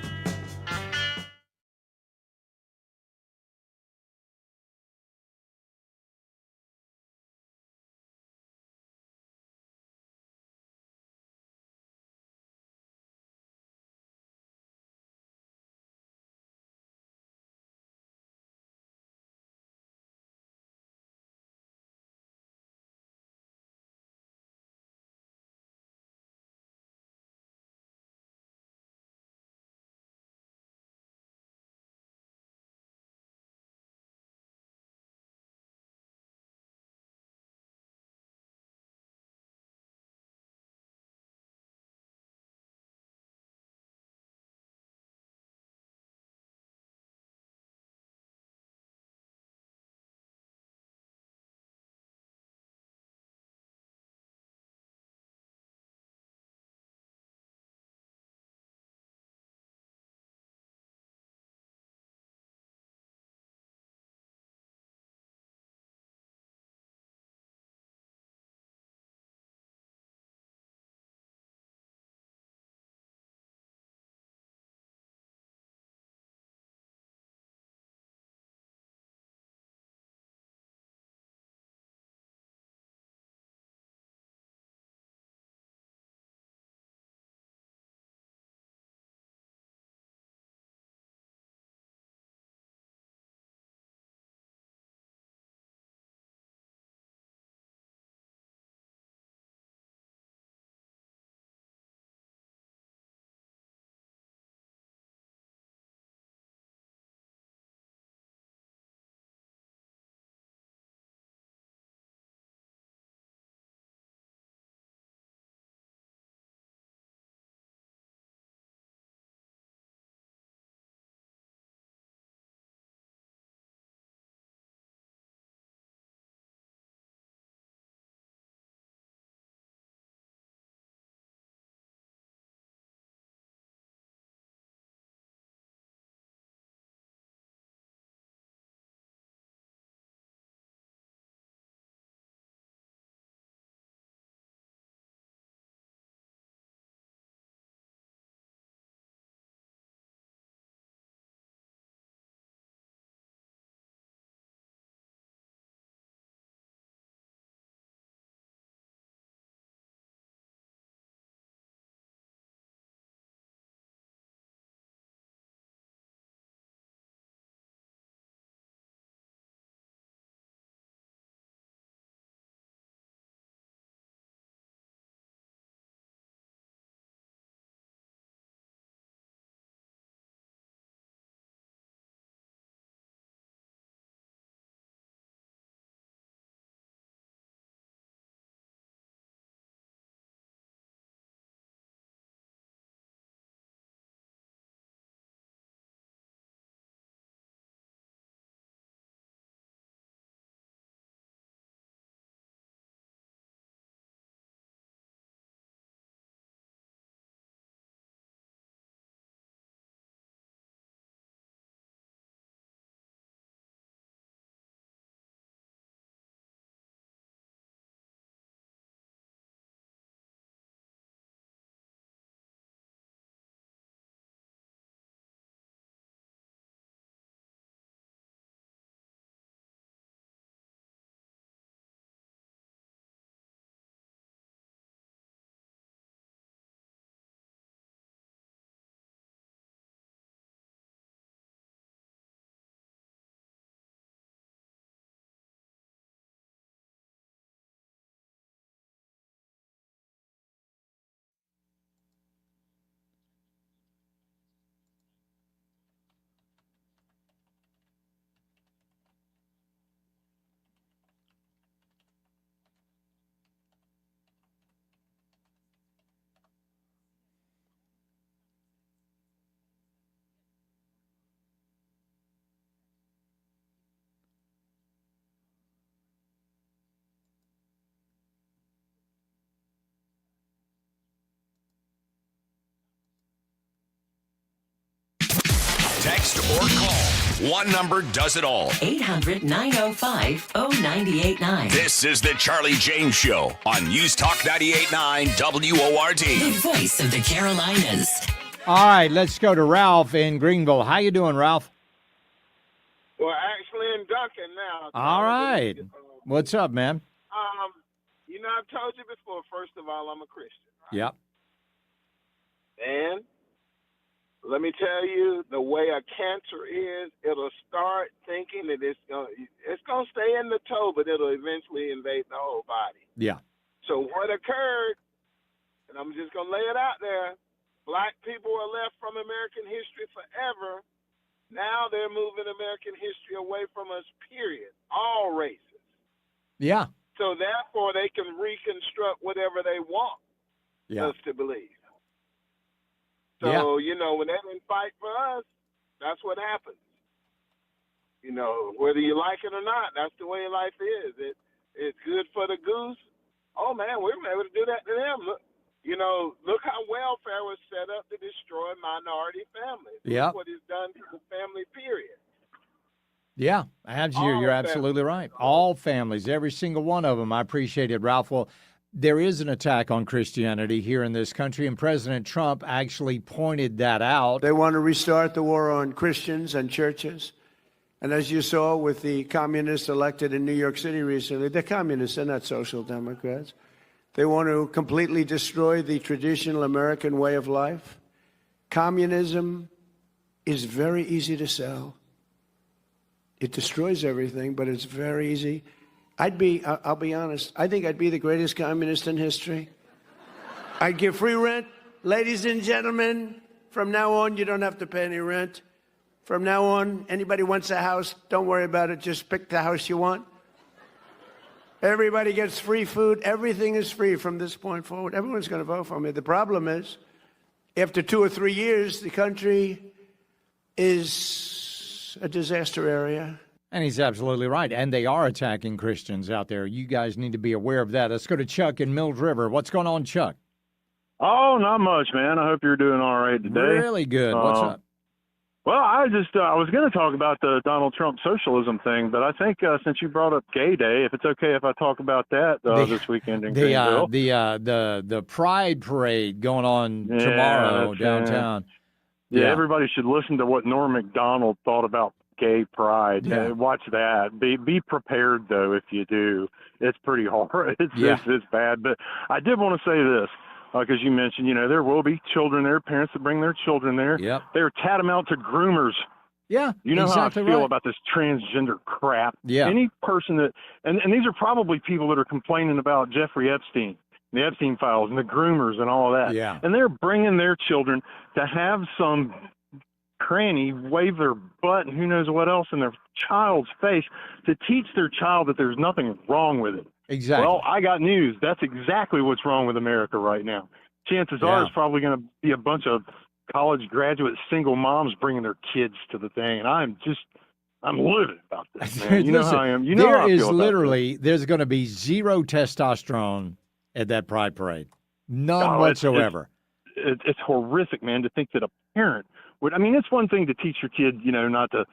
text, or call. One number does it all. 800-905-0989. This is the Charlie James Show on News Talk 98.9 WORD. The voice of the Carolinas. All right, let's go to Ralph in Greenville. How you doing, Ralph? Well, actually in Duncan now. All right. What's up, man? You know, I've told you before, first of all, I'm a Christian. Yep. And let me tell you, the way a cancer is, it'll start thinking that it's gonna stay in the toe, but it'll eventually invade the whole body. Yeah. So what occurred, and I'm just gonna lay it out there, black people were left from American history forever. Now they're moving American history away from us, period. All races. Yeah. So therefore they can reconstruct whatever they want us to believe. So, you know, when they didn't fight for us, that's what happens. You know, whether you like it or not, that's the way life is. It's good for the goose. Oh, man, we were able to do that to them. Look, you know, look how welfare was set up to destroy minority families. Yep. Look what it's done to the family, period. Yeah, you're absolutely right. All families, every single one of them. I appreciate it, Ralph. Well, there is an attack on Christianity here in this country, and President Trump actually pointed that out. They want to restart the war on Christians and churches. And as you saw with the communists elected in New York City recently, they're communists, they're not social democrats. They want to completely destroy the traditional American way of life. Communism is very easy to sell. It destroys everything, but it's very easy. I'll be honest, I think I'd be the greatest communist in history. I'd give free rent. Ladies and gentlemen, from now on, you don't have to pay any rent. From now on, anybody wants a house, don't worry about it. Just pick the house you want. Everybody gets free food. Everything is free from this point forward. Everyone's going to vote for me. The problem is, after 2 or 3 years, the country is a disaster area. And he's absolutely right. And they are attacking Christians out there. You guys need to be aware of that. Let's go to Chuck in Mills River. What's going on, Chuck? Oh, not much, man. I hope you're doing all right today. Really good. What's up? Well, I was going to talk about the Donald Trump socialism thing, but I think since you brought up Gay Day, if it's okay if I talk about that this weekend in Greenville. The Pride Parade going on tomorrow downtown. Yeah, everybody should listen to what Norm Macdonald thought about gay pride. Yeah. Watch that. Be prepared, though, if you do. It's pretty hard. It's bad. But I did want to say this. Because you mentioned, there will be children there, parents that bring their children there. Yep. They're tantamount to groomers. Yeah, you know exactly how I feel right. about this transgender crap. Yeah. Any person that, and these are probably people that are complaining about Jeffrey Epstein, the Epstein files, and the groomers and all of that. Yeah. And they're bringing their children to have some cranny wave their butt and who knows what else in their child's face to teach their child that there's nothing wrong with it. Exactly. Well, I got news. That's exactly what's wrong with America right now. Chances are it's probably going to be a bunch of college graduate single moms bringing their kids to the thing. And I'm livid about this, man. You know how I am. You know how I feel about there's going to be zero testosterone at that Pride Parade. None whatsoever. It's horrific, man, to think that a parent would. I mean, it's one thing to teach your kid, not to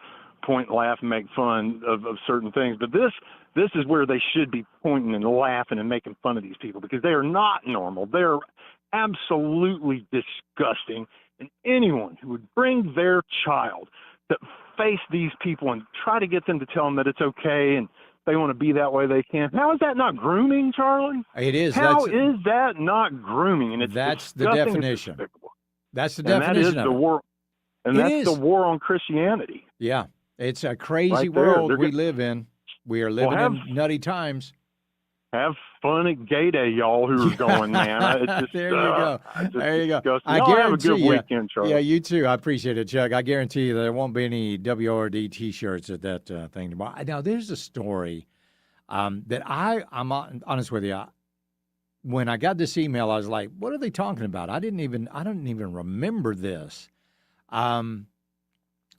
point, laugh, and make fun of certain things. But this is where they should be pointing and laughing and making fun of these people because they are not normal. They're absolutely disgusting. And anyone who would bring their child to face these people and try to get them to tell them that it's okay and they want to be that way, they can. How is that not grooming, Charlie? It is. How is that not grooming? And that's the disgusting. definition. That's the and definition that is of the war. And that's the war on Christianity. Yeah. It's a crazy Right there. world we live in. We are living in nutty times. Have fun at Gay Day, y'all who are going, man. There you go. There you go. I y'all have a good guarantee you. weekend, Charlie. Yeah, you too. I appreciate it, Chuck. I guarantee you there won't be any WRD T-shirts at that thing tomorrow. Now, there's a story that I'm honest with you. When I got this email, I was like, "What are they talking about?" I didn't even remember this.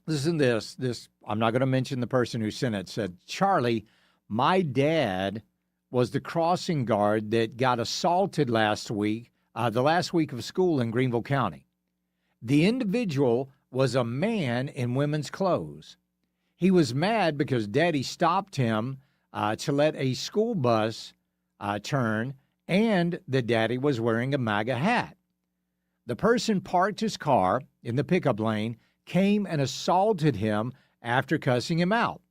Listen to this. I'm not going to mention the person who sent it. Said, Charlie, my dad was the crossing guard that got assaulted last week, the last week of school in Greenville County. The individual was a man in women's clothes. He was mad because Daddy stopped him to let a school bus turn, and the Daddy was wearing a MAGA hat. The person parked his car in the pickup lane, came and assaulted him after cussing him out.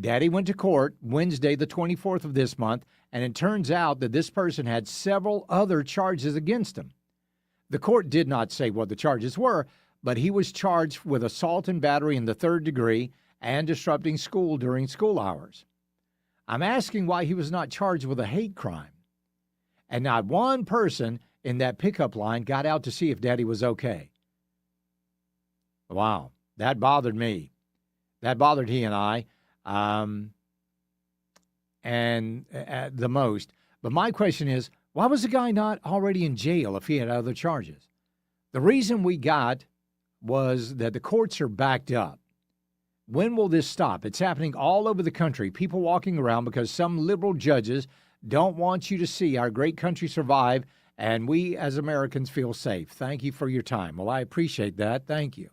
Daddy went to court Wednesday, the 24th of this month, and it turns out that this person had several other charges against him. The court did not say what the charges were, but he was charged with assault and battery in the 3rd degree and disrupting school during school hours. I'm asking why he was not charged with a hate crime. And not one person in that pickup line got out to see if Daddy was okay. Wow, that bothered me. That bothered he and I. The most. But my question is, why was the guy not already in jail if he had other charges? The reason we got was that the courts are backed up. When will this stop? It's happening all over the country. People walking around because some liberal judges don't want you to see our great country survive, and we as Americans feel safe. Thank you for your time. Well, I appreciate that. Thank you.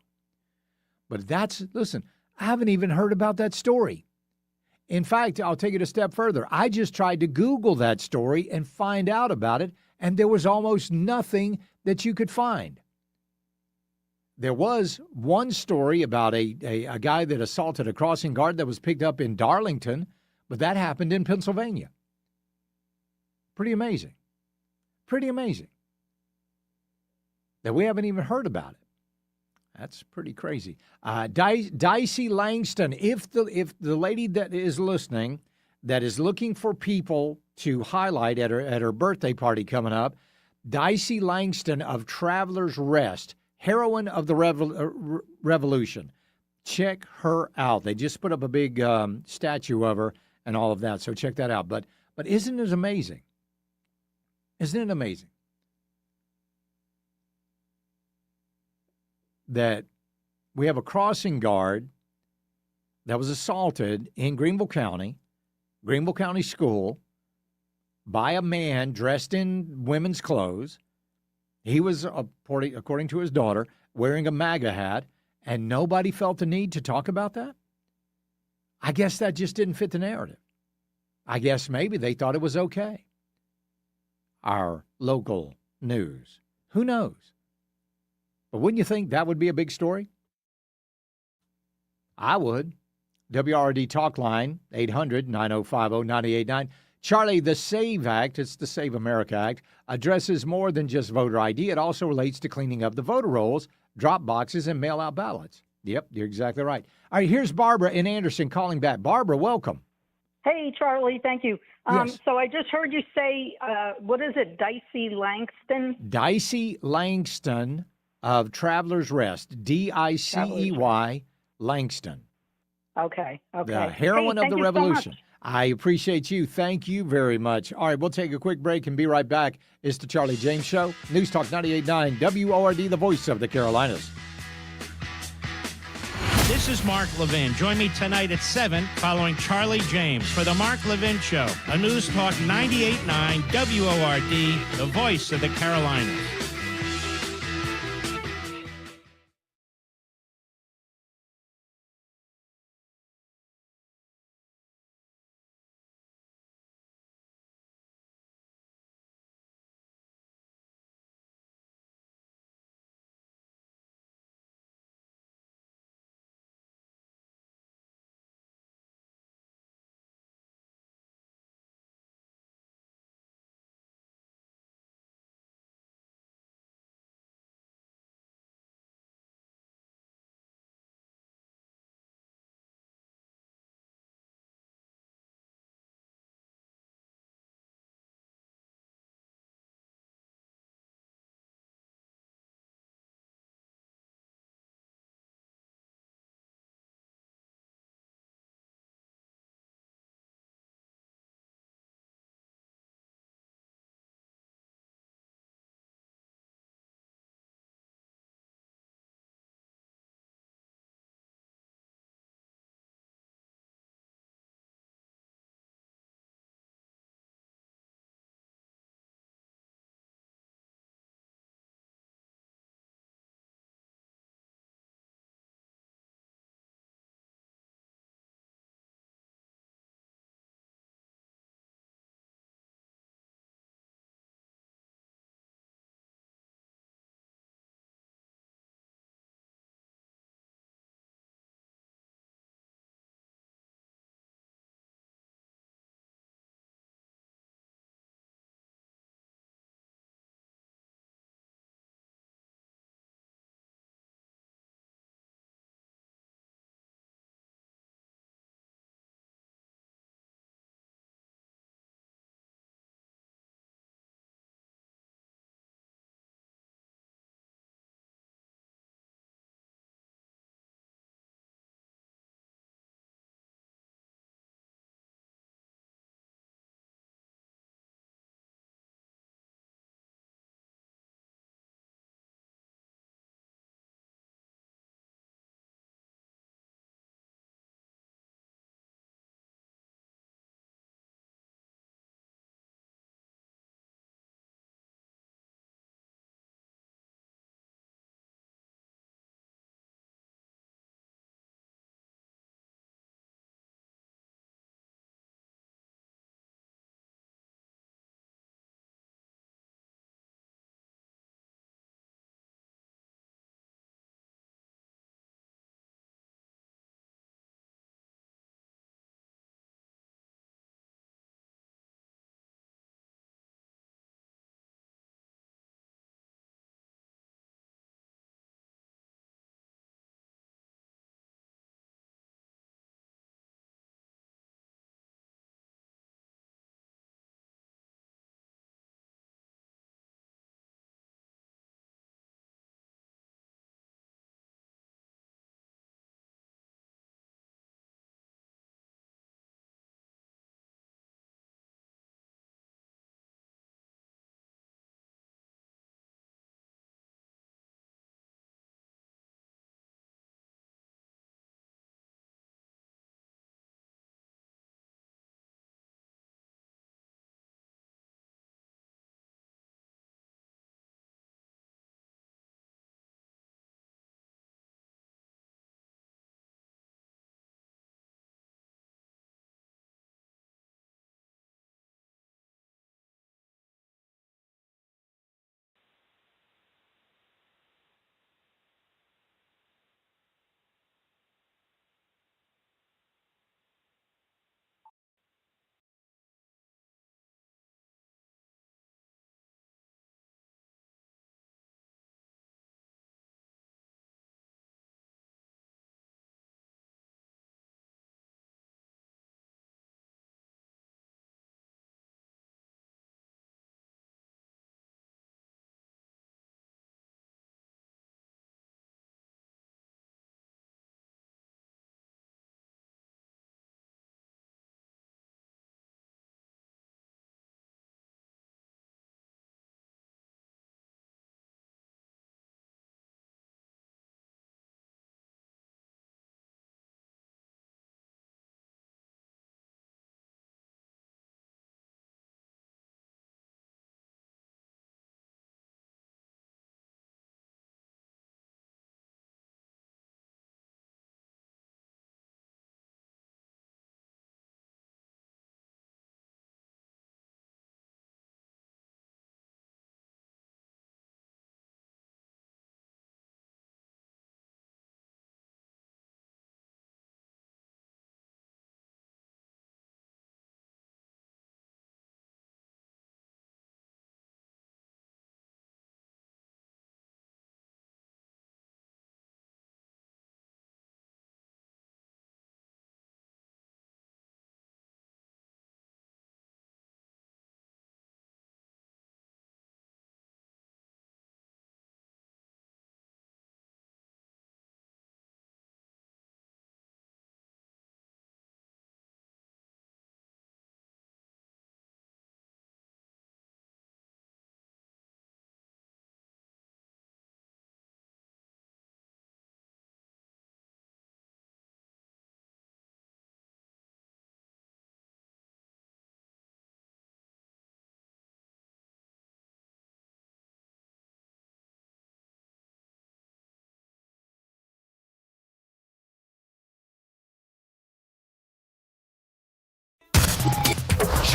But listen, I haven't even heard about that story. In fact, I'll take it a step further. I just tried to Google that story and find out about it, and there was almost nothing that you could find. There was one story about a guy that assaulted a crossing guard that was picked up in Darlington, but that happened in Pennsylvania. Pretty amazing. Pretty amazing that we haven't even heard about it. That's pretty crazy. Dicey Langston, if the lady that is listening, that is looking for people to highlight at her birthday party coming up, Dicey Langston of Traveler's Rest, heroine of the revolution. Check her out. They just put up a big statue of her and all of that, so check that out. But isn't it amazing? Isn't it amazing that we have a crossing guard that was assaulted in Greenville County School, by a man dressed in women's clothes? He was, according to his daughter, wearing a MAGA hat, and nobody felt the need to talk about that? I guess that just didn't fit the narrative. I guess maybe they thought it was okay. Our local news. Who knows? But wouldn't you think that would be a big story? I would. WRD Talk Line, 800-9050-989. Charlie, the SAVE Act, it's the Save America Act, addresses more than just voter ID. It also relates to cleaning up the voter rolls, drop boxes, and mail-out ballots. Yep, you're exactly right. All right, here's Barbara in Anderson calling back. Barbara, welcome. Hey, Charlie, thank you. Yes. So I just heard you say, what is it, Dicey Langston? Dicey Langston of Traveler's Rest, Dicey Langston. Okay. The heroine hey, of the revolution. So I appreciate you. Thank you very much. All right, we'll take a quick break and be right back. It's the Charlie James Show. News Talk 98.9 WORD, the voice of the Carolinas. This is Mark Levin. Join me tonight at 7 following Charlie James for the Mark Levin Show, a News Talk 98.9 WORD, the voice of the Carolinas.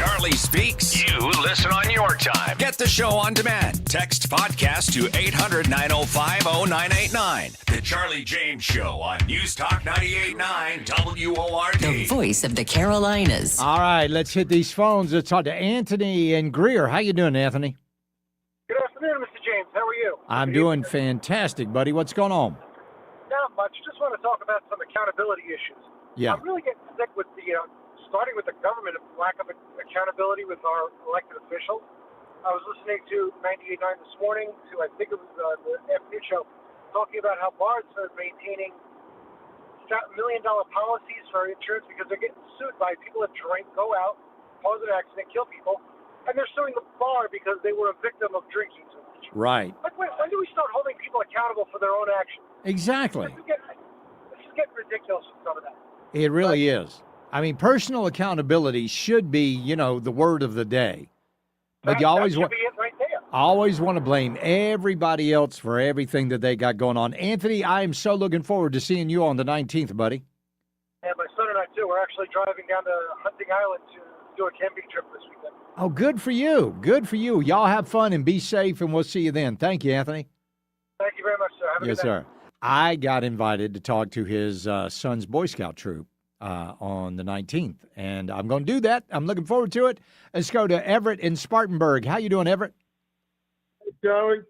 Charlie Speaks. You listen on your time. Get the show on demand. Text podcast to 800-905-0989. The Charlie James Show on News Talk 98.9 WORD. The voice of the Carolinas. All right, let's hit these phones. Let's talk to Anthony in Greer. How you doing, Anthony? Good afternoon, Mr. James. How are you? I'm doing fantastic, buddy. What's going on? Not much. Just want to talk about some accountability issues. Yeah. I'm really getting sick with the starting with the government and lack of accountability with our elected officials. I was listening to 98.9 this morning to, I think it was the afternoon show, talking about how bars are maintaining $1 million policies for insurance because they're getting sued by people that drink, go out, cause an accident, kill people, and they're suing the bar because they were a victim of drinking too much. Right. Like, when do we start holding people accountable for their own actions? Exactly. This is getting ridiculous with some of that. It really is. I mean, personal accountability should be, the word of the day. But you always want, be it right there. always want to blame everybody else for everything that they got going on. Anthony, I am so looking forward to seeing you on the 19th, buddy. And my son and I, too, we're actually driving down to Hunting Island to do a camping trip this weekend. Oh, good for you. Good for you. Y'all have fun and be safe, and we'll see you then. Thank you, Anthony. Thank you very much, sir. Have a Yes, good day. sir. I got invited to talk to his son's Boy Scout troop on the 19th, and I'm going to do that. I'm looking forward to it. Let's go to Everett in Spartanburg. How you doing, Everett? Hey, Charlie.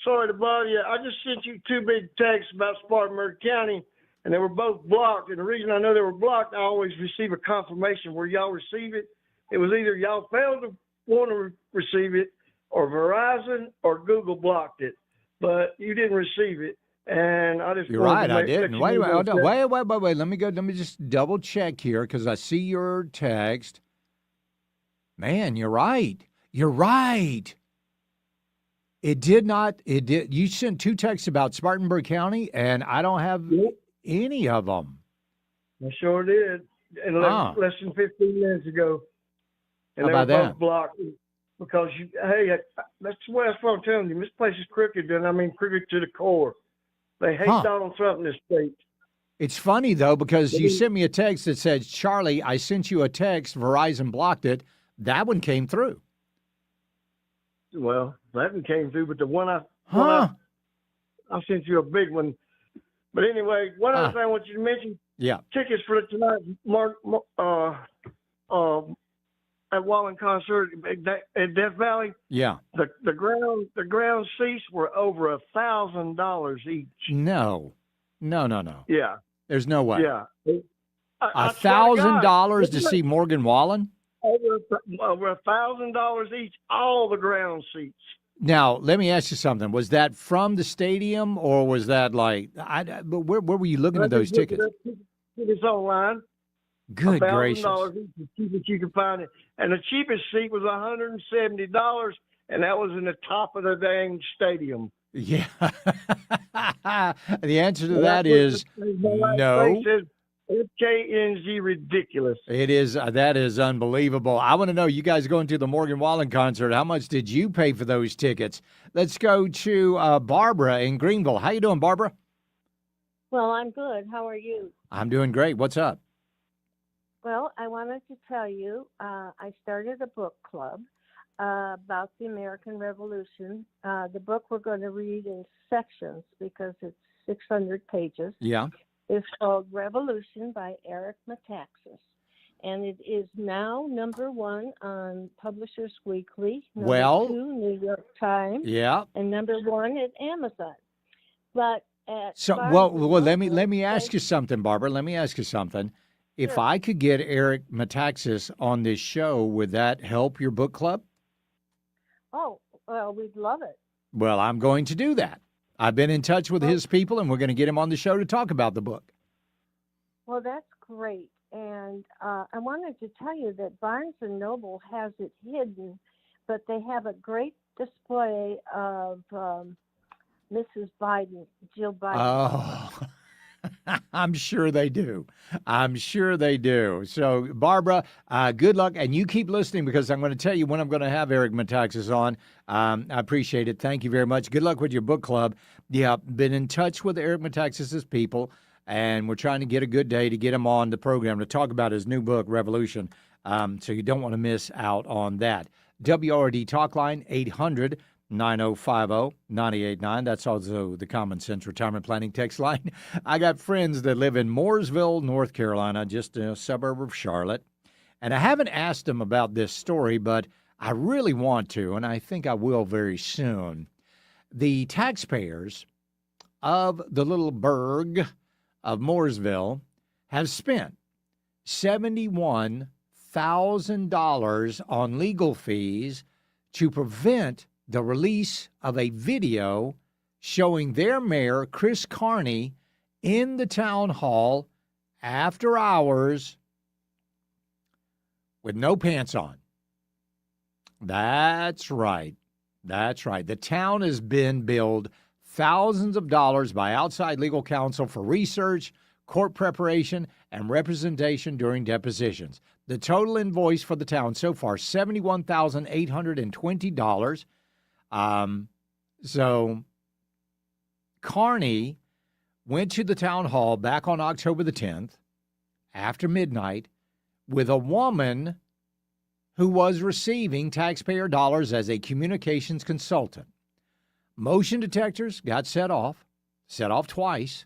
Sorry to bother you. I just sent you 2 big texts about Spartanburg County, and they were both blocked. And the reason I know they were blocked, I always receive a confirmation where y'all receive it. It was either y'all failed to want to receive it, or Verizon or Google blocked it. But you didn't receive it. And I just You're right, I didn't. Wait. Let me go. Let me just double check here because I see your text. Man, you're right. You're right. It did not. It did. You sent 2 texts about Spartanburg County, and I don't have any of them. I sure did. And less than 15 minutes ago. And How about they were that? both blocked because that's what I'm telling you. This place is crooked, and I mean crooked to the core. They hate Donald Trump in this state. It's funny, though, because you sent me a text that said, Charlie, I sent you a text. Verizon blocked it. That one came through. Well, that one came through, but the one I sent you a big one. But anyway, one other thing I want you to mention. Yeah. Tickets for tonight's at Wallen concert at Death Valley. Yeah. The ground seats were over $1,000 each. No. Yeah. There's no way. Yeah. $1,000 to see Morgan Wallen? Over $1,000 each, all the ground seats. Now, let me ask you something. Was that from the stadium, or was that but where were you looking at those tickets? It's online. Good gracious. $1,000 each, the cheapest you can find it. And the cheapest seat was $170, and that was in the top of the dang stadium. Yeah. The answer to that is no. FKNG ridiculous. It is. That is unbelievable. I want to know, you guys going to the Morgan Wallen concert, how much did you pay for those tickets? Let's go to Barbara in Greenville. How you doing, Barbara? Well, I'm good. How are you? I'm doing great. What's up? Well, I wanted to tell you, I started a book club about the American Revolution. The book we're going to read in sections because it's 600 pages. Yeah. It's called Revolution by Eric Metaxas. And it is now #1 on Publishers Weekly, #2 New York Times, Yeah. and #1 at Amazon. But let me ask you something, Barbara. Let me ask you something. If Sure. I could get Eric Metaxas on this show, would that help your book club? Oh, well, we'd love it. Well, I'm going to do that. I've been in touch with his people, and we're going to get him on the show to talk about the book. Well, that's great. And I wanted to tell you that Barnes & Noble has it hidden, but they have a great display of Mrs. Biden, Jill Biden. Oh, I'm sure they do. I'm sure they do. So, Barbara, good luck. And you keep listening because I'm going to tell you when I'm going to have Eric Metaxas on. I appreciate it. Thank you very much. Good luck with your book club. Yeah, been in touch with Eric Metaxas' people, and we're trying to get a good day to get him on the program to talk about his new book, Revolution. So you don't want to miss out on that. WRD Talk Line, 800-9050-989. That's also the Common Sense Retirement Planning text line. I got friends that live in Mooresville, North Carolina, just a suburb of Charlotte. And I haven't asked them about this story, but I really want to, and I think I will very soon. The taxpayers of the little burg of Mooresville have spent $71,000 on legal fees to prevent the release of a video showing their mayor, Chris Carney, in the town hall after hours with no pants on. That's right. That's right. The town has been billed thousands of dollars by outside legal counsel for research, court preparation, and representation during depositions. The total invoice for the town so far, $71,820. So Carney went to the town hall back on October the 10th after midnight with a woman who was receiving taxpayer dollars as a communications consultant. Motion detectors got set off twice,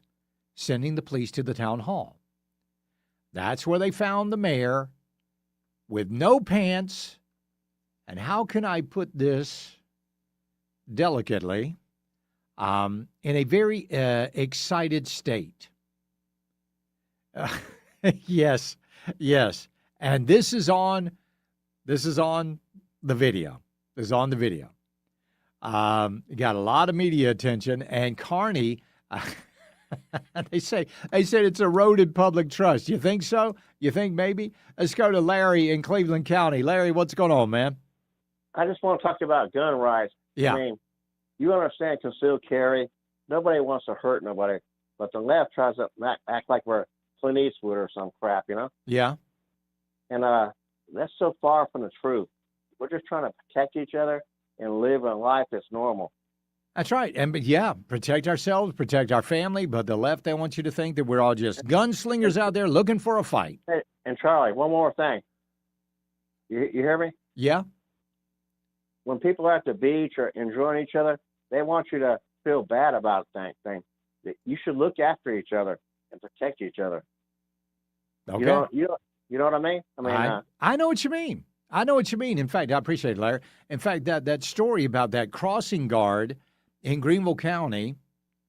sending the police to the town hall. That's where they found the mayor with no pants, and how can I put this delicately, in a very excited state. Yes. And this is on the video. This is on the video. Got a lot of media attention, and Carney, they said it's eroded public trust. You think so? You think maybe? Let's go to Larry in Cleveland County. Larry, what's going on, man? I just want to talk about gun rights. Yeah. I mean, you understand concealed carry. Nobody wants to hurt nobody, but the left tries to act like we're Clint Eastwood or some crap, you know? Yeah. And that's so far from the truth. We're just trying to protect each other and live a life that's normal. That's right. And protect ourselves, protect our family. But the left, they want you to think that we're all just gunslingers out there looking for a fight. Hey, and Charlie, one more thing. You hear me? Yeah. When people are at the beach or enjoying each other, they want you to feel bad about things. You should look after each other and protect each other. Okay. You know what I mean? I know what you mean. I know what you mean. In fact, I appreciate it, Larry. In fact, that story about that crossing guard in Greenville County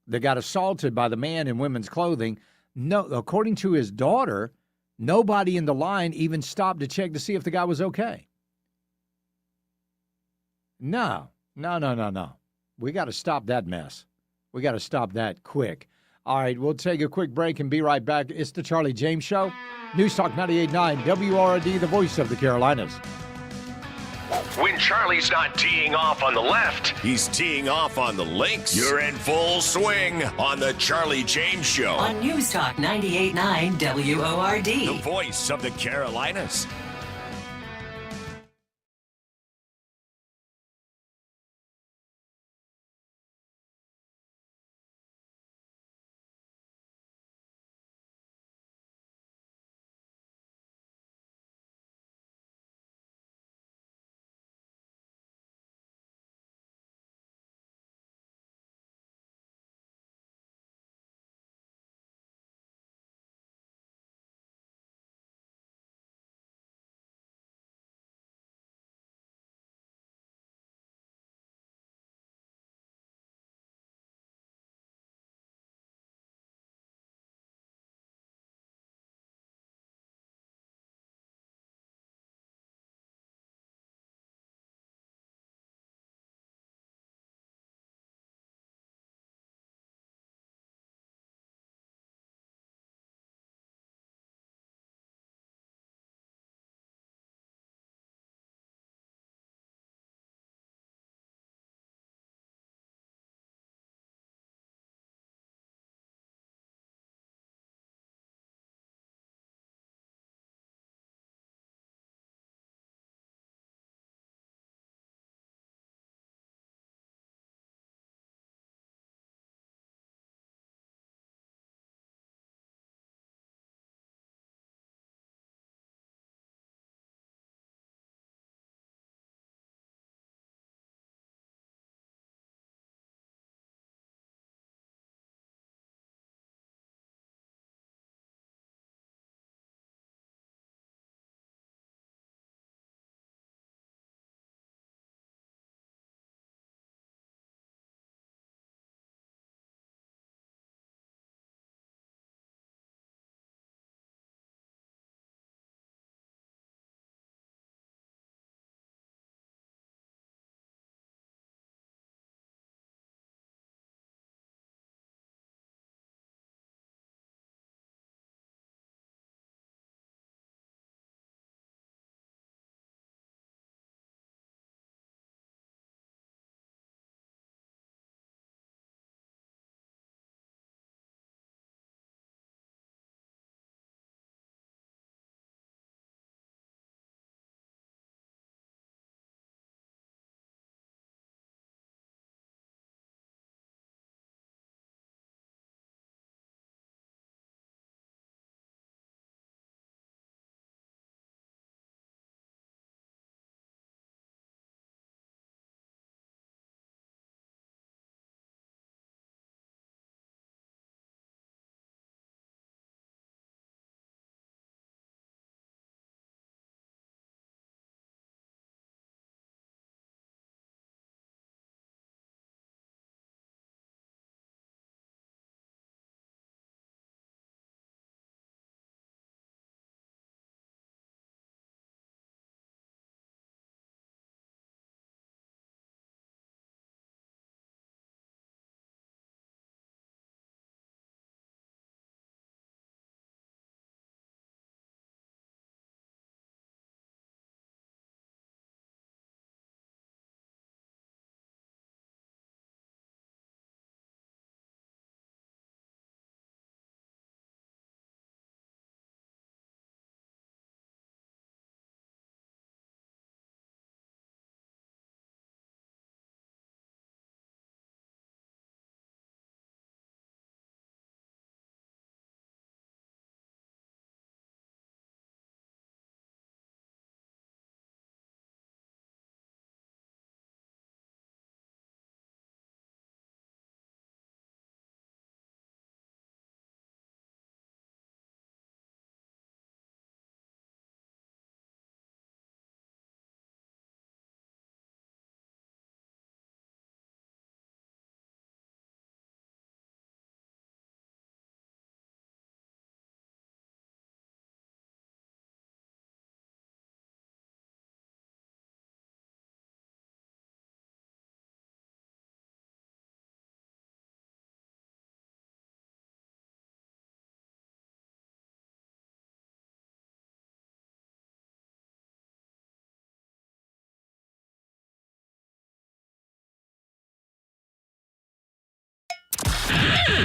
that got assaulted by the man in women's clothing, no, according to his daughter, nobody in the line even stopped to check to see if the guy was okay. No. We got to stop that mess. We got to stop that quick. All right, we'll take a quick break and be right back. It's the Charlie James Show. News Talk 98.9 WRD, the voice of the Carolinas. When Charlie's not teeing off on the left, he's teeing off on the links. You're in full swing on the Charlie James Show. On News Talk 98.9 WORD. The voice of the Carolinas.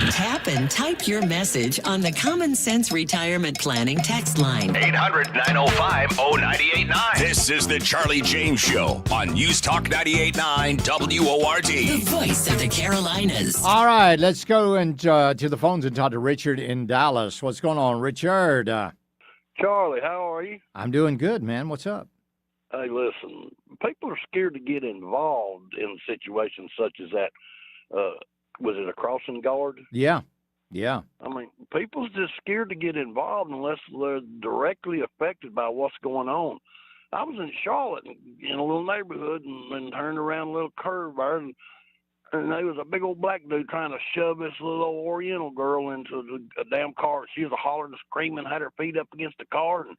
Tap and type your message on the Common Sense Retirement Planning text line. 800-905-0989. This is the Charlie James Show on News Talk 98.9 WORD. The voice of the Carolinas. All right, let's go to the phones and talk to Richard in Dallas. What's going on, Richard? Charlie, how are you? I'm doing good, man. What's up? Hey, listen, people are scared to get involved in situations such as that. Was it a crossing guard? Yeah. I mean, people's just scared to get involved unless they're directly affected by what's going on. I was in Charlotte in a little neighborhood and turned around a little curve there, and there was a big old black dude trying to shove this little old Oriental girl into a damn car. She was hollering and screaming, had her feet up against the car, and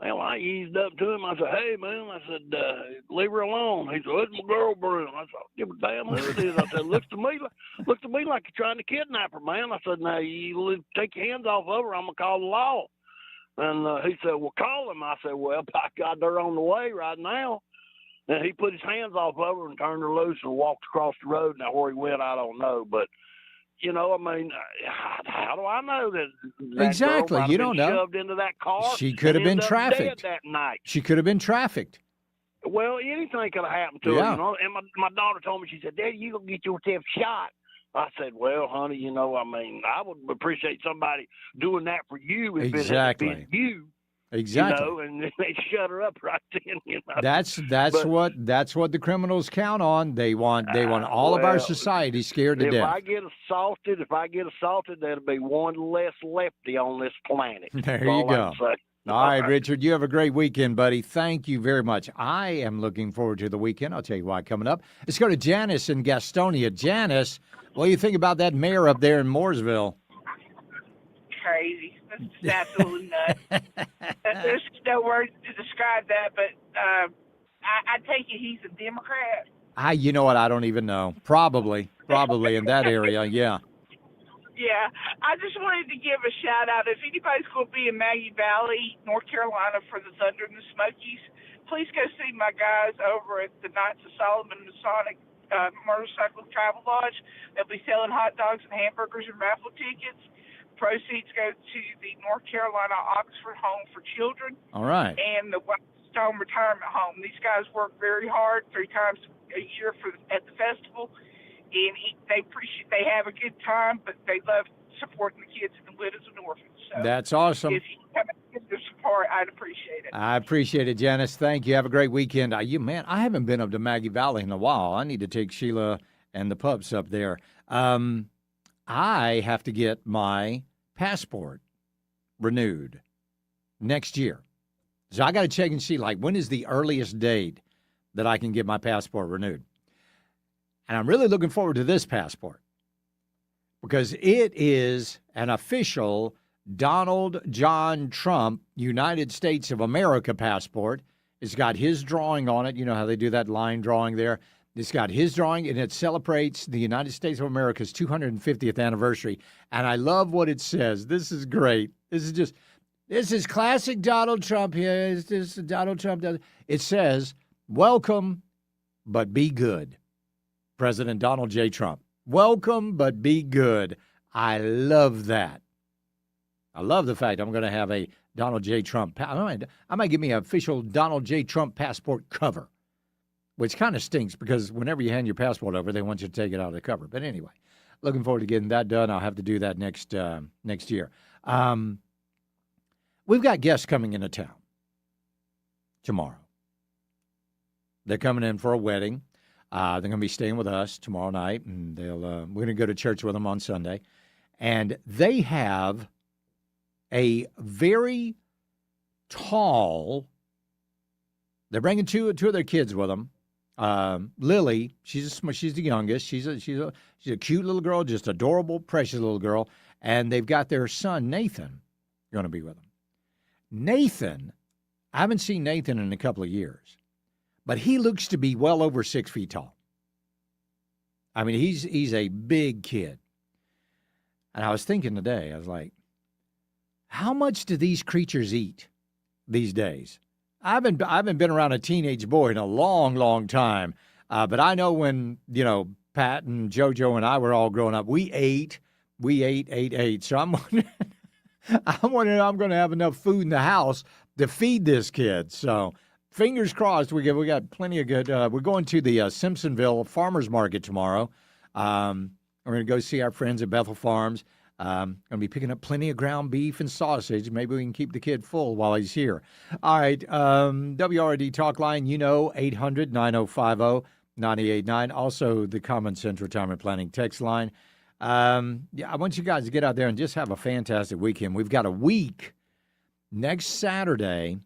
I eased up to him. I said, "Hey, man," I said, "leave her alone." He said, "It's my girlfriend." I said, "Give a damn who it is." I said, "Looks to me like you're trying to kidnap her, man." I said, "Now you take your hands off of her. I'm gonna call the law." And he said, "Well, call him." I said, "Well, by God, they're on the way right now." And he put his hands off of her and turned her loose and walked across the road. Now where he went, I don't know, but. I mean, how do I know that Exactly. girl might You have don't been know. shoved into that car? She could have and been ended up trafficked. dead that night. She could have been trafficked. Well, anything could have happened to Yeah. her, And my daughter told me, she said, "Daddy, you gonna get yourself shot." I said, "Well, honey, I mean, I would appreciate somebody doing that for you if Exactly. it had been you." Exactly. And they shut her up right then. That's But what the criminals count on. They want all of our well, society scared to if death. I get assaulted, there'll be one less lefty on this planet. There That's you all I go. can say. All right, Richard, you have a great weekend, buddy. Thank you very much. I am looking forward to the weekend. I'll tell you why coming up. Let's go to Janice in Gastonia. Janice, what do you think about that mayor up there in Mooresville? Crazy. That's absolutely nuts. There's no words to describe that, but I take it he's a Democrat. You know what? I don't even know. Probably in that area, yeah. Yeah, I just wanted to give a shout out. If anybody's going to be in Maggie Valley, North Carolina for the Thunder and the Smokies, please go see my guys over at the Knights of Solomon Masonic Motorcycle Travel Lodge. They'll be selling hot dogs and hamburgers and raffle tickets. Proceeds go to the North Carolina Oxford Home for Children. All right. And the Whitestone Retirement Home. These guys work very hard 3 times a year at the festival, and they have a good time, but they love supporting the kids and the widows and orphans. So That's awesome. If you come and give their support, I'd appreciate it. I appreciate it, Janice. Thank you. Have a great weekend. I haven't been up to Maggie Valley in a while. I need to take Sheila and the pups up there. I have to get my passport renewed next year. So I got to check and see, when is the earliest date that I can get my passport renewed? And I'm really looking forward to this passport because it is an official Donald John Trump United States of America passport. It's got his drawing on it. You know how they do that line drawing there? It's got his drawing, and it celebrates the United States of America's 250th anniversary. And I love what it says. This is great. This is classic Donald Trump here. This is Donald Trump. It says, "Welcome, but be good." President Donald J. Trump. Welcome, but be good. I love that. I love the fact I'm going to have a Donald J. Trump. I might give me an official Donald J. Trump passport cover, which kind of stinks because whenever you hand your passport over, they want you to take it out of the cover. But anyway, looking forward to getting that done. I'll have to do that next year. We've got guests coming into town tomorrow. They're coming in for a wedding. They're going to be staying with us tomorrow night, and we're going to go to church with them on Sunday. And they have a very tall. They're bringing two of their kids with them. Lily, she's the youngest. She's a cute little girl, just adorable, precious little girl. And they've got their son Nathan going to be with them. Nathan, I haven't seen Nathan in a couple of years, but he looks to be well over 6 feet tall. I mean, he's a big kid. And I was thinking today, I was like, how much do these creatures eat these days? I haven't been around a teenage boy in a long, long time. But I know when, Pat and JoJo and I were all growing up, we ate we ate. So I'm wondering if I'm going to have enough food in the house to feed this kid. So fingers crossed. We got plenty of good. We're going to the Simpsonville Farmers Market tomorrow. We're going to go see our friends at Bethel Farms. Going to be picking up plenty of ground beef and sausage. Maybe we can keep the kid full while he's here. All right. WRD Talk Line, 800-9050-989. Also, the Common Sense Retirement Planning text line. I want you guys to get out there and just have a fantastic weekend. We've got a week. Next Saturday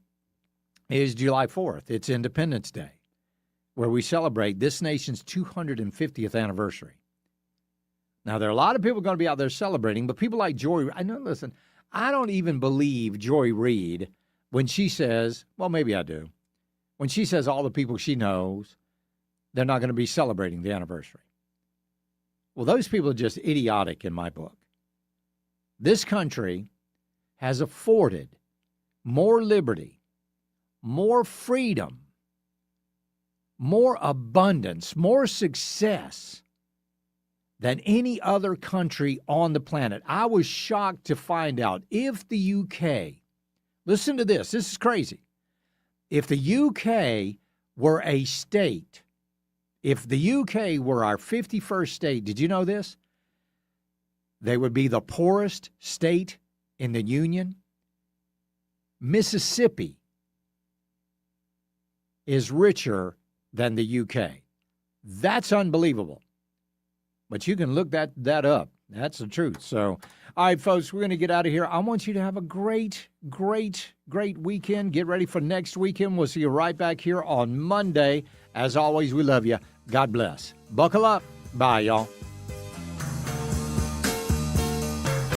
is July 4th. It's Independence Day, where we celebrate this nation's 250th anniversary. Now, there are a lot of people going to be out there celebrating, but people like Joy, I don't even believe Joy Reid when she says, well, maybe I do, when she says all the people she knows, they're not going to be celebrating the anniversary. Well, those people are just idiotic in my book. This country has afforded more liberty, more freedom, more abundance, more success than any other country on the planet. I was shocked to find out if the UK, listen to this is crazy. If the UK were a state, if the UK were our 51st state, did you know this? They would be the poorest state in the Union. Mississippi is richer than the UK. That's unbelievable. But you can look that up. That's the truth. So, all right, folks, we're going to get out of here. I want you to have a great, great, great weekend. Get ready for next weekend. We'll see you right back here on Monday. As always, we love you. God bless. Buckle up. Bye, y'all.